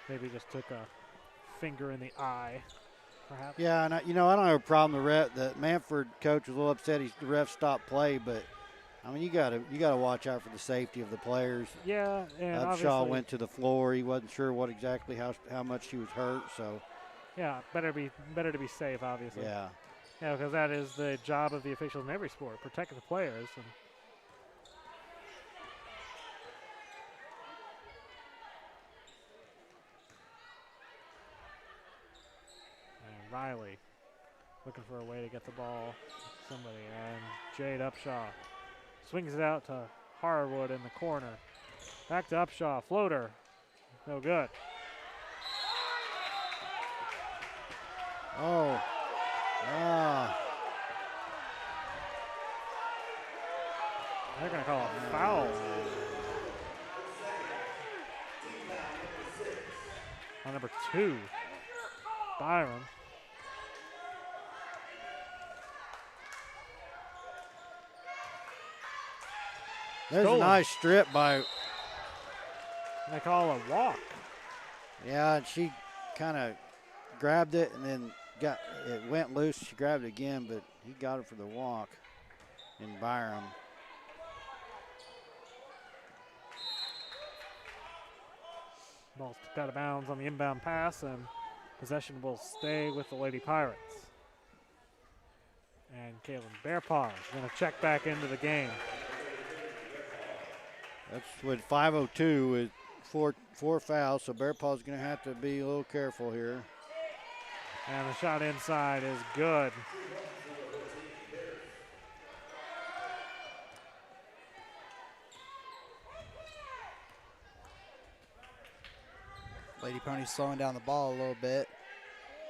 [SPEAKER 4] Maybe just took a finger in the eye, perhaps.
[SPEAKER 3] Yeah, and I don't have a problem. The Mannford coach was a little upset. The ref stopped play, but I mean, you gotta watch out for the safety of the players.
[SPEAKER 4] Yeah, and
[SPEAKER 3] Upshaw went to the floor. He wasn't sure how much he was hurt. So
[SPEAKER 4] yeah, better to be safe, obviously.
[SPEAKER 3] yeah.
[SPEAKER 4] Yeah, because that is the job of the officials in every sport, protect the players. And Riley looking for a way to get the ball to somebody, and Jade Upshaw swings it out to Harwood in the corner. Back to Upshaw, floater, no good.
[SPEAKER 3] Oh.
[SPEAKER 4] They're going to call a foul on number 2, Byron.
[SPEAKER 3] There's a nice strip by.
[SPEAKER 4] They call a walk.
[SPEAKER 3] Yeah, and she kind of grabbed it and then it went loose. She grabbed it again, but he got it for the walk in Byram.
[SPEAKER 4] Ball's tipped out of bounds on the inbound pass, and possession will stay with the Lady Pirates. And Kaylin Bearpaw is going to check back into the game.
[SPEAKER 3] That's with 5:02 with four fouls, so Bearpaw's going to have to be a little careful here.
[SPEAKER 4] And the shot inside is good.
[SPEAKER 2] Lady Ponies slowing down the ball a little bit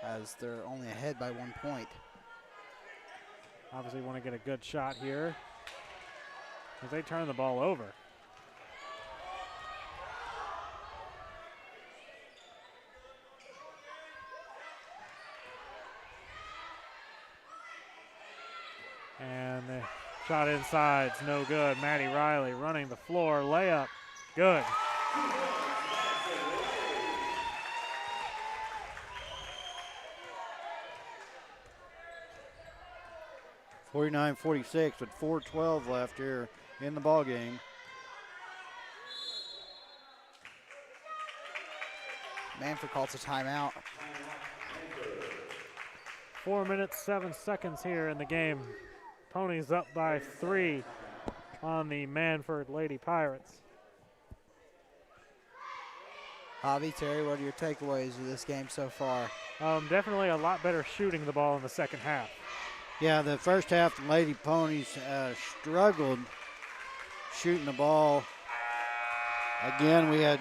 [SPEAKER 2] as they're only ahead by 1 point.
[SPEAKER 4] Obviously want to get a good shot here as they turn the ball over. And the shot inside's no good. Maddie Riley running the floor, layup, good.
[SPEAKER 3] (49-46) with 4:12 left here in the ball game.
[SPEAKER 2] Mannford calls a timeout.
[SPEAKER 4] 4 minutes, 7 seconds here in the game. Ponies up by 3 on the Mannford Lady Pirates.
[SPEAKER 2] Javi, Terry, what are your takeaways of this game so far?
[SPEAKER 4] Definitely a lot better shooting the ball in the second half.
[SPEAKER 3] Yeah, the first half, the Lady Ponies struggled shooting the ball. Again, we had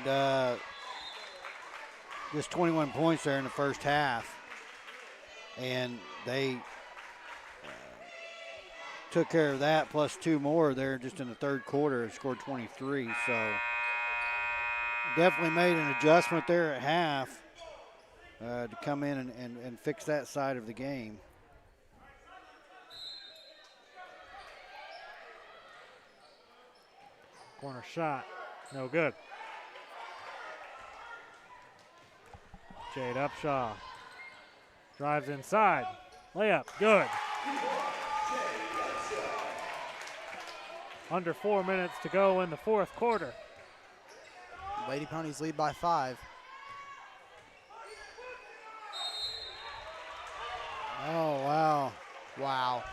[SPEAKER 3] just 21 points there in the first half, and they took care of that plus 2 more there just in the third quarter and scored 23. So definitely made an adjustment there at half to come in and fix that side of the game.
[SPEAKER 4] Corner shot, no good. Jade Upshaw drives inside. Layup, good. Under 4 minutes to go in the fourth quarter.
[SPEAKER 2] Lady Ponies lead by 5.
[SPEAKER 3] Oh, wow.
[SPEAKER 2] Wow.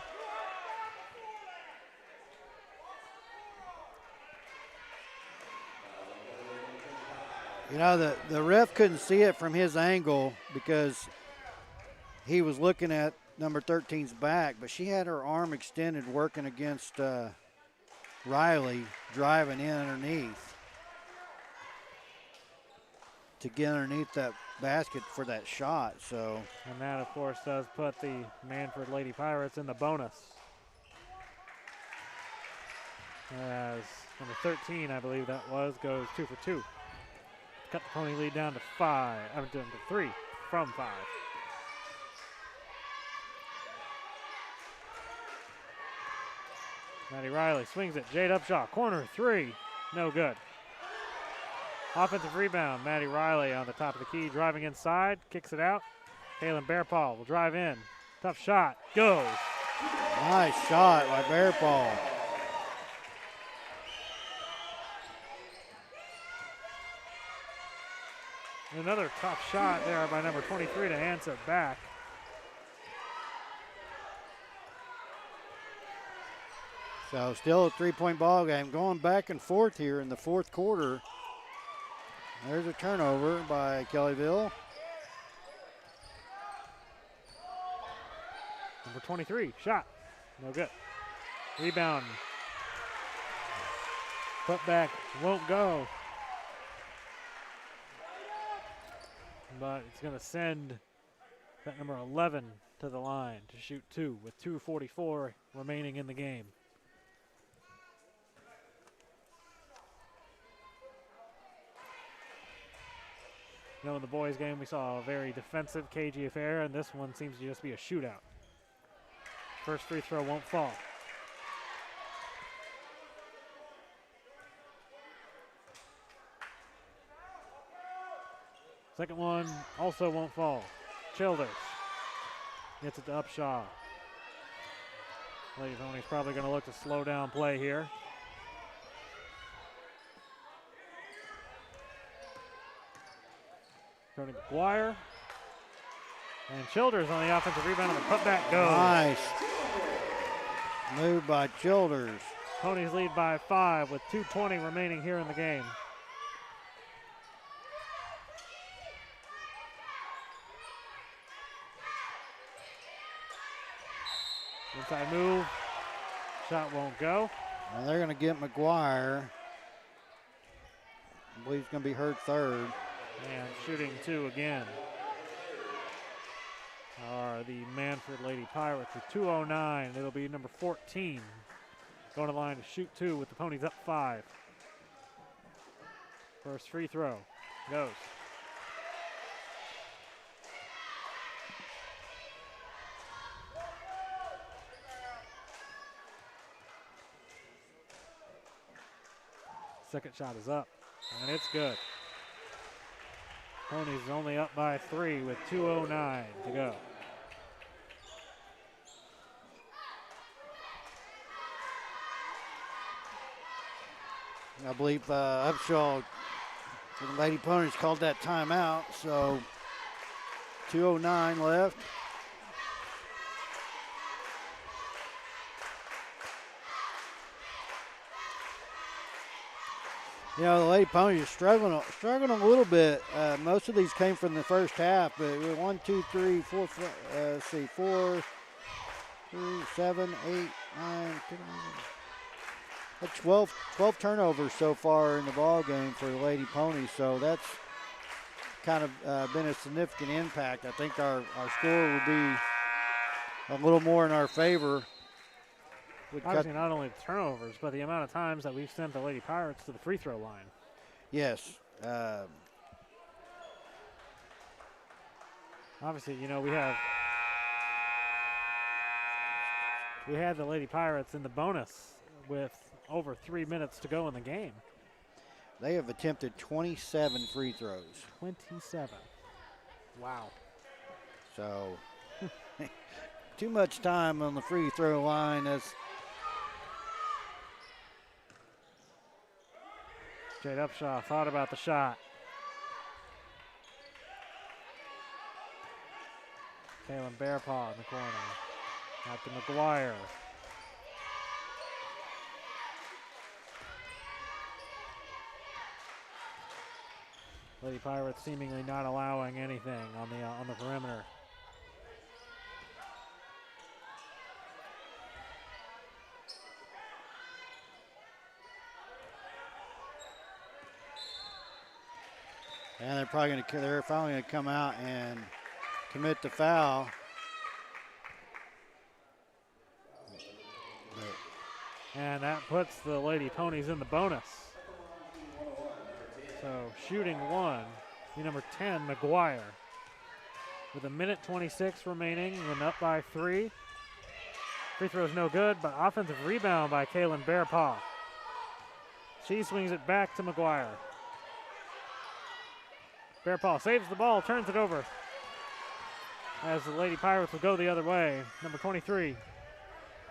[SPEAKER 3] You know, the ref couldn't see it from his angle because he was looking at number 13's back, but she had her arm extended working against Riley, driving in underneath to get underneath that basket for that shot. So,
[SPEAKER 4] And that, of course, does put the Mannford Lady Pirates in the bonus. As number 13, I believe that was, goes 2 for 2. Cut the Pony lead down to 5. I'm down to 3 from 5. Maddie Riley swings it. Jade Upshaw, corner 3, no good. Offensive rebound. Maddie Riley on the top of the key, driving inside, kicks it out. Kaylin Bearpaw will drive in. Tough shot, goes.
[SPEAKER 3] nice shot by Bearpaw.
[SPEAKER 4] Another tough shot there by number 23 to answer back.
[SPEAKER 3] So still a 3-point ball game, going back and forth here in the fourth quarter. There's a turnover by Kellyville.
[SPEAKER 4] Number 23, shot, no good. Rebound. Put back, won't go. But it's going to send that number 11 to the line to shoot 2 with 2:44 remaining in the game. You know, in the boys' game, we saw a very defensive, cagey affair, and this one seems to just be a shootout. First free throw won't fall. Second one also won't fall. Childers gets it to Upshaw. Lady Pony's probably going to look to slow down play here. Tony McGuire. And Childers on the offensive rebound, and the putback goes.
[SPEAKER 3] Nice move by Childers.
[SPEAKER 4] Ponies lead by 5 with 2:20 remaining here in the game. Inside move. Shot won't go.
[SPEAKER 3] And they're going to get McGuire. I believe he's going to be hurt third.
[SPEAKER 4] And shooting 2 again are the Mannford Lady Pirates with 2:09. It'll be number 14 going to the line to shoot 2 with the Ponies up 5. First free throw goes. Second shot is up, and it's good. Ponies only up by 3 with 2:09 to go.
[SPEAKER 3] I believe Upshaw, the Lady Ponies, called that timeout, so 2:09 left. You know, the Lady Ponies are struggling a little bit. Most of these came from the first half, but 1, 2, 3, 4, 4, 3, 7, 8, 9, 10, 12 turnovers so far in the ball game for the Lady Ponies, so that's kind of been a significant impact. I think our score would be a little more in our favor.
[SPEAKER 4] Obviously not only the turnovers, but the amount of times that we've sent the Lady Pirates to the free throw line.
[SPEAKER 3] Yes.
[SPEAKER 4] Obviously, you know, we had the Lady Pirates in the bonus with over 3 minutes to go in the game.
[SPEAKER 3] They have attempted 27 free throws.
[SPEAKER 4] 27. Wow.
[SPEAKER 3] So too much time on the free throw line. That's
[SPEAKER 4] Jade Upshaw thought about the shot. Kaylin Bearpaw in the corner. Out to McGuire. Lady Pirates seemingly not allowing anything on the perimeter.
[SPEAKER 3] And they're finally gonna come out and commit the foul.
[SPEAKER 4] And that puts the Lady Ponies in the bonus. So shooting one, the number 10, McGuire. With 1:26 remaining, and up by 3. Free throw's no good, but offensive rebound by Kaylin Bearpaw. She swings it back to McGuire. Bearpaw saves the ball, turns it over. As the Lady Pirates will go the other way. Number 23,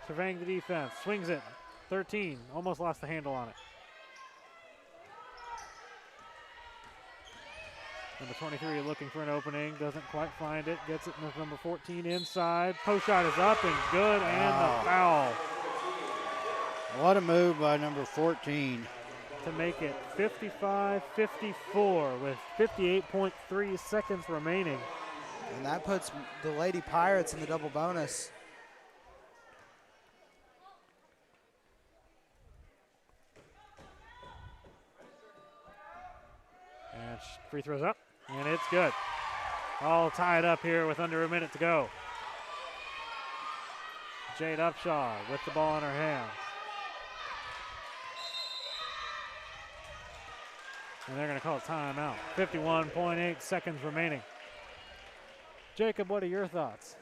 [SPEAKER 4] surveying the defense, swings it. 13, almost lost the handle on it. Number 23 looking for an opening, doesn't quite find it, gets it with number 14 inside. Post shot is up and good, and the foul.
[SPEAKER 3] What a move by number 14.
[SPEAKER 4] To make it 55-54 with 58.3 seconds remaining.
[SPEAKER 2] And that puts the Lady Pirates in the double bonus.
[SPEAKER 4] And free throws up, and it's good. All tied up here with under a minute to go. Jade Upshaw with the ball in her hands. And they're going to call a timeout. 51.8 seconds remaining. Jacob, what are your thoughts?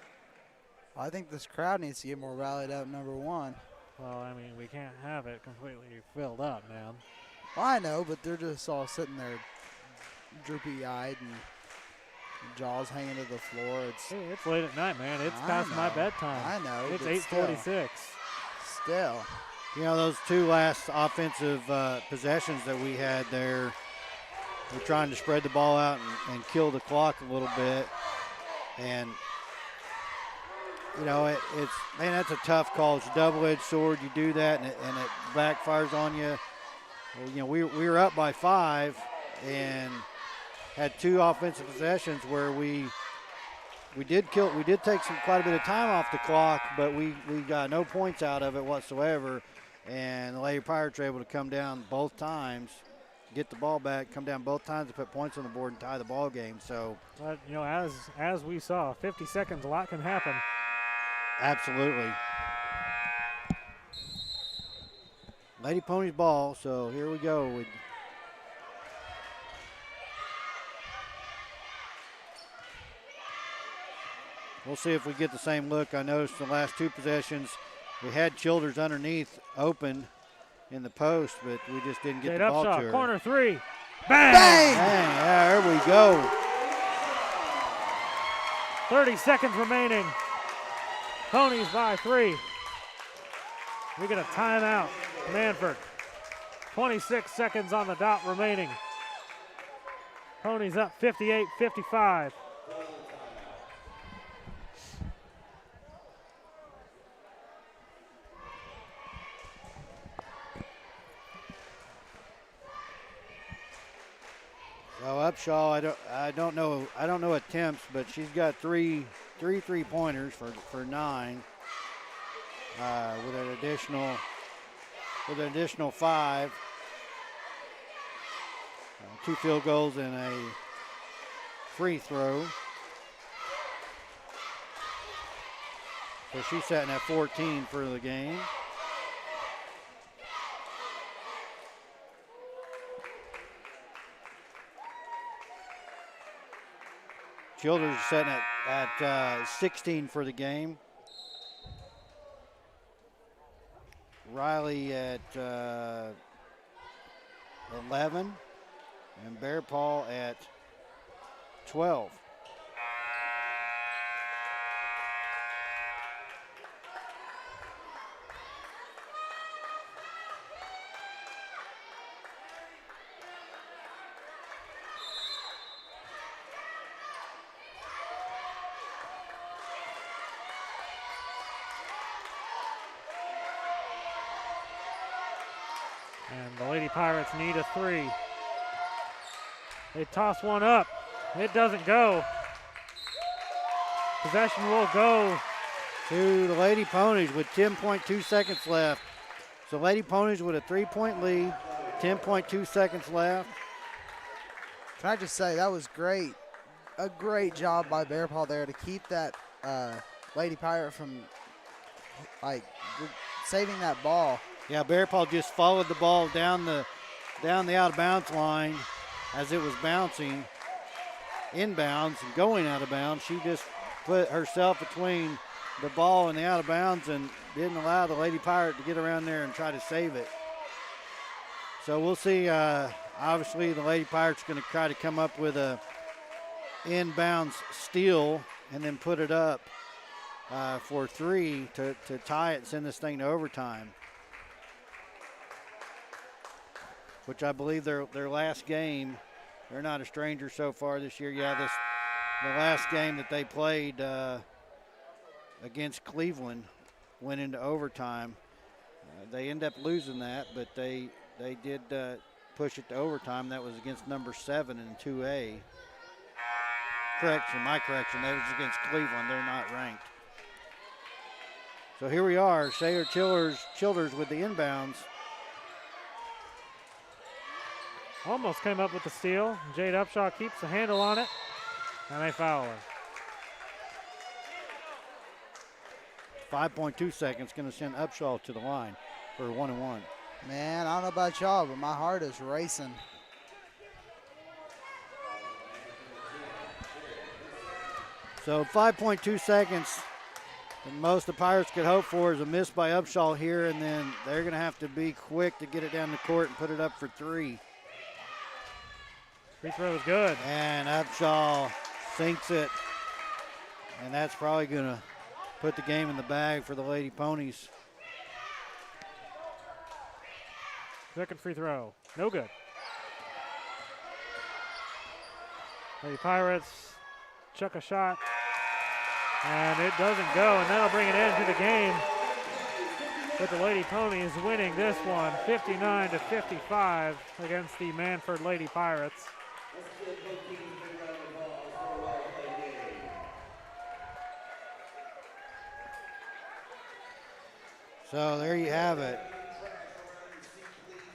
[SPEAKER 2] I think this crowd needs to get more rallied up, number one.
[SPEAKER 4] Well, I mean, we can't have it completely filled up, man.
[SPEAKER 2] Well, I know, but they're just all sitting there droopy-eyed and jaws hanging to the floor.
[SPEAKER 4] Hey, it's late at night, man. It's past my bedtime.
[SPEAKER 2] I know.
[SPEAKER 4] It's
[SPEAKER 2] but
[SPEAKER 4] 8:46.
[SPEAKER 2] Still.
[SPEAKER 3] You know, those two last offensive possessions that we had there, we're trying to spread the ball out and kill the clock a little bit. And, you know, it's man, that's a tough call. It's a double-edged sword. You do that, and it backfires on you. Well, you know, we were up by 5 and had 2 offensive possessions where we did take quite a bit of time off the clock, but we got no points out of it whatsoever. And the Lady Pirates were able to come down both times, get the ball back, come down both times, and put points on the board and tie the ball game. So,
[SPEAKER 4] But, you know, as we saw, 50 seconds, a lot can happen.
[SPEAKER 3] absolutely. Lady Ponies ball, so here we go. We'll see if we get the same look. I noticed the last 2 possessions, we had Childers underneath open in the post, but we just didn't get
[SPEAKER 4] Jade
[SPEAKER 3] the ball
[SPEAKER 4] Upshaw,
[SPEAKER 3] to her.
[SPEAKER 4] corner 3. Bang!
[SPEAKER 2] Bang!
[SPEAKER 3] Bang, yeah, there we go.
[SPEAKER 4] 30 seconds remaining. Ponies by 3. We get a timeout. Mannford. 26 seconds on the dot remaining. Ponies up 58-55.
[SPEAKER 3] So Upshaw, I don't know attempts, but she's got three 3-pointers for 9, with an additional 5, 2 field goals and a free throw. So she's sitting at 14 for the game. Childers is setting at 16 for the game. Riley at 11, and Bear Paw at 12.
[SPEAKER 4] And the Lady Pirates need a 3. They toss one up. It doesn't go. Possession will go
[SPEAKER 3] To the Lady Ponies with 10.2 seconds left. So Lady Ponies with a 3-point lead, 10.2 seconds left.
[SPEAKER 2] Can I just say that was great. A great job by Bear Paw there to keep that Lady Pirate from saving that ball.
[SPEAKER 3] Yeah, Bear Paw just followed the ball down the out of bounds line as it was bouncing inbounds and going out of bounds. She just put herself between the ball and the out of bounds and didn't allow the Lady Pirate to get around there and try to save it. So we'll see. Obviously, the Lady Pirates going to try to come up with a inbounds steal and then put it up for 3 to tie it and send this thing to overtime, which I believe their last game. They're not a stranger so far this year. Yeah, the last game that they played against Cleveland went into overtime. They end up losing that, but they did push it to overtime. That was against number 7 in 2A. My correction, that was against Cleveland. They're not ranked. So here we are, Sayer Childers with the inbounds.
[SPEAKER 4] Almost came up with the steal. Jade Upshaw keeps the handle on it, and they foul her.
[SPEAKER 3] 5.2 seconds, going to send Upshaw to the line for 1-and-1.
[SPEAKER 2] Man, I don't know about y'all, but my heart is racing.
[SPEAKER 3] So 5.2 seconds. The most the Pirates could hope for is a miss by Upshaw here, and then they're going to have to be quick to get it down the court and put it up for 3.
[SPEAKER 4] Free throw is good.
[SPEAKER 3] And Upshaw sinks it. And that's probably going to put the game in the bag for the Lady Ponies.
[SPEAKER 4] Second free throw, no good. Lady Pirates chuck a shot, and it doesn't go, and that'll bring an end to the game with the Lady Ponies winning this one 59-55 against the Mannford Lady Pirates.
[SPEAKER 3] So there you have it,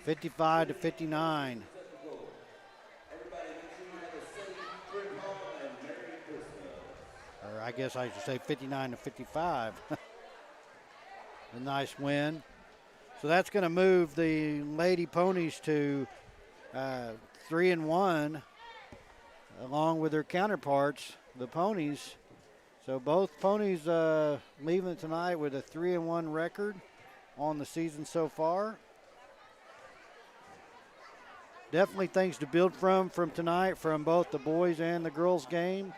[SPEAKER 3] 55-59. Or I guess I should say 59-55. A nice win. So that's going to move the Lady Ponies to 3-1, along with their counterparts, the Ponies. So both Ponies leaving tonight with a 3-1 record on the season so far. Definitely things to build from tonight, from both the boys and the girls game.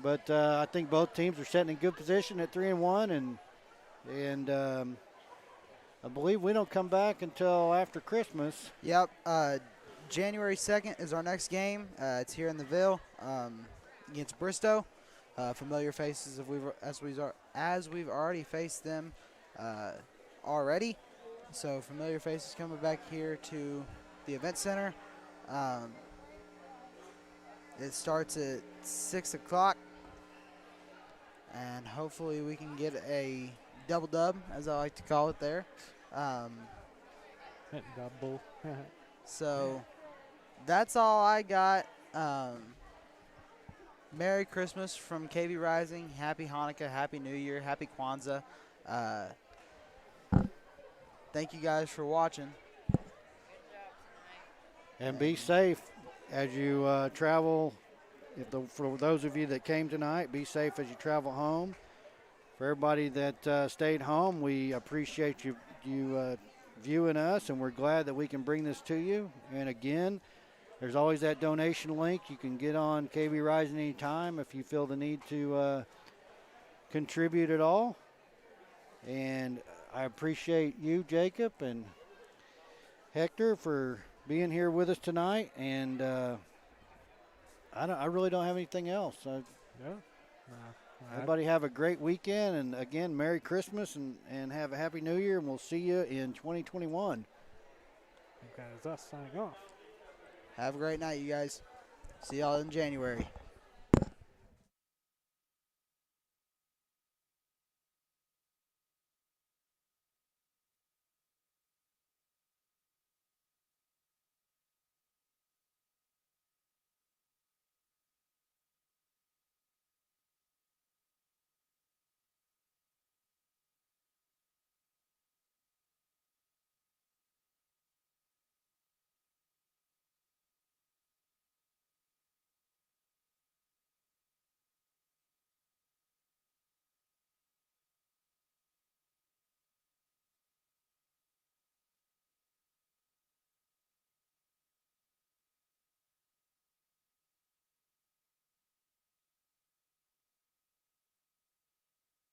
[SPEAKER 3] But I think both teams are setting in good position at 3-1, and I believe we don't come back until after Christmas.
[SPEAKER 2] Yep. January 2nd is our next game. It's here in the Ville against Bristow. Familiar faces as we've already faced them already. So familiar faces coming back here to the event center. It starts at 6 o'clock, and hopefully we can get a double dub, as I like to call it there.
[SPEAKER 4] Double.
[SPEAKER 2] So that's all I got. Merry Christmas from KB Rising. Happy Hanukkah, Happy New Year, Happy Kwanzaa. Thank you guys for watching.
[SPEAKER 3] And be safe as you travel. For those of you that came tonight, be safe as you travel home. For everybody that stayed home, we appreciate you you viewing us, and we're glad that we can bring this to you. And again, there's always that donation link. You can get on KV Rising anytime if you feel the need to contribute at all. And I appreciate you, Jacob, and Hector, for being here with us tonight. And I really don't have anything else.
[SPEAKER 4] Yeah.
[SPEAKER 3] Everybody have a great weekend, and again, Merry Christmas, and have a Happy New Year, and we'll see you in 2021.
[SPEAKER 4] That is us signing off.
[SPEAKER 2] Have a great night, you guys. See y'all in January.